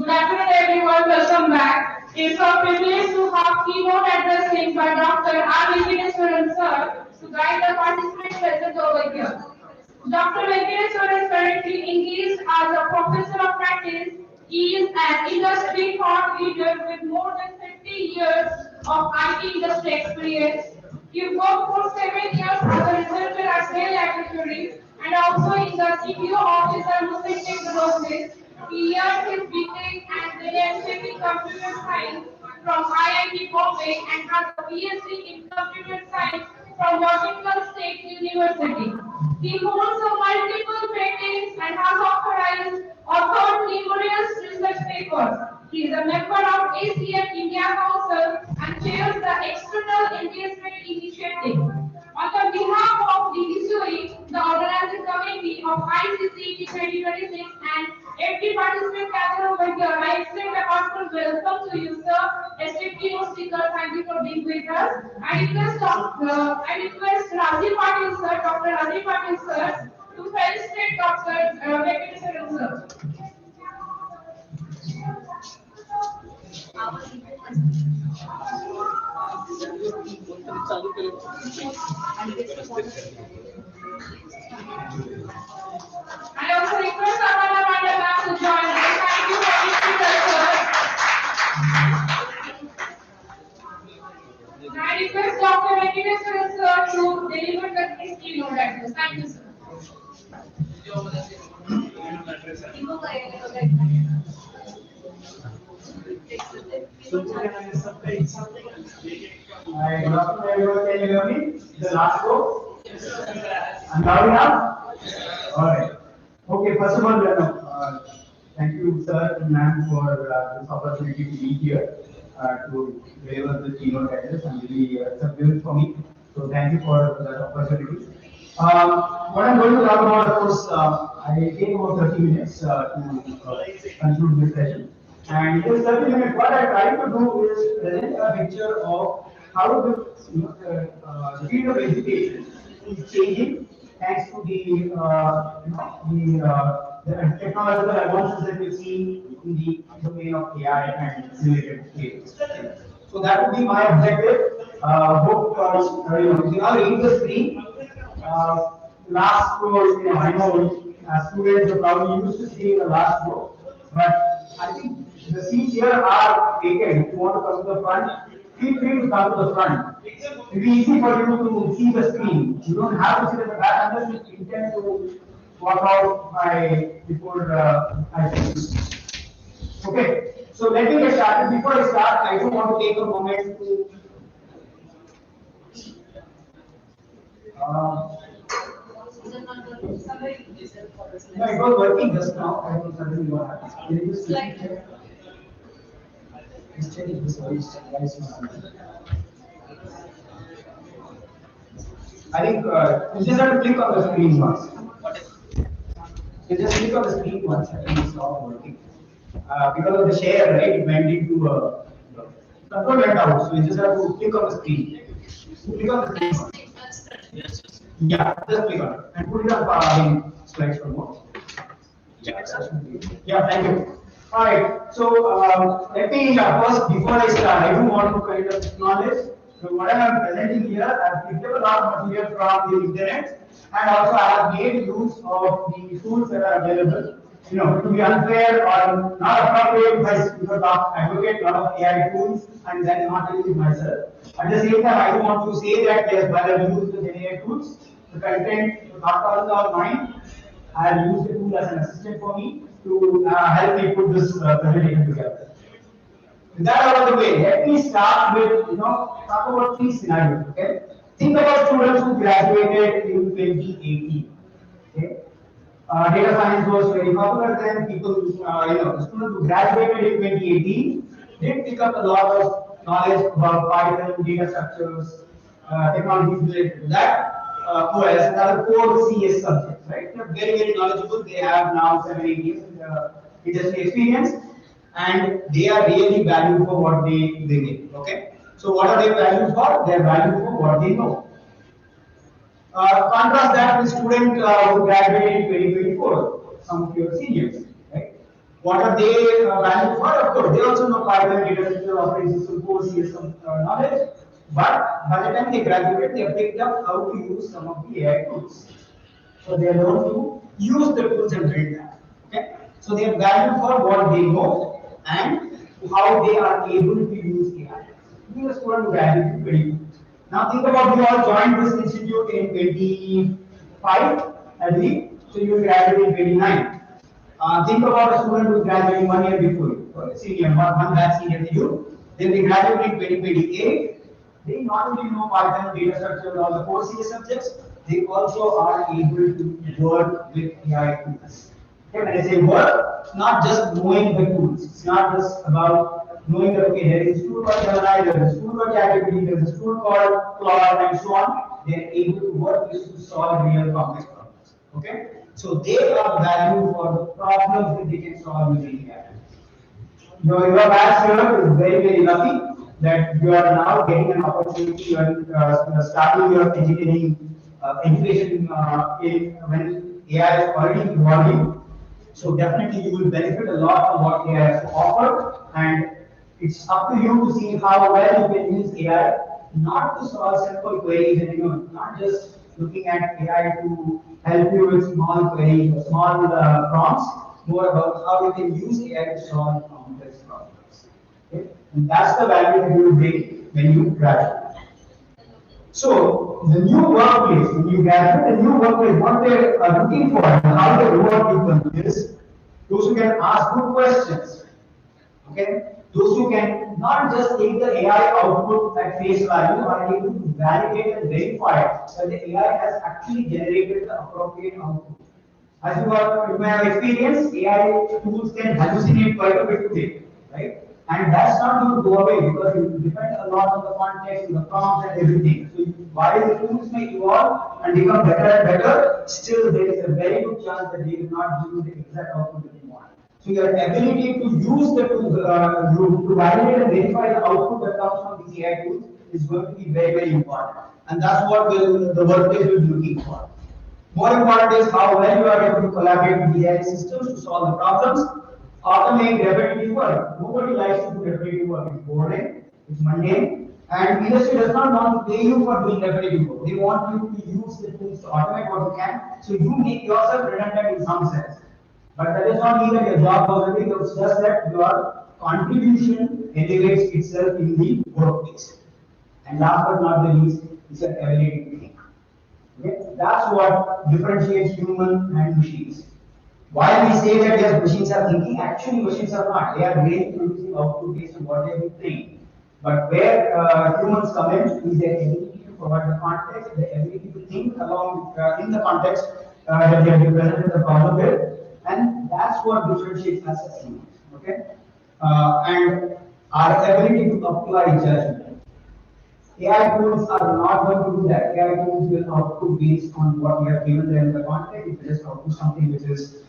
afternoon, everyone. Welcome back. It's our privilege to have keynote addressing by Dr. R. Venkateswaran sir to guide the participants present over here. Dr. Venkateswaran is currently engaged as a professor of practice. He is an industry thought leader with more than 50 years of IT industry experience. He worked for 7 years as a researcher at Dell Laboratories and also in the CTO office at Lucid Technologies. He earned his BTech and MTech in computer science from IIT Bombay and has a PhD in computer science from Washington State University. He holds a multiple patents and has authored numerous research papers. He is a member of ACM India Council and chairs the External Engagement Initiative. On the behalf of the ISUI, the organizing committee of ICCT 2026 and every participant gathered over here, I extend a heartfelt welcome to you, sir. Esteemed keynote speaker, thank you for being with us. I request Rajiv Patil, sir, Dr. Rajiv Patil, sir, to felicitate Dr. Venkateswaran, sir. I also request Amanda Mandala to join us. Thank you for being with us, sir. I request Dr. Venkateswaran, sir, to deliver the keynote address. Thank you, sir. Hi, good afternoon, everyone. Can you hear me? The last row? I'm loud enough? All right. Okay, first of all, thank you, sir and ma'am, for this opportunity to be here to deliver the keynote address. And really, it's a privilege for me. So thank you for that opportunity. What I'm going to talk about, of course, I take about 30 minutes to conclude this session. And in this 30 minutes, what I try to do is present a picture of how the field of education is changing thanks to the technological advances that we see in the domain of AI and related fields. So that would be my objective. Hope you can all read the screen. Last row, I know students are probably used to seeing the last row, but I think the seats here are vacant. If you want to come to the front, feel free to come to the front. It will be easy for you to see the screen. You don't have to sit at the back unless you intend to walk out before I finish. Okay, so let me get started. Before I start, I do want to take a moment to no, it was working just now. I don't suddenly what happened. Can you just check? Just check if this voice is I think you just have to click on the screen once. So just click on the screen once and it will stop working. Because of the share, right, it went into control went out. So you just have to click on the screen. Click on the screen. Yeah, just click on it and put it up in slides for more. Yeah, thank you. All right, so let me first, before I start, I do want to kind of acknowledge what I am presenting here. I have picked up a lot of material from the internet, and also I have made use of the tools that are available. You know, to be unfair or not appropriate, because I advocate a lot of AI tools and then not use it myself. At the same time, I do want to say that yes, while I use the AI tools, the content, the thought process are mine. I have used the tool as an assistant for me to help me put this presentation together. With that out of the way, let me start with, talk about three scenarios, okay? Think about students who graduated in 2018, okay? Data science was very popular then. People, the students who graduated in 2018 did pick up a lot of knowledge about Python, data structures, technologies related to that. Who has another core CS subjects, right? They're very, very knowledgeable. They have now 7-8 years industry experience, and they are really valued for what they give. Okay, so what are they valued for? They are valued for what they know. Contrast that with student who graduated in 2024, some of your seniors, right? What are they valued for? Of course, they also know Python, data structure, operating system, core CS knowledge. But by the time they graduate, they have picked up how to use some of the AI tools. So they learn to use the tools and build that. Okay? So they are valued for what they know and how they are able to use AI. This is a student who graduated in 22. Now think about you all joined this institute in 25, I believe. So you graduated in 29. Think about a student who graduated 1 year before you, or senior, one batch senior than you. Then they graduate in 2028. They not only know Python, data structure, and all the core CS subjects, they also are able to work with AI tools. Okay, when I say work, it's not just knowing the tools. It's not just about knowing that, okay, there is a tool called Gemini, there is a tool called ChatGPT, there is a tool called Claude, and so on. They are able to work with to solve real complex problems. Okay, so they are valued for the problems that they can solve using AI. Your batch here is very, very lucky that you are now getting an opportunity, you are starting your engineering education when AI is already evolving. So definitely you will benefit a lot from what AI has to offer, and it's up to you to see how well you can use AI, not to solve simple queries and not just looking at AI to help you with small queries or small prompts, more about how you can use AI to solve complex problems. Okay? And that's the value that you will bring when you graduate. So the new workplace, when you graduate, the new workplace, what they are looking for and how they reward people is those who can ask good questions. Okay? Those who can not just take the AI output at face value, are able to validate and verify that the AI has actually generated the appropriate output. As you may have experienced, AI tools can hallucinate quite a bit today, right? And that's not going to go away because it depends a lot on the context, the prompts, and everything. So while the tools may evolve and become better and better, still there is a very good chance that they will not give you the exact output that you want. So your ability to use the tool, to validate and verify the output that comes from these AI tools is going to be very, very important. And that's what the workplace will be looking for. More important is how well you are able to collaborate with the AI systems to solve the problems, automate repetitive work. Nobody likes to do repetitive work. It's boring, it's mundane, and industry does not want to pay you for doing repetitive work. They want you to use the tools to automate what you can, so you make yourself redundant in some sense. But that does not mean that your job goes away, it's just that your contribution elevates itself in the workplace. And last but not the least, is your ability to think. Okay? That's what differentiates human and machines. While we say that yes, machines are thinking, actually machines are not. They are really producing output based on what they have been trained. But where humans come in is their ability to provide the context, the ability to think along in the context that they have been presented the problem with, and that's what differentiates us as humans. Okay, and our ability to apply judgment. AI tools are not going to do that. AI tools will output based on what we have given them in the context. It just output something which is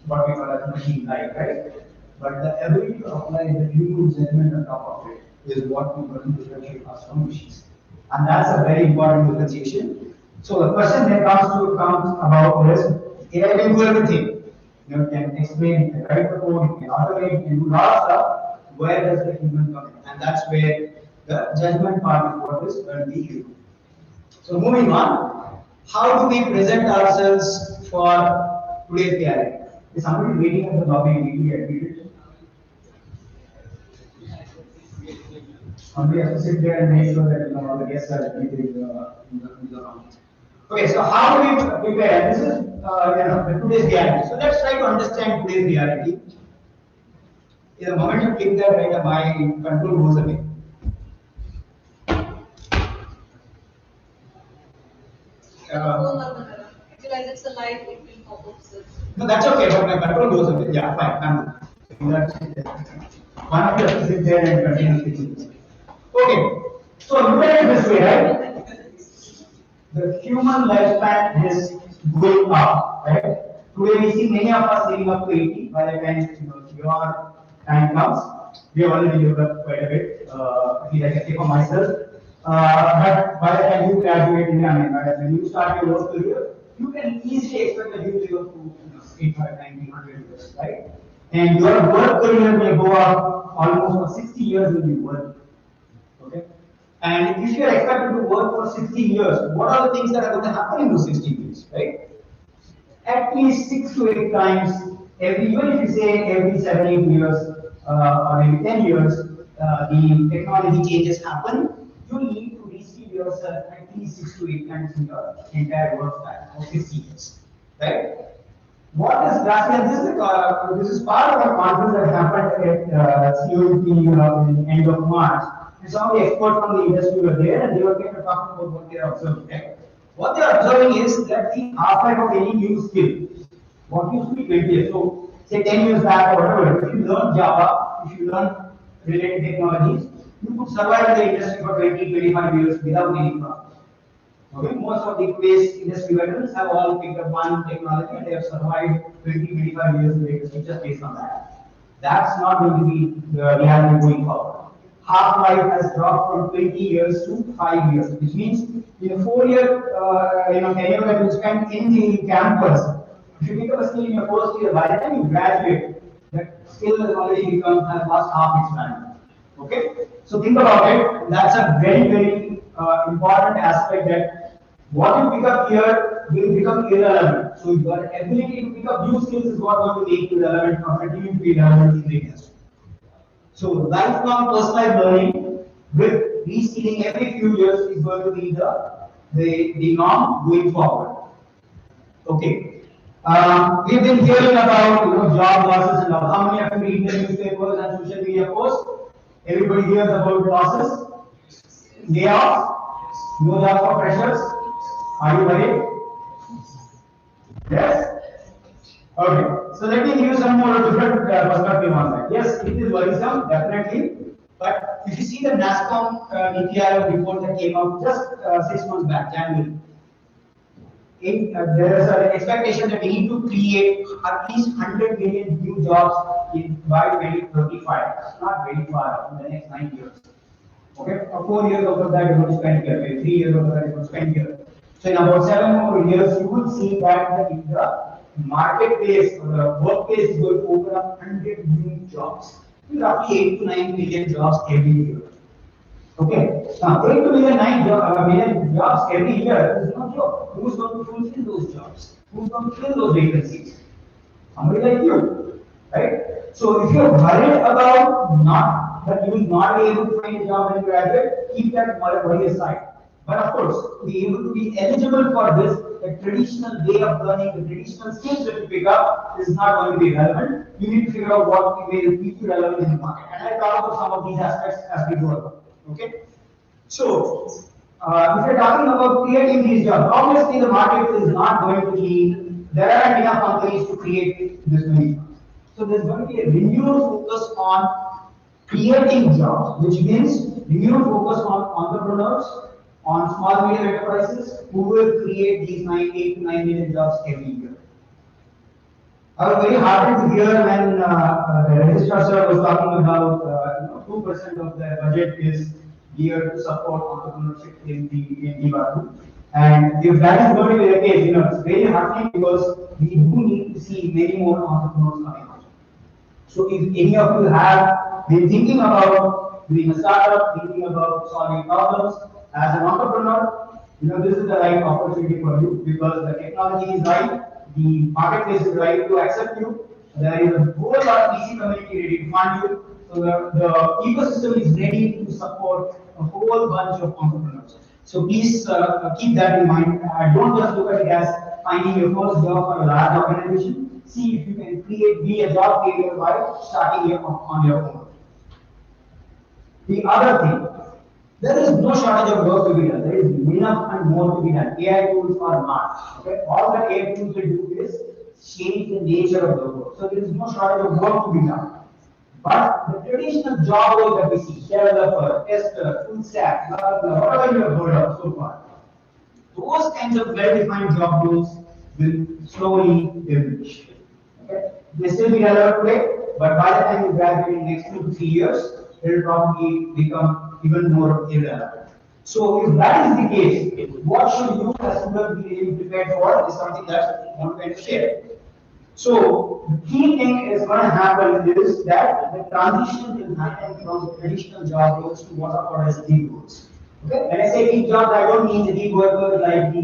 what we call as machine like, right? But the ability to apply the human judgment on top of it is what we want to differentiate us from machines. And that's a very important differentiation. So the question that comes about this, AI can do everything. You can explain, you can write the code, you can automate, you can do a lot of stuff. Where does the human come in? And that's where the judgment part is what is going to be used. So moving on, how do we present ourselves for today's reality? Is somebody waiting at the lobby weekly admitted? Somebody has to sit there and make sure that all the guests are admitted in the room. Okay, so how do we prepare? This is the today's reality. So let's try to understand today's reality. In the moment you click that, right, my control goes away. It's a live, it will pop up. No, that's okay, but my control goes away. Yeah, fine. That's one of you has to sit there and continue speaking. Okay, so look at it this way, right? The human lifespan is going up, right? Today we see many of us living up to 80. By the time your time comes, we have already lived up quite a bit. At least I can say for myself. But by the time you graduate, when you start your work career, you can easily expect that you will live up to 85, 90, 100 years, right? And your work career may go up almost for 60 years will be working. Okay? And if you are expected to work for 60 years, what are the things that are going to happen in those 60 years, right? At least 6 to 8 times, even if you say every 7, 8 years, or maybe 10 years, the technology changes happen, you need to reskill yourself at least 6 to 8 times in your entire work time of 60 years, right? What is drastic? This is part of a conference that happened at COEP in end of March. And some of the experts from the industry were there, and they were kind of talking about what they are observing. Right? What they are observing is that the half-life of any new skill, what used to be 20 years, so say 10 years back or whatever, if you learn Java, if you learn related technologies, you could survive in the industry for 20, 25 years without any problem. Okay, most of the today's industry veterans have all picked up one technology and they have survived 20, 25 years in the industry just based on that. That's not going to be the reality going forward. Half-life has dropped from 20 years to 5 years, which means in a 4-year tenure that you spend in the campus, if you pick up a skill in your first year, by the time you graduate, that skill has already has lost half its value. Okay, so think about it. That's a very, very important aspect that what you pick up here will become irrelevant. So your ability to pick up new skills is what going to make you relevant or continue to be relevant in the industry. So lifelong personalized learning with reskilling every few years is going to be the norm going forward. Okay. We've been hearing about job losses and all. How many of you read the newspapers and social media posts? Everybody hears about losses, layoffs, no job for freshers. Are you worried? Yes? Okay. So let me give you some more different perspective on that. Yes, it is worrisome, definitely. But if you see the NASCOM NITI report that came out just 6 months back, January, there is an expectation that we need to create at least 100 million new jobs by 2035. It's not very far in the next 9 years. Okay, 4 years out of that you will spend here, maybe 3 years out of that you will spend here. So in about 7 more years, you will see that the marketplace or the workplace is going to open up 100 new jobs. Roughly 8 to 9 million jobs every year. Okay, now 8 to million jobs every year is not job. Who's going to fulfill those jobs? Who's going to fill those vacancies? Somebody like you, right? So if you're worried about that you will not be able to find a job when you graduate, keep that worry aside. But of course, to be able to be eligible for this, the traditional way of learning, the traditional skills that you pick up is not going to be relevant. You need to figure out what way will keep you relevant in the market. And I'll talk about some of these aspects as we go along. Okay? So, if you're talking about creating these jobs, obviously the market is not going to be, there aren't enough companies to create this many jobs. So there's going to be a renewed focus on creating jobs, which means renewed focus on entrepreneurs, on small medium enterprises who will create these 8 to 9 million jobs every year. I was very heartened to hear when the registrar sir was talking about 2% of their budget is geared to support entrepreneurship in Diwali. And if that is going to be the case, it's very heartening because we do need to see many more entrepreneurs coming out. So if any of you have been thinking about doing a startup, thinking about solving problems as an entrepreneur, this is the right opportunity for you because the technology is right, the marketplace is right to accept you. There is a whole lot of VC community ready to fund you. So the ecosystem is ready to support a whole bunch of entrepreneurs. So please keep that in mind. Don't just look at it as finding your first job for a large organization. See if you can be a job creator by starting on your own. The other thing, there is no shortage of work to be done. There is enough and more to be done. AI tools are not. Okay, all that AI tools will do is change the nature of the work. So there is no shortage of work to be done. But the traditional job role that we see, developer, tester, full stack, blah, blah, blah, whatever you have heard of so far, those kinds of well-defined job roles will slowly diminish. Okay? They still be relevant today, but by the time you graduate in the next 2 to 3 years, it will probably become even more irrelevant. So if that is the case, what should you as student be really prepared for is something that I want to share. So the key thing is going to happen is that the transition will happen from traditional job roles to what are called as gig roles. Okay? When I say gig jobs, I don't mean the gig workers like the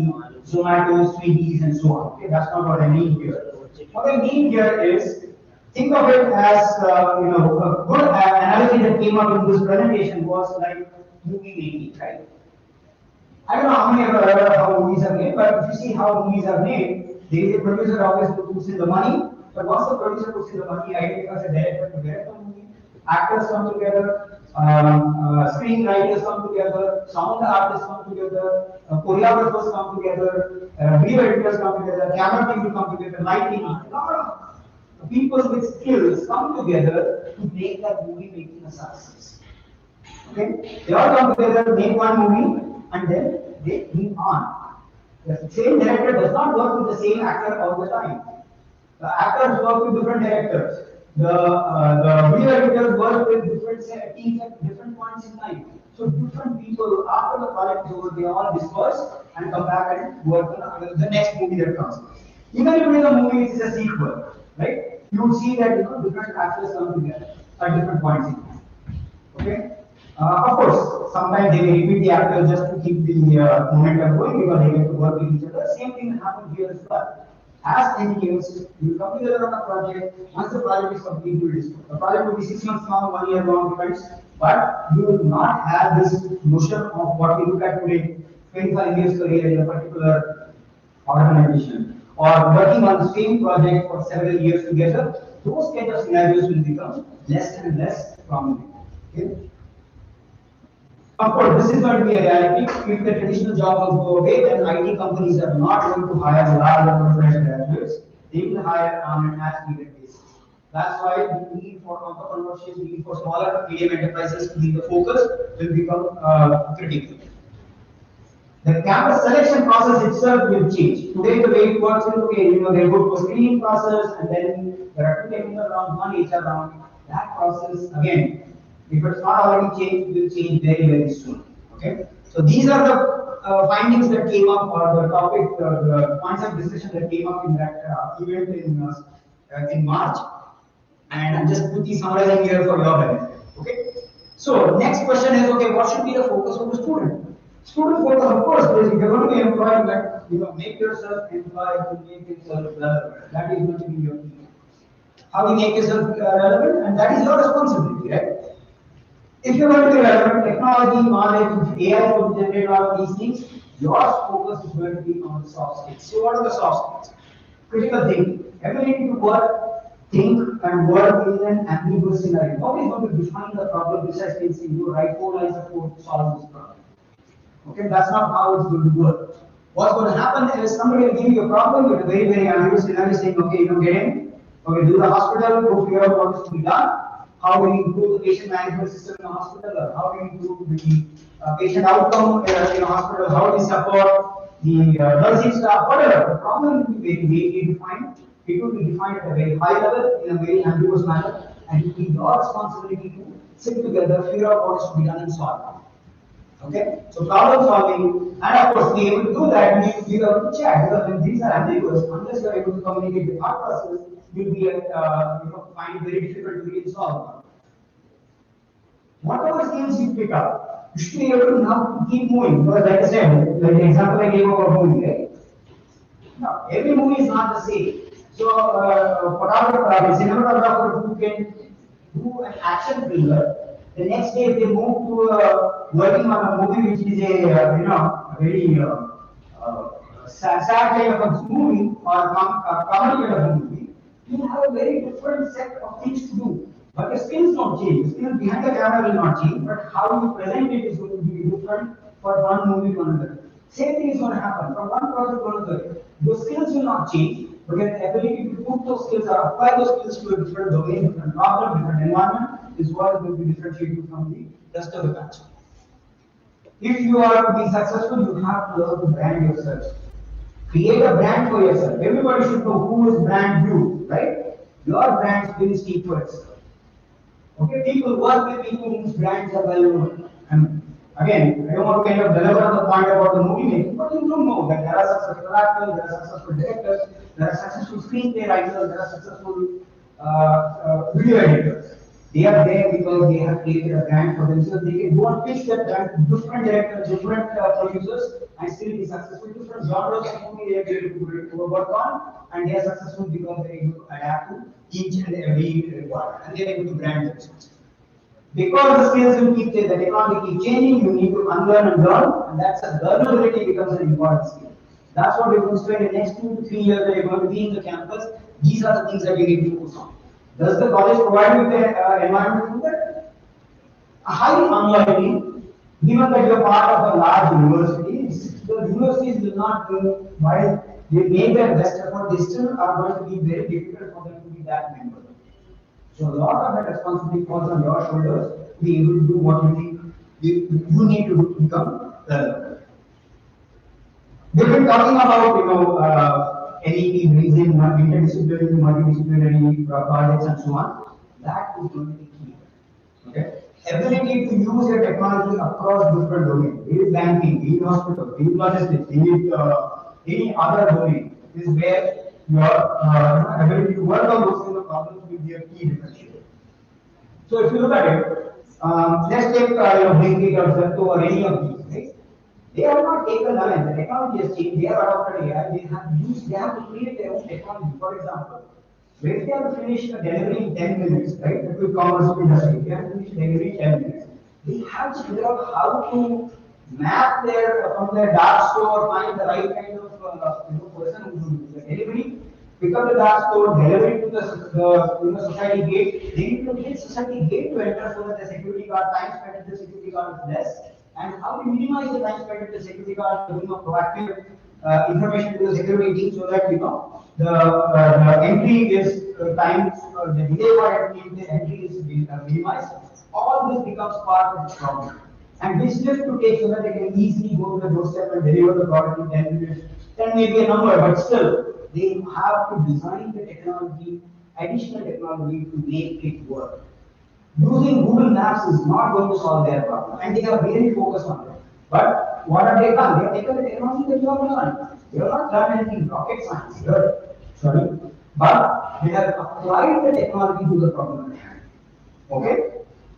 Zomato, Swiggies, and so on. Okay, that's not what I mean here. What I mean here is think of it as a good analogy that came up in this presentation was like movie making, right? I don't know how many of you have heard of how movies are made, but if you see how movies are made, there is a producer always who puts in the money, but once the producer puts in the money, I becomes a director to direct the movie, actors come together, screenwriters come together, sound artists come together, choreographers come together, video editors come together, camera people come together, lighting, a lot of people with skills come together to make that movie making a success. Okay? They all come together, make one movie, and then they move on. The same director does not work with the same actor all the time. The actors work with different directors. The video editors work with different teams at different points in time. So different people, after the project is over, they all disperse and come back and work on the next movie that comes. Even if it is a movie, it is a sequel, right? You would see that different actors come together at different points in time. Okay. Of course, sometimes they may repeat the actors just to keep the momentum going because they get to work with each other. Same thing happens here as well. As engineers, you come together on a project. Once the project is complete, you will discuss. The project will be 6 months long, 1 year long, depends. But you will not have this notion of what we look at today, 25 years career in a particular organization, or working on the same project for several years together. Those kind of scenarios will become less and less prominent. Okay? Of course, this is going to be a reality. If the traditional jobs will go away, then IT companies are not going to hire a large number of fresh graduates. They will hire on an as-needed basis. That's why the need for entrepreneurship, the need for smaller, medium enterprises to be the focus will become critical. The campus selection process itself will change. Today, the way it works is okay. They go to a screening process, and then there are 2 technical rounds, 1 HR round. That process again. If it's not already changed, it will change very, very soon. Okay. So these are the findings that came up, or the topic, the points of discussion that came up in that event in March. And I'm just quickly summarizing here for your benefit. Okay. So next question is, okay, what should be the focus of the student? Student focus, of course, is if you're going to be employed, make yourself employed to make yourself relevant. That is going to be your key. How do you make yourself relevant? And that is your responsibility, right? If you're going to be relevant, technology, knowledge, AI will generate all of these things, your focus is going to be on the soft skills. So what are the soft skills? Critical thinking. Ability to work, think, and work in an ambiguous scenario. Nobody is going to define the problem precisely and say you write 4 lines of code to solve this problem. Okay, that's not how it's going to work. What's going to happen is somebody will give you a problem with a very, very ambiguous scenario saying, okay, get in, okay, do the hospital, go figure out what is to be done. How do we improve the patient management system in the hospital? Or how do we improve the patient outcome in a hospital? How do we support the nursing staff? Whatever. The problem will be very vaguely defined. It will be defined at a very high level in a very ambiguous manner, and it will be your responsibility to sit together, figure out what is to be done and solve it. Okay, so problem solving, and of course, to be able to do that, you need to figure out the chat, because when things are ambiguous, unless you are able to communicate the thought process, you'll be, find it very difficult to really solve. Whatever skills you pick up, you should be able to now keep moving. Because like I said, like the example I gave about movie, right? Now, every movie is not the same. So, photographer, cinematographer who can do an action thriller, the next day they move to working on a movie which is a very sad kind of a movie or comedy kind of a movie, you have a very different set of things to do. But the skills don't change. The skills behind the camera will not change, but how you present it is going to be different for one movie to another. Same thing is going to happen from one project to another. Your skills will not change, but your ability to put those skills or apply those skills to a different domain, different problem, different environment is what will be differentiate you from the rest of the batch. If you are to be successful, you have to learn to brand yourself. Create a brand for yourself. Everybody should know who is brand you, right? Your brand will speak for itself. Okay, people work with people whose brands are well known. And again, I don't want to kind of deliver on the point about the movie making, but you do know that there are successful actors, there are successful directors, there are successful screenplay writers, there are successful video editors. They are there because they have created a brand for themselves. They can go and pitch that brand to different directors, different producers, and still be successful. Different genres of movie they are able to work on, and they are successful because they are able to adapt to each and every requirement, and they are able to brand themselves. Because the skills will keep changing, the technology keep changing, you need to unlearn and learn, and that's a learnability becomes an important skill. That's what we're going to spend the next 2 to 3 years that you're going to be in the campus. These are the things that you need to focus on. Does the college provide you the environment to do that? Highly unlikely, given that you're part of a large university. The universities will not do, while they make their best effort, they still are going to be very difficult for them to be that member. So a lot of that responsibility falls on your shoulders to be able to do what you think you need to do to become relevant. We've been talking about NEP, raising interdisciplinary, multidisciplinary projects and so on. That is going to be key. Okay? Ability to use your technology across different domains, be it banking, be it hospital, be it logistics, be it any other domain, is where your ability to work on those kind of problems will be a key differentiator. So if you look at it, let's take Blinkit or Zepto or any of these, right? They have not taken away, the technology has changed, they have adopted AI, they have to create their own technology. For example, when they have to finish a delivery in 10 minutes, right? The quick commerce industry, they have to finish delivery in 10 minutes. They have to figure out how to map from their dark store, find the right kind of person who will do the delivery, pick up the dark store, deliver it to the society gate. They need to get society gate to enter so that the security guard time spent at the security guard is less. And how to minimize the time spent at the security guard, giving a proactive information to the security team so that the entry is time, the delay for entry is minimized. All this becomes part of the problem. And this just to take so that they can easily go to the doorstep and deliver the product in 10 minutes. 10 may be a number, but still, they have to design the technology, additional technology to make it work. Using Google Maps is not going to solve their problem, and they are very focused on it. But what have they done? They have taken the technology that you have learned. They have not done anything rocket science here, sorry, but they have applied the technology to the problem at hand. Okay?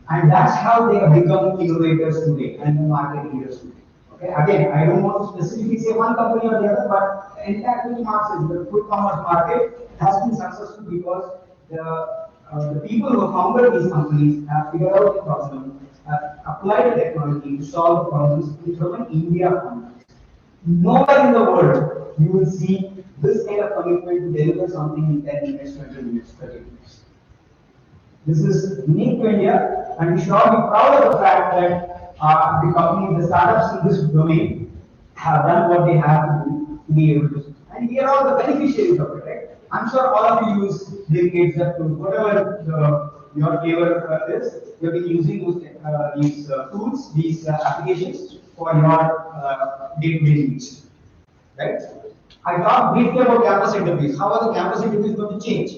And that's how they have become innovators today and market leaders today. Okay? Again, I don't want to specifically say one company or the other, but the entire quick commerce market has been successful because the people who founded these companies have figured out the problem, have applied the technology to solve the problems from an India context. Nowhere in the world you will see this kind of commitment to deliver something in 10 minutes, 20 minutes, 30 minutes. This is unique to India, and we should all be proud of the fact that the companies, the startups in this domain have done what they have to do to be able to. And we are all the beneficiaries of it, right? I'm sure all of you use Blinkit, Zepto, whatever your flavor is, you'll be using these tools, these applications for your day-to-day needs, right? I talked briefly about campus interviews. How are the campus interviews going to change?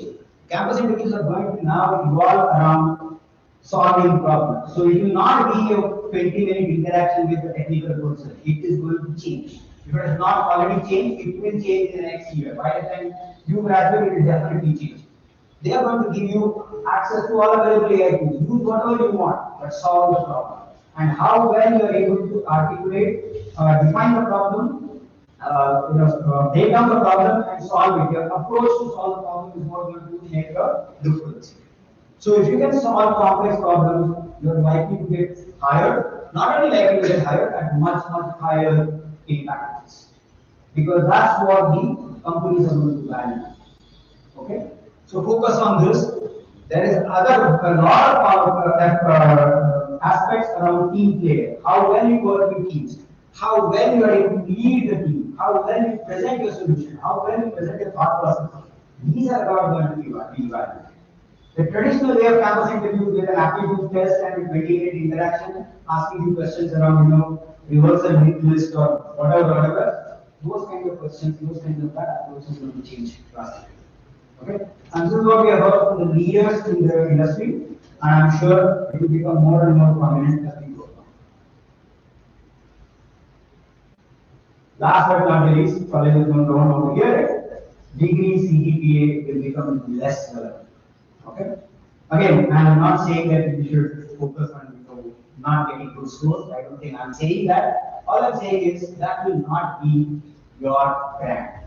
Campus interviews are going to now evolve around solving problems. So it will not be a 20-minute interaction with the technical person. It is going to change. If it has not already changed, it will change in the next year. By the time you graduate, it will definitely change. They are going to give you access to all available AI tools. Use whatever you want, but solve the problem. And how well you are able to articulate, define the problem, break down the problem and solve it. Your approach to solve the problem is what going to make a difference. So if you can solve complex problems, you're likely to get hired. Not only likely to get hired, at much higher pay packages, because that's what the companies are going to value. Okay, so focus on this. There is a lot of aspects around team play. How well you work with teams, how well you are able to lead the team, how well you present your solution, how well you present your thought process. These are all going to be valued. The traditional way of campus interviews with an aptitude test and a 20-minute interaction, asking you questions around, reversal list or whatever, those kind of questions, those kinds of approaches will be changed drastically. Okay, and this is what we have heard from the leaders in the industry, and I'm sure it will become more and more prominent as we go on. Last but not least, colleges don't want to hear it. Degree CGPA will become less relevant. Okay. Again, I am not saying that we should focus on not getting good scores. I don't think I'm saying that. All I'm saying is that will not be your brand.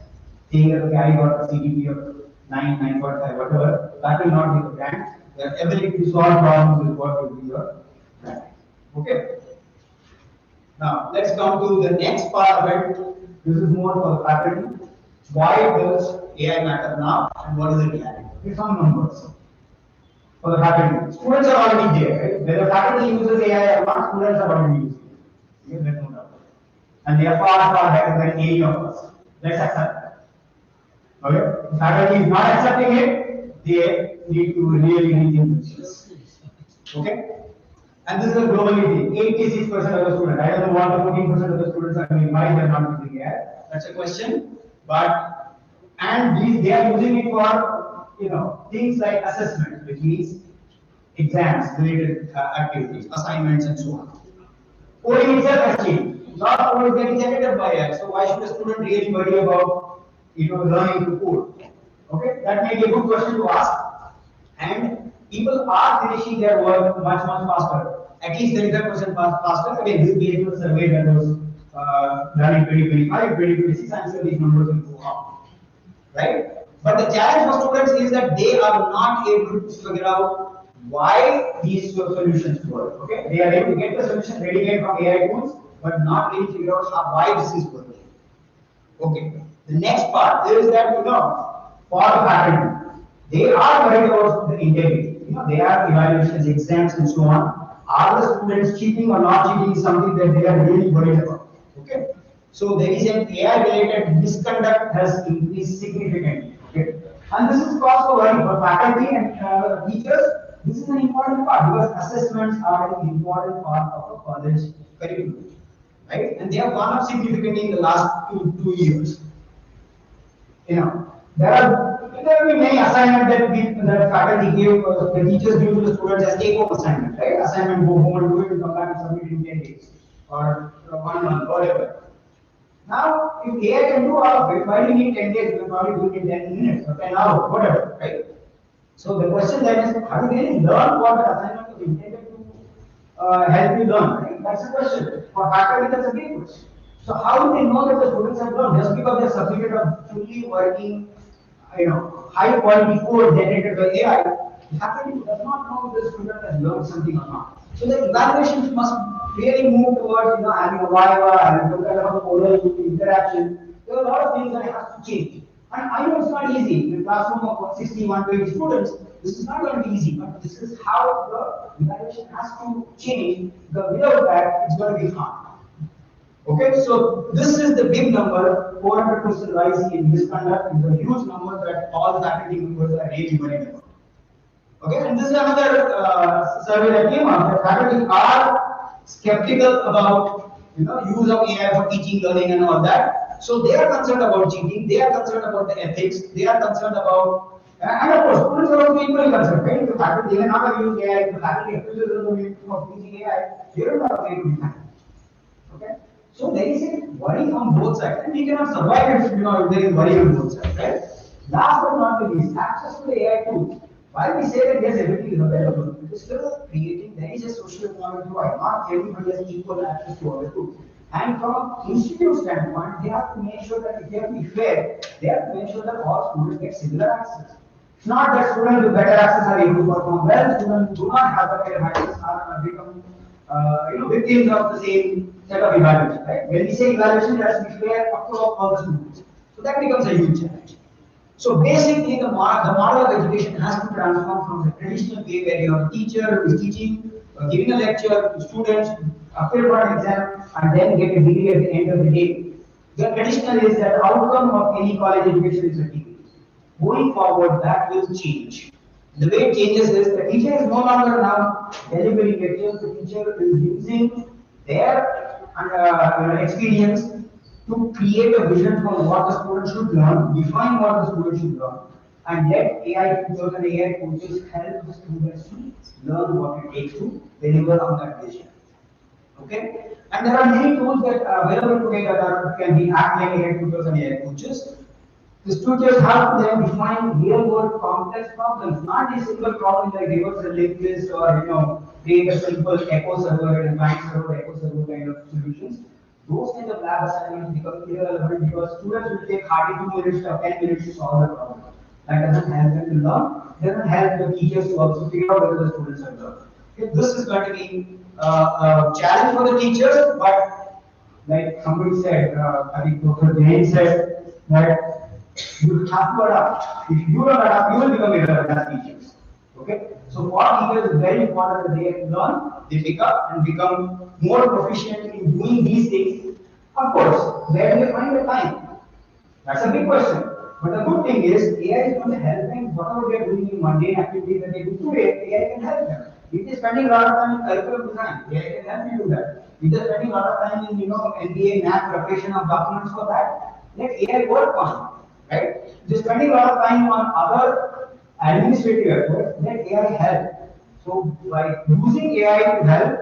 Saying that okay, I got a CGPA of 9, 9.5, whatever, that will not be the brand. Your ability to solve problems is what will be your brand. Okay. Now let's come to the next part of it. This is more for the faculty. Why does AI matter now, and what is it reality? Here's some numbers. For the faculty, students are already there, right? Whether faculty uses AI or not, students are already using it. You get no doubt. And they are far better than any of us. Let's accept that. Okay? If faculty is not accepting it, they need to really rethink this. Okay? And this is a globally 86% of the students. I don't know what the 14% of the students are doing, why they are not using AI. That's a question. But they are using it for things like assessment, which means exams, related activities, assignments, and so on. Coding itself has changed. Not code is getting generated by AI. So why should a student really worry about learning to code? Okay, that may be a good question to ask. And people are finishing their work much faster. At least 35% faster. Again, this based on a survey that was done in 2025, 2026. I'm sure these numbers will go up. Right? But the challenge for students is that they are not able to figure out why these solutions work. Okay? They are able to get the solution ready-made from AI tools, but not able to figure out why this is working. Okay. The next part is that for the faculty, they are worried about the integrity. They have evaluations, exams, and so on. Are the students cheating or not cheating is something that they are really worried about. Okay. So there is an AI-related misconduct has increased significantly. Okay? And this is cause for worry for faculty and teachers. This is an important part because assessments are an important part of a college curriculum, right? And they have gone up significantly in the last two years. There will be many assignments that faculty give, the teachers give to the students as take-home assignment, right? Assignment, go home and do it, and come back and submit in 10 days or 1 month, whatever. Now, if AI can do all of it, why do you need 10 days? You can probably do it in 10 minutes or 10 hours, whatever, right? So the question then is, how do you really learn what the assignment was intended to help you learn, right? That's the question. For faculty, that's a big question. So how do they know that the students have learned? Just because they submitted a fully working, high quality code generated by AI, the faculty does not know if the student has learned something or not. So the evaluations must really move towards having a viva, having some kind of a oral interaction. There are a lot of things that have to change. And I know it's not easy. In a classroom of 60, 120 students, this is not going to be easy, but this is how the evaluation has to change. Without that, it's going to be hard. Okay, so this is the big number, 400% rise in misconduct is a huge number that all faculty members are really worried about. Okay, and this is another survey that came out that faculty are skeptical about use of AI for teaching, learning, and all that. So they are concerned about cheating, they are concerned about the ethics, they are concerned about, and of course, students are also equally concerned, right? The faculty, they may not have used AI, the faculty accuses them of using AI, they don't have a way to define. Okay? So there is a worry on both sides, and we cannot survive if if there is worry on both sides, right? Last but not the least, access to the AI tools. While we say that yes, everything is available, it is still creating, there is a social economic divide. Not everybody has equal access to all the tools. And from an institute standpoint, they have to make sure that if they have to be fair, they have to make sure that all students get similar access. It's not that students with better access are able to perform well, students who do not have the kind of access are become victims of the same set of evaluation, right? When we say evaluation, it has to be fair across all the students. So that becomes a huge challenge. So basically, the model of education has to transform from the traditional way where you have a teacher who is teaching, giving a lecture to students, appear for an exam, and then get a degree at the end of the day. The traditional is that the outcome of any college education is a degree. Going forward, that will change. The way it changes is the teacher is no longer now delivering lectures, the teacher is using their experience to create a vision for what the student should learn, define what the student should learn, and let AI tutors and AI coaches help the students to learn what it takes to deliver on that vision. Okay? And there are many tools that are available today that can be act like AI tutors and AI coaches. The tutors have to then define real-world complex problems, not a simple problem like reverse a linked list or create a simple echo server and client server, echo server kind of solutions. Those kind of lab assignments become irrelevant because students will take hardly 2 minutes or 10 minutes to solve the problem. That doesn't help them to learn, doesn't help the teachers to also figure out whether the students have learned. Okay, this is going to be a challenge for the teachers, but like somebody said, I think Dr. Jain said that you have to adapt. If you don't adapt, you will become irrelevant as teachers. Okay? So for teachers, it's very important that they learn, they pick up and become more proficient in doing these things. Of course, where do they find the time? That's a big question. But the good thing is, AI is going to help them, whatever they are doing in mundane activities that they do today, AI can help them. If they're spending a lot of time in curriculum design, AI can help you do that. If they're spending a lot of time in, NBA, NAP preparation of documents for that, let AI work on it, right? If they're spending a lot of time on other administrative efforts, let AI help. So by using AI to help,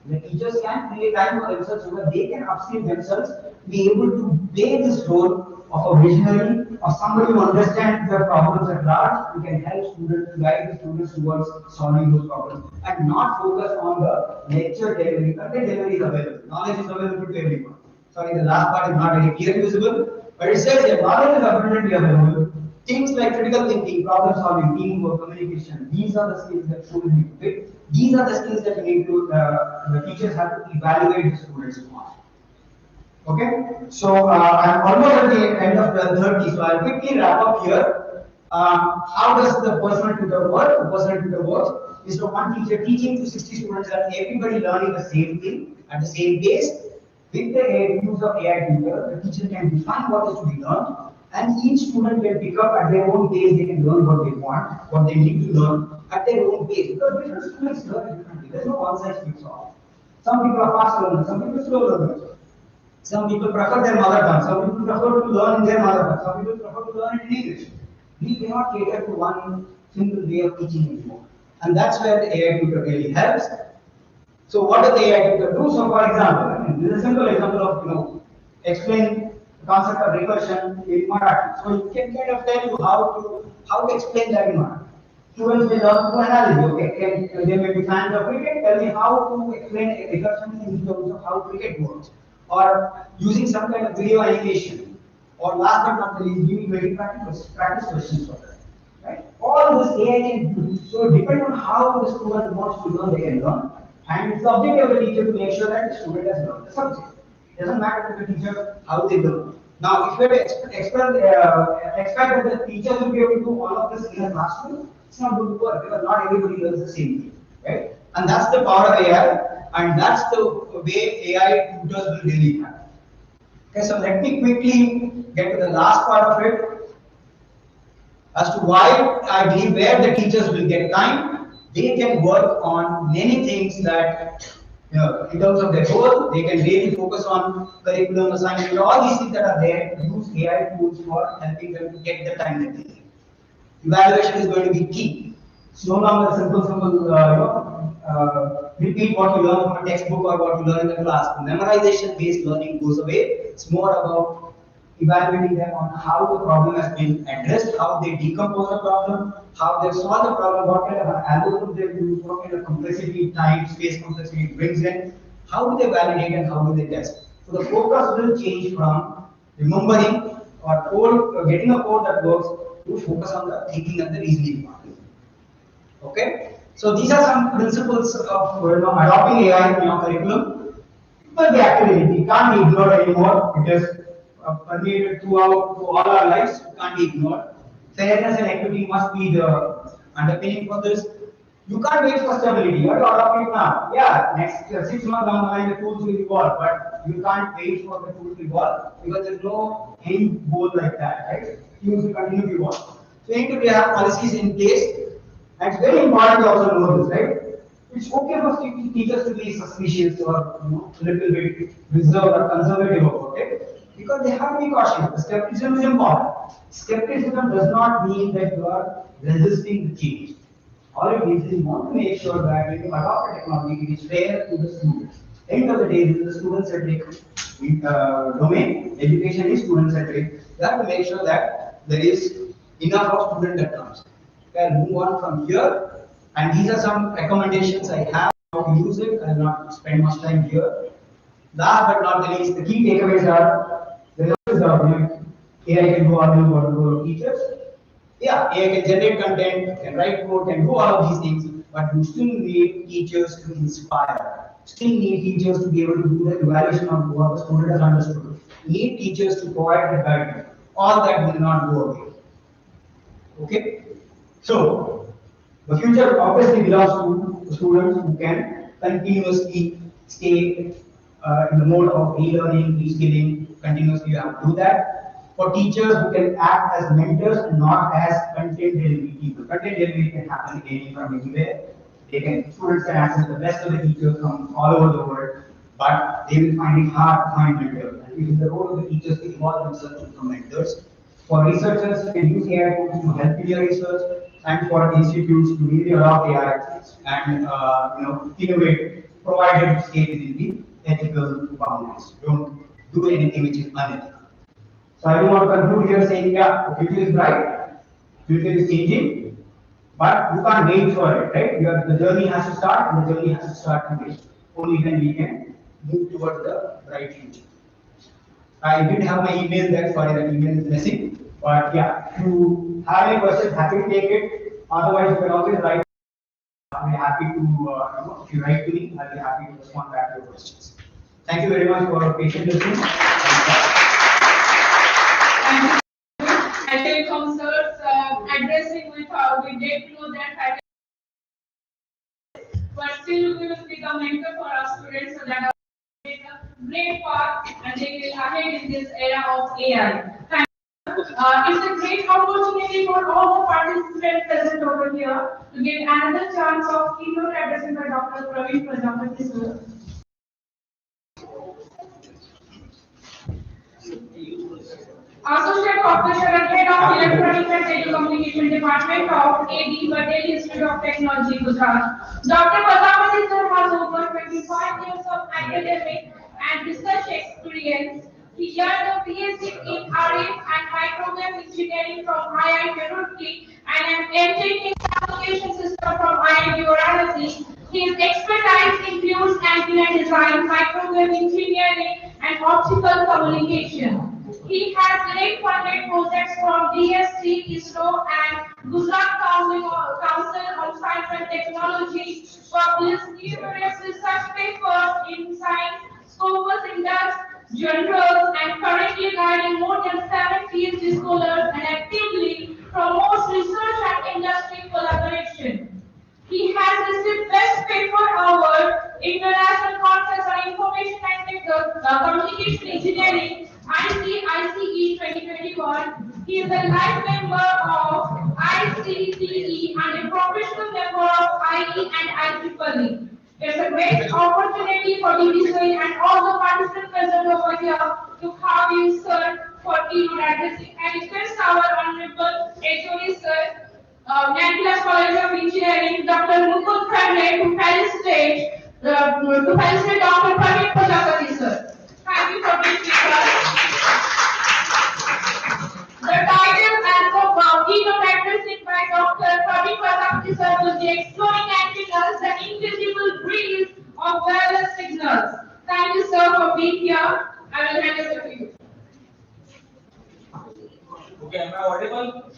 the teachers can create time for themselves so that they can upskill themselves, be able to play this role of a visionary, of somebody who understands the problems at large, who can help students, guide the students towards solving those problems, and not focus on the lecture delivery. Content delivery is available, knowledge is available to everyone. Sorry, the last part is not very clearly visible, but it says that knowledge is abundantly available. Things like critical thinking, problem solving, teamwork, communication, these are the skills that students need to pick. These are the skills that the teachers have to evaluate the students on. Okay, so I'm almost at the end of 12:30, so I'll quickly wrap up here. How does the personal tutor work? The personal tutor works is one teacher teaching to 60 students and everybody learning the same thing at the same pace. With the use of AI tutor, the teacher can define what is to be learned, and each student can pick up at their own pace. They can learn what they want, what they need to learn at their own pace. Because different students learn differently. There's no one size fits all. Some people are fast learners, some people slow learners. Some people prefer their mother tongue, some people prefer to learn in their mother tongue, some people prefer to learn it in English. We cannot cater to one single way of teaching anymore. And that's where the AI tutor really helps. So what does the AI tutor do? So for example, this is a simple example of explain the concept of recursion in Marathi. So it can kind of tell you how to explain that in Marathi. Students will learn through analogy. Okay, they may be fans of cricket. Tell me how to explain recursion in terms of how cricket works, or using some kind of video animation, or last but not the least, giving very practice questions for that. Right? All this AI can do. So depending on how the student wants to learn, they can learn. And it's the objective of the teacher to make sure that the student has learned the subject. It doesn't matter to the teacher how they learn. Now, if you expect that the teacher will be able to do all of this in a classroom, it's not going to work because not everybody learns the same thing, right? And that's the power of AI, and that's the way AI tutors will really happen. Okay, so let me quickly get to the last part of it as to why I believe where the teachers will get time. They can work on many things that in terms of their goal, they can really focus on curriculum assignment, all these things that are there, use AI tools for helping them to get the time that they need. Evaluation is going to be key. It's no longer simple, repeat what you learn from a textbook or what you learn in the class. Memorization-based learning goes away. It's more about evaluating them on how the problem has been addressed, how they decompose the problem, how they solve the problem, what kind of an algorithm they use, what kind of complexity, time, space complexity it brings in, how do they validate and how do they test. So the focus will change from remembering or getting a code that works to focus on the thinking and the reasoning part. Okay, so these are some principles of adopting AI in your curriculum. But the activity can't be ignored anymore. It is permeated throughout to all our lives. Can't be ignored. Fairness and equity must be the underpinning for this. You can't wait for stability. You have to adopt it now. Yeah, next 6 months down the line, the tools will evolve, but you can't wait for the tools to evolve because there's no end goal like that, right? Tools will continue to evolve. So you need to have policies in place, and it's very important to also know this, right? It's okay for teachers to be suspicious or a little bit reserved or conservative about it because they have to be cautious. The skepticism is important. Skepticism does not mean that you are resisting the change. All it means is you want to make sure that when you adopt a technology, it is fair to the students. End of the day, this is the student-centric domain. Education is student-centric. You have to make sure that there is enough of student that comes. Okay, I'll move on from here. And these are some recommendations I have how to use it. I will not spend much time here. Last but not the least, the key takeaways are there is AI can do all the role of teachers. Yeah, AI can generate content, can write code, can do all of these things, but you still need teachers to inspire. Still need teachers to be able to do the evaluation of what the student has understood. You need teachers to provide the guidance. All that will not go away. Okay? So, the future obviously belongs to students who can continuously stay in the mode of e-learning, e-skilling, continuously you have to do that. For teachers who can act as mentors and not as content delivery people. Content delivery can happen any from anywhere. Students can access the best of the teachers from all over the world, but they will find it hard to find mentors. And it is the role of the teachers to involve themselves to become mentors. For researchers, you can use AI tools to help in your research, and for institutes to really adopt AI and innovate, provided stay within the ethical boundaries. Don't do anything which is unethical. So I do want to conclude here saying, yeah, the future is bright, future is changing, but you can't wait for it, right? The journey has to start, and the journey has to start today. Only then we can move towards the bright future. I did have my email there, sorry that email is missing. But yeah, if you have any questions, happy to take it. Otherwise, you can always write. I'll be happy to, if you write to me, I'll be happy to respond back to your questions. Thank you very much for patient listening. And telecom sirs addressing with we get to know that but still we will become mentor for our students so that they a great path and they will ahead in this era of AI. It's a great opportunity for all the participants present over here to get another chance of keynote addressing by Dr. Praveen Prajapati sir. Associate Professor and Head of Electronics and Telecommunication Department of A.D. Patel Institute of Technology, Gujarat. Dr. Prajapati sir has over 25 years of academic and research experience. He earned a PhD in RF and microwave engineering from IIT Roorkee and an MTech in application system from IIT Varanasi. His expertise includes antenna design, microwave engineering, and optical communication. He has led funded projects from DST, ISRO, and Gujarat Council on Science and Technology, published numerous research papers in science, scopus index, journals, and currently guiding more than 7 PhD scholars and actively promotes research and industry collaboration. He has received Best Paper Award, International Conference on Information and Communication Engineering, ICE 2021. He is a life member of ICTE and a professional member of IE and IEEE. It's a great opportunity for DBC and all the participants present over here to have you, sir, for keynote addressing. And request our Honorable HOD, sir, Nankilas College of Engineering, Dr. Mukul Khare, to felicitate Dr. Praveen Prajapati, sir. Thank you for being with us. The title and the keynote addressing by Dr. Praveen Prajapati, sir, will be exploring antennas, the invisible breeze of wireless signals. Thank you, sir, for being here. I will hand it to you. Okay, am I audible?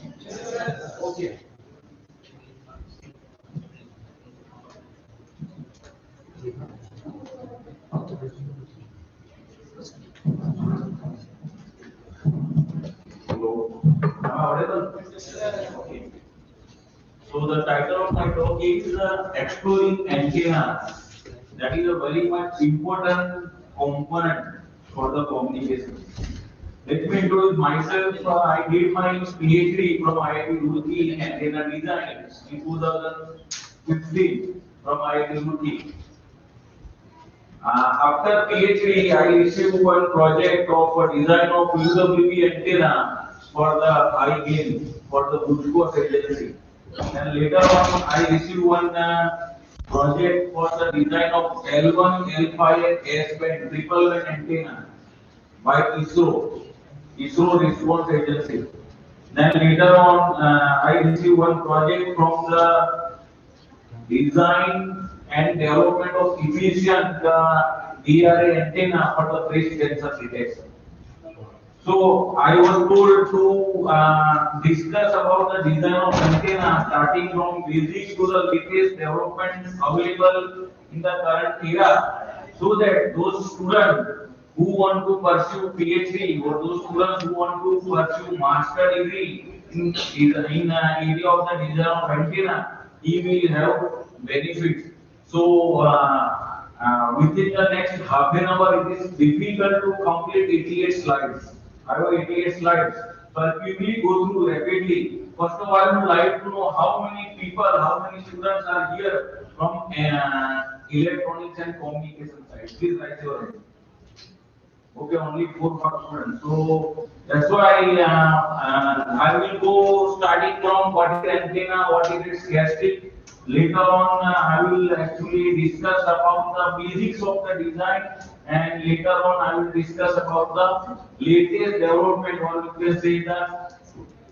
Okay. Hello. Am I audible? Okay. So the title of my talk is exploring antennas. That is a very much important component for the communication. Let me introduce myself. I did my PhD from IIT Roorkee in antenna design in 2015 from IIT Roorkee. After PhD, I received one project of a design of UWB antenna for the high gain for the Bujko agency. And later on, I received one project for the design of L1, L5, S-band triple band antenna by ISRO Response Agency. Then later on, I received one project from the design and development of efficient DRA antenna for the breast cancer detection. So I was told to discuss about the design of antenna starting from basic to the latest development available in the current era, so that those students who want to pursue PhD or those students who want to pursue master degree in area of the design of antenna, he will have benefits. So within the next half an hour, it is difficult to complete 88 slides. I have 88 slides. So I'll quickly go through rapidly. First of all, I would like to know how many people, how many students are here from electronics and communication side. Please write your name. Okay, only 4 students. So that's why I will go starting from what is antenna, what is its characteristic. Later on, I will actually discuss about the basics of the design, and later on, I will discuss about the latest development, or you can say the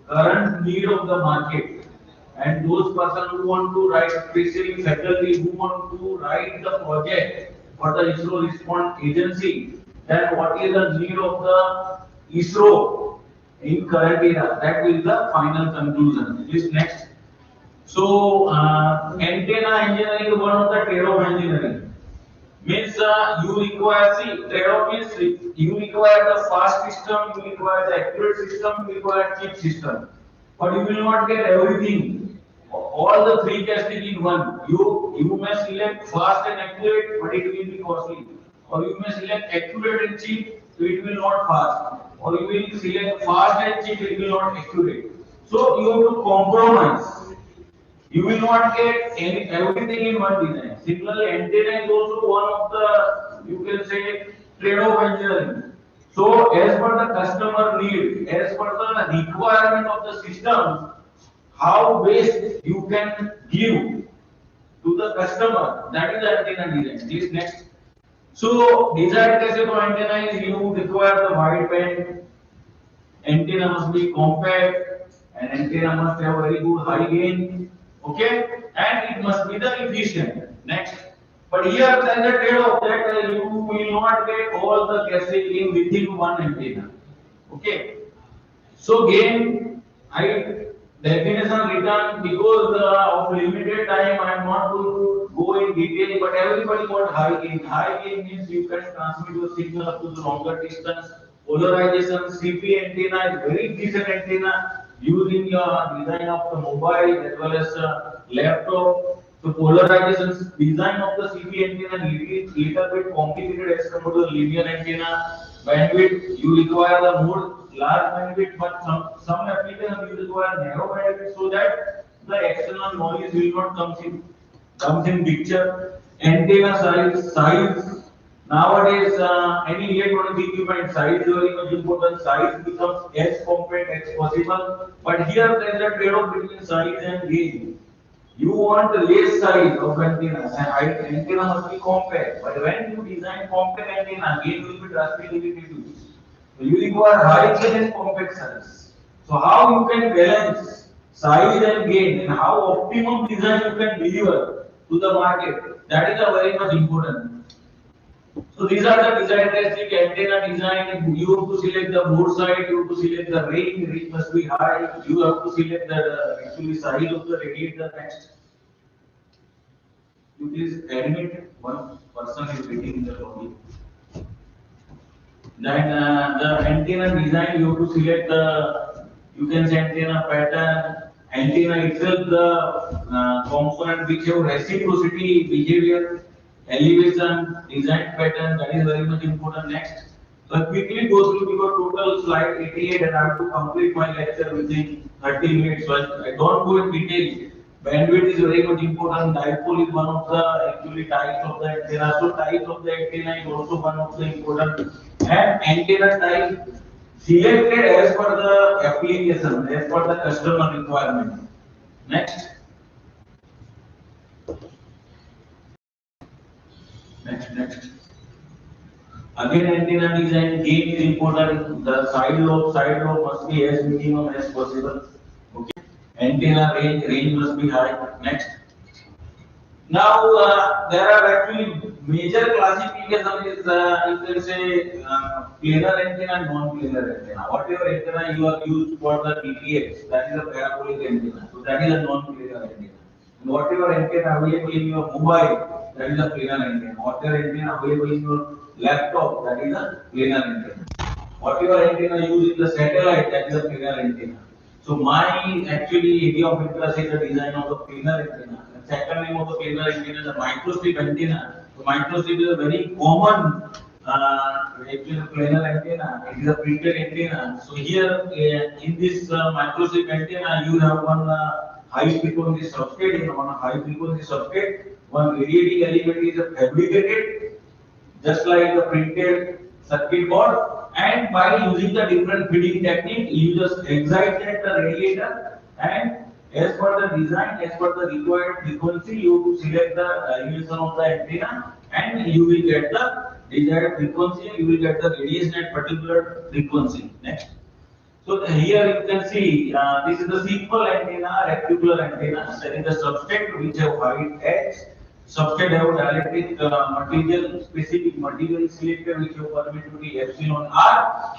current need of the market. And those persons who want to write, especially faculty who want to write the project for the ISRO response agency, then what is the need of the ISRO in current era? That will be the final conclusion. Please next. So antenna engineering is one of the trade of engineering. Means you require, see, trade-off means you require the fast system, you require the accurate system, you require cheap system. But you will not get everything, all the three casting in one. You may select fast and accurate, but it will be costly. Or you may select accurate and cheap, so it will not fast. Or you will select fast and cheap, it will not accurate. So you have to compromise. You will not get everything in one design. Similarly, antenna is also one of the, you can say, trade-off engineering. So, as per the customer need, as per the requirement of the system, how best you can give to the customer, that is the antenna design. Please next. So, desired cases of antenna is you require the wide band, antenna must be compact, and antenna must have very good high gain. Okay, and it must be the efficient. Next, but here there is a trade-off that you will not get all the casting within one antenna. Okay, so again, I definition written because of limited time. I am not going to go in detail, but everybody wants high gain. High gain means you can transmit your signal up to the longer distance. Polarization, CP antenna is very decent antenna used in your design of the mobile as well as laptop. So polarization design of the CP antenna is little bit complicated as compared to the linear antenna. Bandwidth, you require the more large bandwidth, but some applications you require narrow bandwidth so that the external noise will not comes in picture. Antenna size. Nowadays, any electronic equipment size is very much important. Size becomes as compact as possible. But here there is a trade-off between size and gain. You want less size of antenna, and antenna must be compact. But when you design compact antenna, gain will be drastically reduced. So you require high gain and compact size. So how you can balance size and gain, and how optimum design you can deliver to the market, that is a very much important. So these are the design characteristic antenna design. You have to select the board side, you have to select the range must be high. You have to select the actually size of the radiator. Next, you please admit one person is waiting in the lobby. Then the antenna design, you have to select the, you can say antenna pattern, antenna itself, the component which have reciprocity behavior, elevation, design pattern, that is very much important. Next, so I quickly go through because total slide 88 and I have to complete my lecture within 30 minutes. So I don't go in detail. Bandwidth is very much important. Dipole is one of the actually types of the antenna. So types of the antenna is also one of the important. And antenna type selected as per the application, as per the customer requirement. Next. Next. Again, antenna design gain is important. The side lobe must be as minimum as possible. Okay. Antenna range must be high. Next. Now there are actually major classification is you can say planar antenna and non-planar antenna. Whatever antenna you are used for the DTH, that is a parabolic antenna. So that is a non-planar antenna. And whatever antenna available in your mobile, that is a planar antenna. Whatever antenna available in your laptop, that is a planar antenna. Whatever antenna used in the satellite, that is a planar antenna. So my actually area of interest is the design of the planar antenna. The second name of the planar antenna is the microstrip antenna. So microstrip is a very common actually planar antenna. It is a printed antenna. So here in this microstrip antenna, you have one high frequency substrate. In on a high frequency substrate, one radiating element is fabricated just like the printed circuit board, and by using the different feeding technique you just excite the radiator, and as per the design, as per the required frequency, you select the elevation of the antenna and you will get the desired frequency, you will get the radiation at particular frequency. Next. So here you can see this is the simple antenna, reticular antenna. That is the substrate which have white edge. Substrate have dielectric material, specific material selected which have permittivity epsilon r.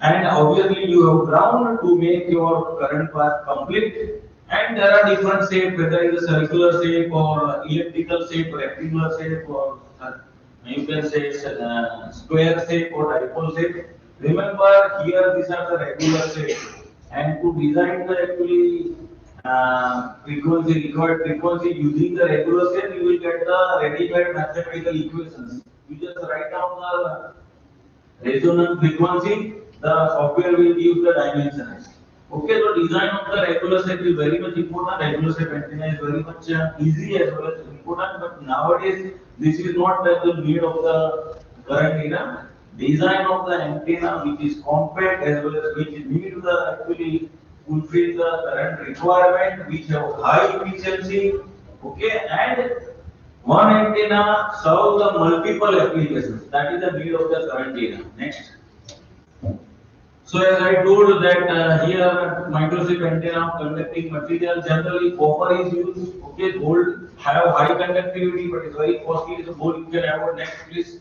And obviously you have ground to make your current path complete. And there are different shapes, whether it is a circular shape or elliptical shape, rectangular shape, or you can say square shape or dipole shape. Remember here these are the regular shape, and to design the actually required frequency using the regular shape, you will get the ready-made mathematical equations. You just write down the resonance frequency, the software will give the dimensions. Okay, so design of the regular shape is very much important. Regular shape antenna is very much easy as well as important, but nowadays this is not the need of the current era. Design of the antenna which is compact as well as which need the actually fulfill the current requirement, which have high efficiency. Okay, and one antenna serves the multiple applications. That is the need of the current era. Next. So as I told that here microstrip antenna conducting material, generally copper is used. Okay, gold have high conductivity but it's very costly. So gold you can avoid. Next please.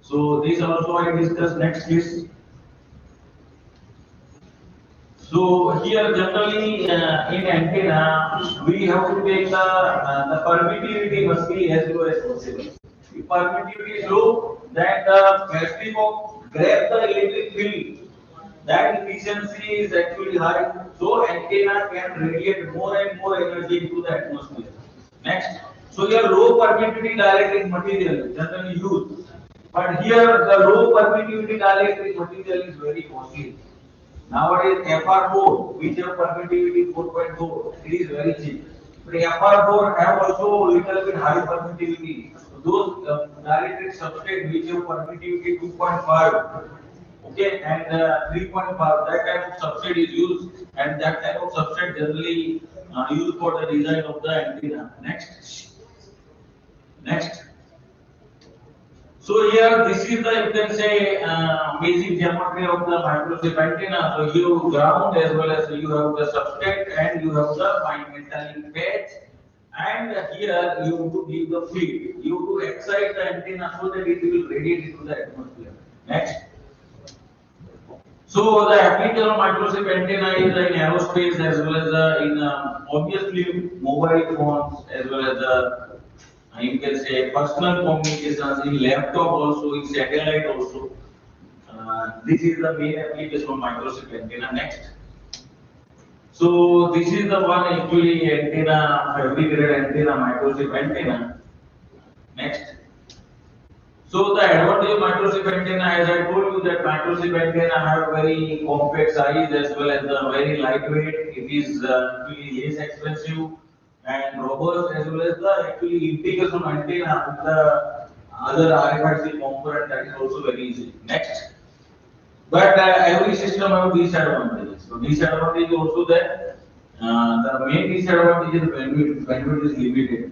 So this also I discussed. Next please. So here generally in antenna we have to take the permittivity must be as low as possible. If permittivity is low, then the capacity of grab the electric field, that efficiency is actually high. So antenna can radiate more and more energy into the atmosphere. Next. So here low permittivity dielectric material generally used, but here the low permittivity dielectric material is very costly. Nowadays, FR4, which have permittivity 4.4, it is very cheap. But FR4 have also little bit high permittivity. So those dielectric substrate which have permittivity 2.5, okay, and 3.5, that type of substrate is used, and that type of substrate generally used for the design of the antenna. Next. So here, this is the, you can say, basic geometry of the microchip antenna. So you have ground as well as you have the substrate and you have the fine metallic patch. And here you have to give the feed. You have to excite the antenna so that it will radiate into the atmosphere. Next. So the application of microchip antenna is in aerospace as well as in obviously mobile phones as well as you can say personal communications, in laptop also, in satellite also. This is the main application of microchip antenna. Next. So this is the one actually antenna, fabricated antenna, microchip antenna. Next. So the advantage of microchip antenna, as I told you, that microchip antenna have very compact size as well as very lightweight. It is actually less expensive and robust, as well as the actually integration antenna with the other RFID component, that is also very easy. Next. But every system have disadvantages. So disadvantage is also there. The main disadvantage is bandwidth is limited.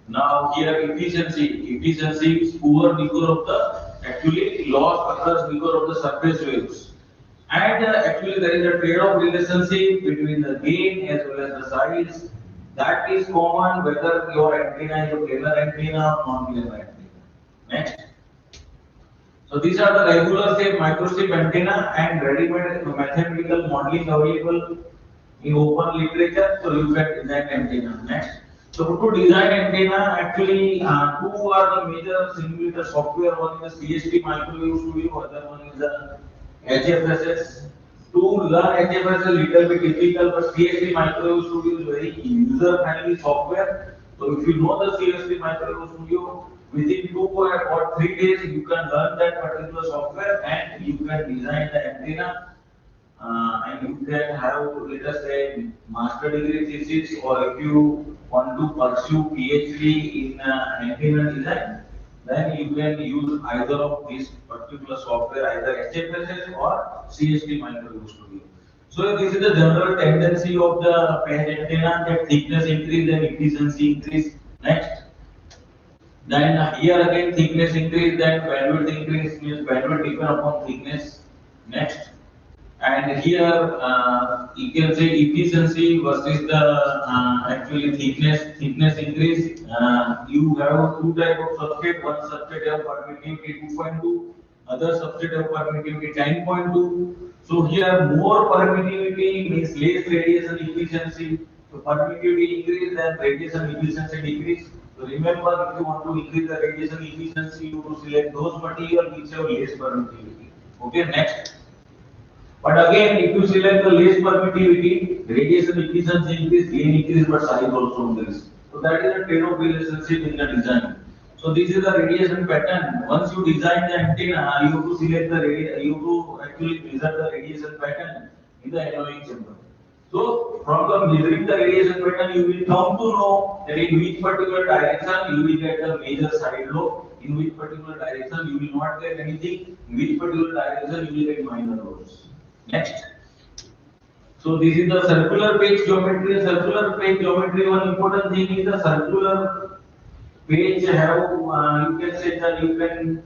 Now here efficiency is poor because of the actually loss occurs because of the surface waves. And actually there is a trade-off relationship between the gain as well as the size. That is common whether your antenna is a planar antenna or non-planar antenna. Next. So these are the regular shape microchip antenna and ready-made mathematical modeling available in open literature. So you can design antenna. Next. So to design antenna, actually two are the major simulator software. One is the CST Microwave Studio, other one is the HFSS. To learn HFSS is little bit difficult, but CST Microwave Studio is very user-friendly software. So if you know the CST Microwave Studio, within 2 or 3 days you can learn that particular software and you can design the antenna. And you can have, let us say, master degree thesis, or if you want to pursue PhD in antenna design, then you can use either of these particular software, either HFSS or CST Microwave Studio. So this is the general tendency of the patch antenna, that thickness increase and efficiency increase. Next. Then here again thickness increase, then bandwidth increase, means bandwidth depend upon thickness. Next. And here you can say efficiency versus the actually thickness increase. You have two type of substrate. One substrate have permittivity 2.2, other substrate have permittivity 10.2. So here more permittivity means less radiation efficiency. So permittivity increase, then radiation efficiency decrease. So remember, if you want to increase the radiation efficiency, you have to select those material which have less permittivity. Okay, next. But again, if you select the less permittivity, radiation efficiency increase, gain increase, but size also increase. So that is a trade-off relationship in the design. So this is the radiation pattern. Once you design the antenna, you have to select the you have to actually measure the radiation pattern in the annealing chamber. So from the measuring the radiation pattern, you will come to know that in which particular direction you will get the major side lobe, in which particular direction you will not get anything, in which particular direction you will get minor lobes. Next. So this is the circular page geometry. Circular page geometry, one important thing is the circular page have, you can say that you can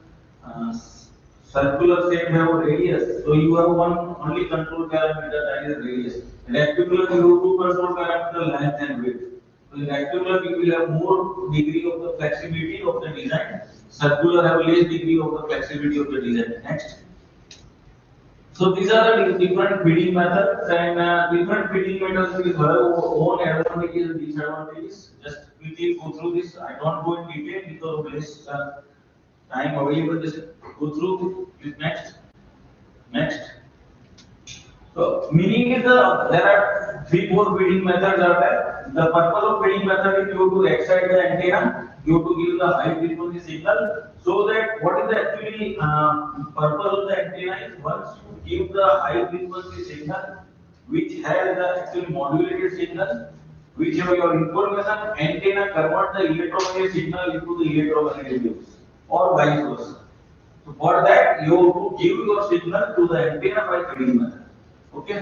circular shape have radius. So you have one only control parameter, that is radius. Rectangular you have two control parameter, length and width. So in rectangular you will have more degree of the flexibility of the design. Circular have less degree of the flexibility of the design. Next. So these are the different feeding methods, and different feeding methods will have own advantages and disadvantages. Just quickly go through this. I don't go in detail because of less time available. Just go through this. Next. So meaning is there are 3-4 feeding methods are there. The purpose of feeding method is you to excite the antenna, you to give the high frequency signal, so that what is the actually purpose of the antenna is, once you give the high frequency signal which has the actually modulated signal, which have your information, antenna convert the electromagnetic signal into the electromagnetic waves or vice versa. So for that you have to give your signal to the antenna by feeding method. Okay,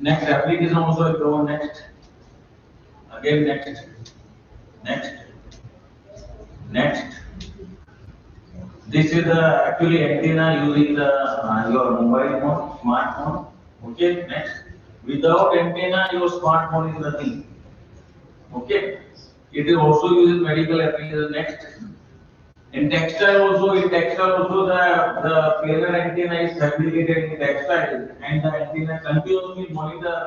next application also if you want. Next next This is the actually antenna using the your mobile phone, smartphone. Okay, next. Without antenna, your smartphone is nothing. Okay, it is also used in medical applications. Next, in textile also the planar antenna is fabricated in textile, and the antenna continuously monitor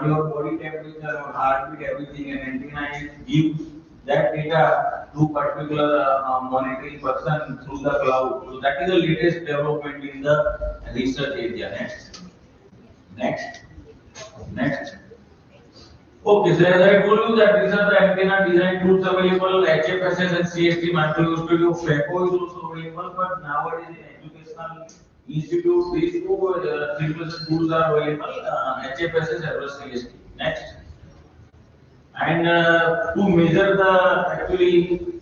your body temperature, your heartbeat, everything, and antenna is gives that data to particular monitoring person through the cloud. So that is the latest development in the research area. Next, next. Okay, so as I told you that these are the antenna design tools available, HFSS and CST Micro Studio, FECO is also available, but nowadays in educational institute, these two simplest tools are available, HFSS as well as CST. Next. And to measure the actually,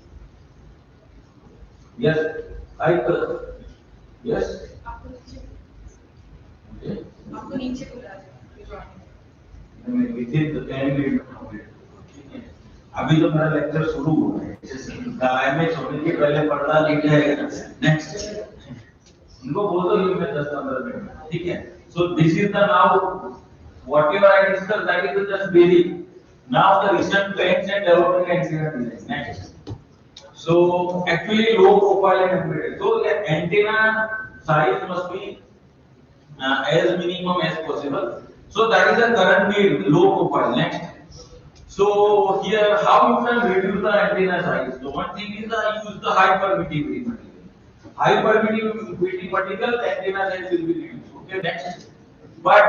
yes, yes. Okay. Within the 10 minutes अभी तो मेरा lecture शुरू हुआ है दवाई में छोड़ने के पहले पढ़ना लिख जाएगा नेक्स्ट इनको बोल दो ये मैं 10-15 मिनट ठीक है so this is the now whatever I discussed that is just basic now the recent trends and development incident is next so actually low profile and embedded so the antenna size must be as minimum as possible. So that is the current need, low profile. Next. So here, how you can reduce the antenna size? So one thing is use the high permittivity material. High permittivity material, antenna size will be reduced. Okay, next. But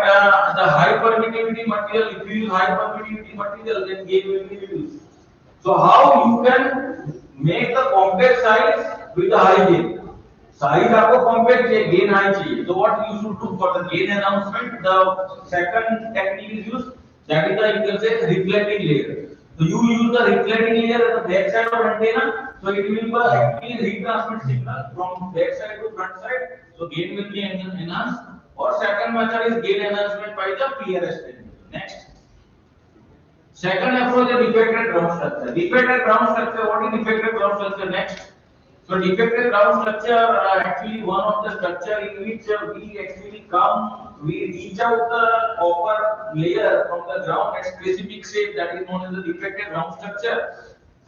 the high permittivity material, if you use high permittivity material, then gain will be reduced. So how you can make the compact size with the high gain? Size आपको compact चाहिए, gain high चाहिए. So what you should do for the gain announcement? The second technique is used. That is the you can say reflecting layer. So you use the reflecting layer at the back side of antenna. So it will actually retransmit signal from back side to front side. So gain will be enhanced. Or second method is gain enhancement by the PRS technique. Next. Second approach is defected ground structure. Defected ground structure. What is defected ground structure? Next. So defected ground structure are actually one of the structure in which we reach out the copper layer from the ground at specific shape that is known as the defected ground structure.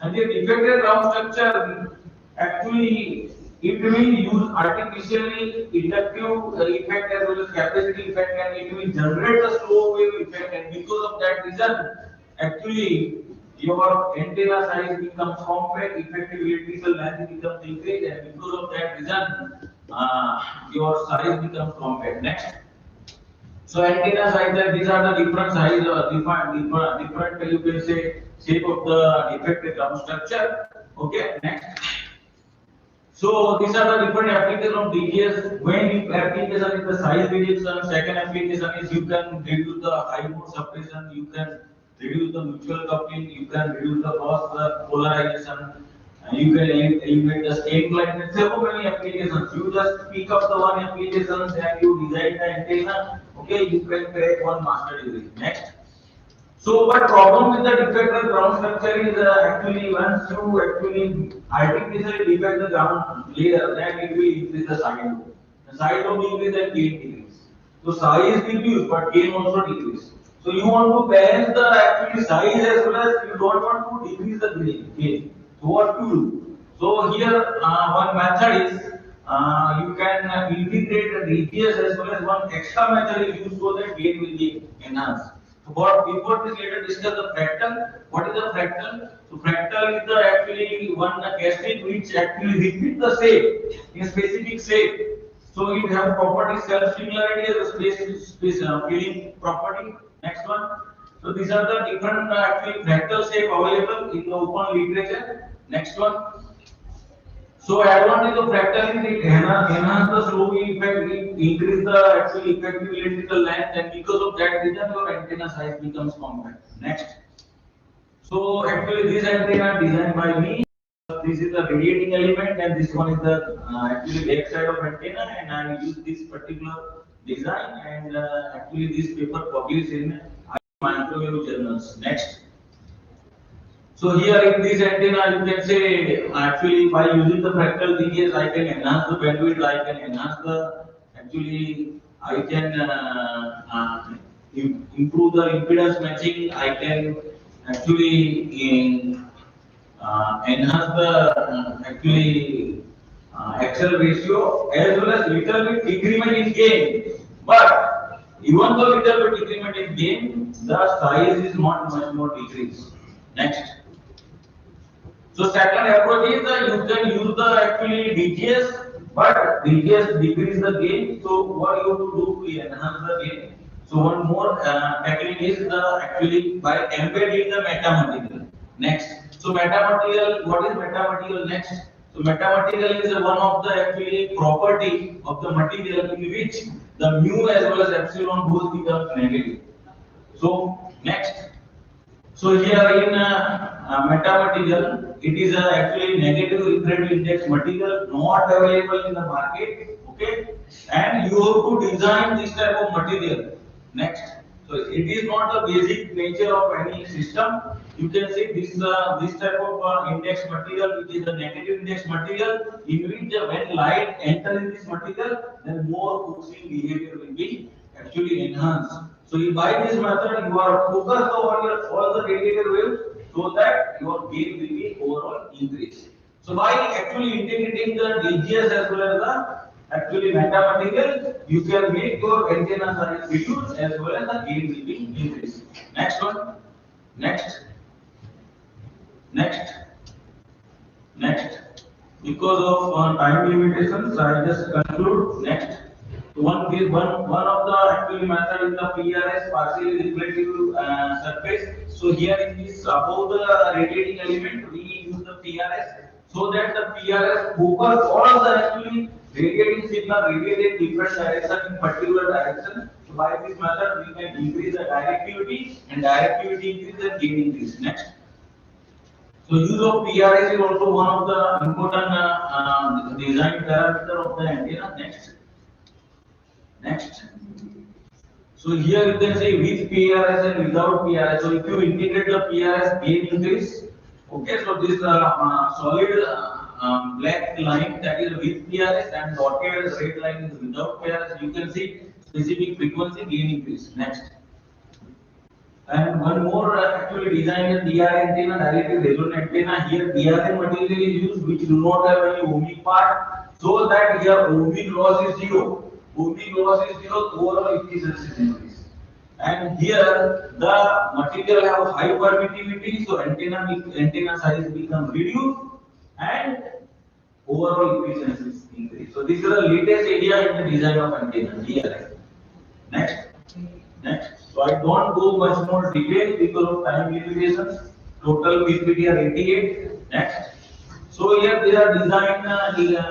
And the defected ground structure actually it will use artificially inductive effect as well as capacitive effect and it will generate the slow wave effect and because of that reason actually your antenna size becomes compact, effective electrical length becomes increased, and because of that reason, your size becomes compact. Next, so antenna size, these are the different size, different you can say shape of the defective ground structure. Okay, next. So these are the different applications of DGS. When application is the size reduction, second application is you can reduce the high mode suppression, you can reduce the mutual coupling, you can reduce the cross polarization, and you can eliminate the state blindness. So many applications. You just pick up the one applications and you design the antenna. Okay, you can create one master degree. Next. So, but problem with the defected ground structure is actually once you actually artificially defect the ground layer, then it will increase the side load. The side load increase and gain decrease. So size will be used, but gain also decrease. So you want to balance the actually size as well as you don't want to decrease the gain. So what to do? So here one method is you can integrate the DGS as well as one extra method is used so that gain will be enhanced. So before this, let us discuss the fractal. What is the fractal? So fractal is the actually one casting which actually repeat the shape in specific shape. So it have property self-similarity as a space filling property. Next one. So these are the different actually fractal shape available in the open literature. Next one. So advantage of fractal is it enhance the slow effect, it increase the actually effective electrical length, and because of that reason your antenna size becomes compact. Next. So actually this antenna designed by me. This is the radiating element, and this one is the actually back side of antenna, and I use this particular design, and actually this paper published in microwave journals. Next. So here in this antenna, you can say actually by using the fractal DGS, I can enhance the bandwidth, I can enhance the actually I can improve the impedance matching, I can actually enhance the actually axle ratio as well as little bit decrement in gain. But even though little bit decrement in gain, the size is not much more decreased. Next. So second approach is you can use the actually DGS, but DGS decrease the gain. So what you have to do to enhance the gain? So one more technique is the actually by embedding the metamaterial. Next. So metamaterial, what is metamaterial? Next. So metamaterial is one of the actually property of the material in which the mu as well as epsilon both become negative. So next. So here in metamaterial, it is actually negative refractive index material not available in the market. Okay, and you have to design this type of material. Next, so it is not the basic nature of any system. You can see this type of index material, which is a negative index material, in which when light enters in this material, then more focusing behavior will be actually enhanced. So by this method, you are focused over your all the radiated waves so that your gain will be overall increased. So by actually integrating the DGS as well as the actually metamaterial, you can make your antenna size reduce as well as the gain will be increased. Next one. Next. Next. Next. Because of time limitations, I just conclude. Next. One of the actual method is the PRS, partially reflective surface. So here in this above the radiating element, we use the PRS so that the PRS focus all the actually radiating signal radiate in different direction in particular direction. So by this method, we can increase the directivity, and directivity increase the gain increase. Next. So use of PRS is also one of the important design parameter of the antenna. Next. Next. So here you can see with PRS and without PRS. So if you integrate the PRS, gain increase. Okay, so this solid black line that is with PRS and dotted red line is without PRS. You can see specific frequency gain increase. Next. And one more actually design is DR antenna, directly resonant antenna. Here DRN material is used which do not have any ohmic part, so that here ohmic loss is zero. Ohmic loss is zero, overall efficiency is increased. And here the material have high permittivity, so antenna size become reduced and overall efficiency is increased. So this is the latest idea in the design of antenna DRN. Next. Next. So I don't go much more detail because of time limitations. Total PPT are 88. Next. So here there are design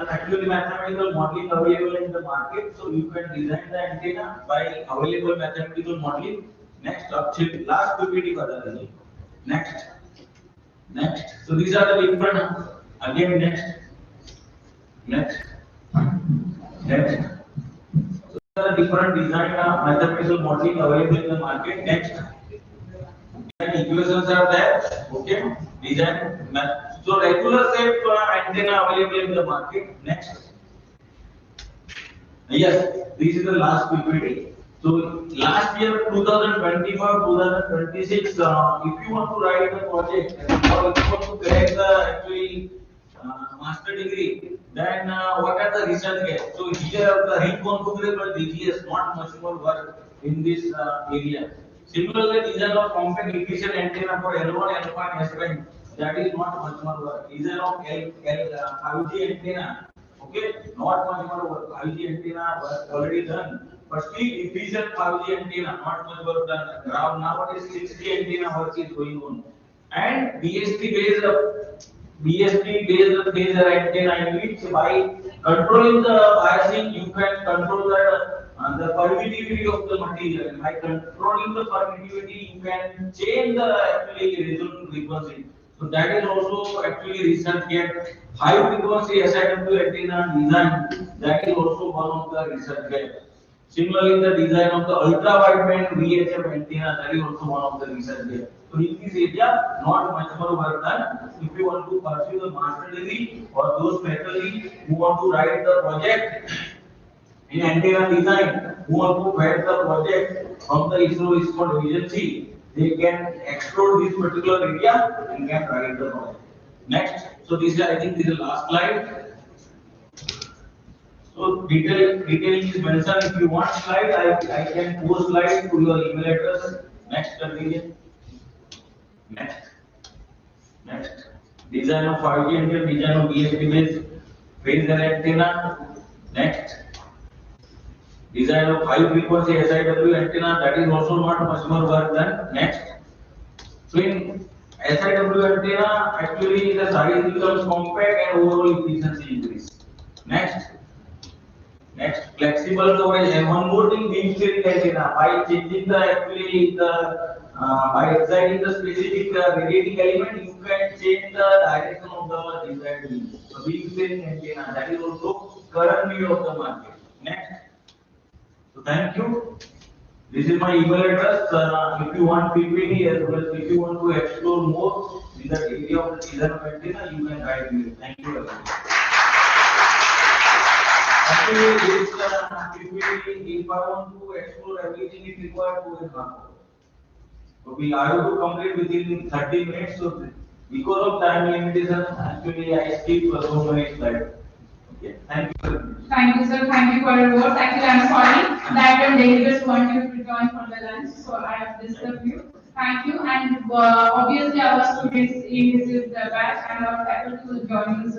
actually mathematical modeling available in the market. So you can design the antenna by available mathematical modeling. Next, last PPT further. Next. Next. So these are the different again next. Next. Next. The different design mathematical modeling available in the market. Next, and equations are there. Okay, design math. So regular shape antenna available in the market. Next, yes, this is the last PPT. So last year 2025-2026, if you want to write the project or if you want to crack the actually master degree, then what are the research gaps? So here the reconfigurable DGS not much more work in this area. Similarly, design of compact efficient antenna for L1, L5, and S-band, that is not much more work. Design of 5G antenna, okay, not much more work. 5G antenna was already done, but still efficient 5G antenna not much work done. Nowadays 6G antenna work is going on, and DSP based BSP based laser antenna in which by controlling the biasing you can control the permittivity of the material. By controlling the permittivity you can change the actually resonant frequency. So that is also actually research gap. High frequency SIW antenna design, that is also one of the research gap. Similarly, the design of the ultra wideband VHF antenna, that is also one of the research gap. So in this area, not much more work done. If you want to pursue the master degree or those faculty who want to write the project in antenna design, who want to write the project from the ISRO agency, they can explore this particular area and can write the project. Next, so this is, I think this is the last slide. So detailing is mentioned. If you want slide, I can post slide to your email address. Next, continue. Next. Next. Design of 5G antenna, design of ESP based phase array antenna. Next. Design of high frequency SIW antenna, that is also not much more work done. Next. So in SIW antenna, actually the size becomes compact and overall efficiency increase. Next. Next, flexible storage and one more thing, beam steering antenna. By changing the actually the by exciting the specific radiating element, you can change the direction of the desired beam. So beam steering antenna, that is also current view of the market. Next. So thank you. This is my email address. If you want PPT as well as if you want to explore more in the area of the design of antenna, you can write me. Thank you very much. Actually, this PPT, if I want to explore everything, it requires 2.5 hours. So we are able to complete within 30 minutes. So because of time limitation, actually I skip so many slides. Okay, thank you. Thank you, sir. Thank you for your words. Actually, I'm sorry that your delegates want you to return for the lunch, so I have disturbed you. Thank you, and obviously our students in this batch and our faculty will join us.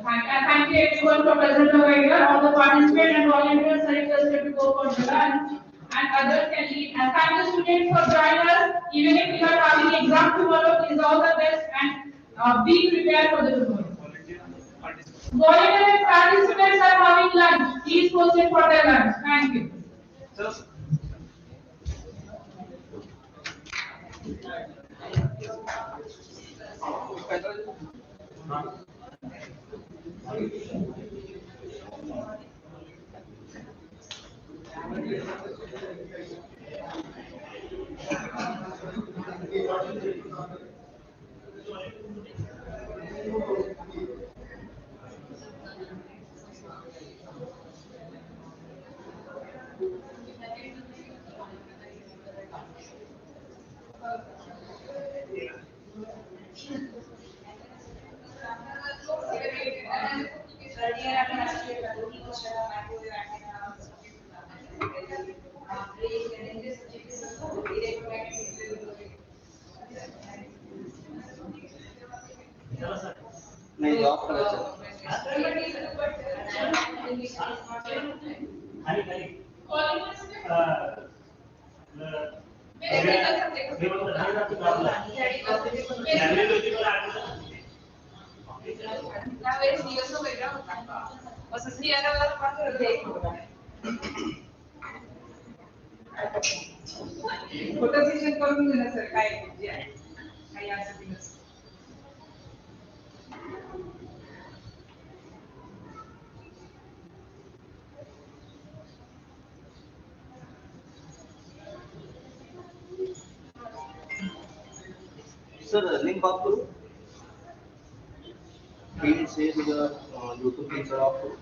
Thank you everyone for present over here. All the participants and volunteers are requested to go for the lunch, and others can leave. And thank you students for joining us. Even if you are having exam tomorrow, please all the best and be prepared for the tomorrow. Volunteer participants are having lunch. Please proceed for their lunch. Thank you. नाही job करायचं त्यावेळेस दिवस वेगळा होता असं स्त्रियांना photo session करून घेणं सर काय जे आहे काही असं दिवस सर लिंक ऑफ करू पिन से यूट्यूब पिन से ऑफ करू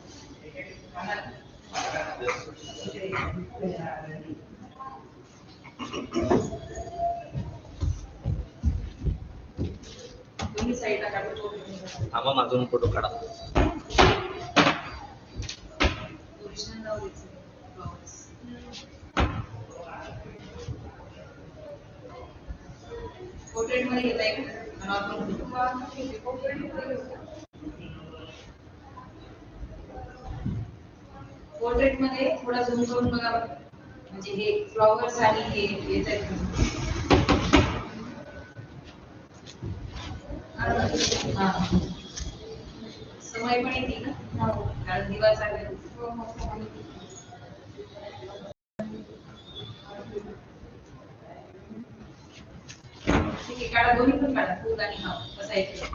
थांबा माझून फोटो काढा पोर्ट्रेट मध्ये घेताय पोर्ट्रेट मध्ये थोडा झूम करून बघा म्हणजे हे फ्लॉवर्स आणि हे येत आहेत हा. समय पण येते ना कारण दिवस आहे. ठीक आहे, काढा दोन्ही पण काढा, फूल आणि हाव बसायचं.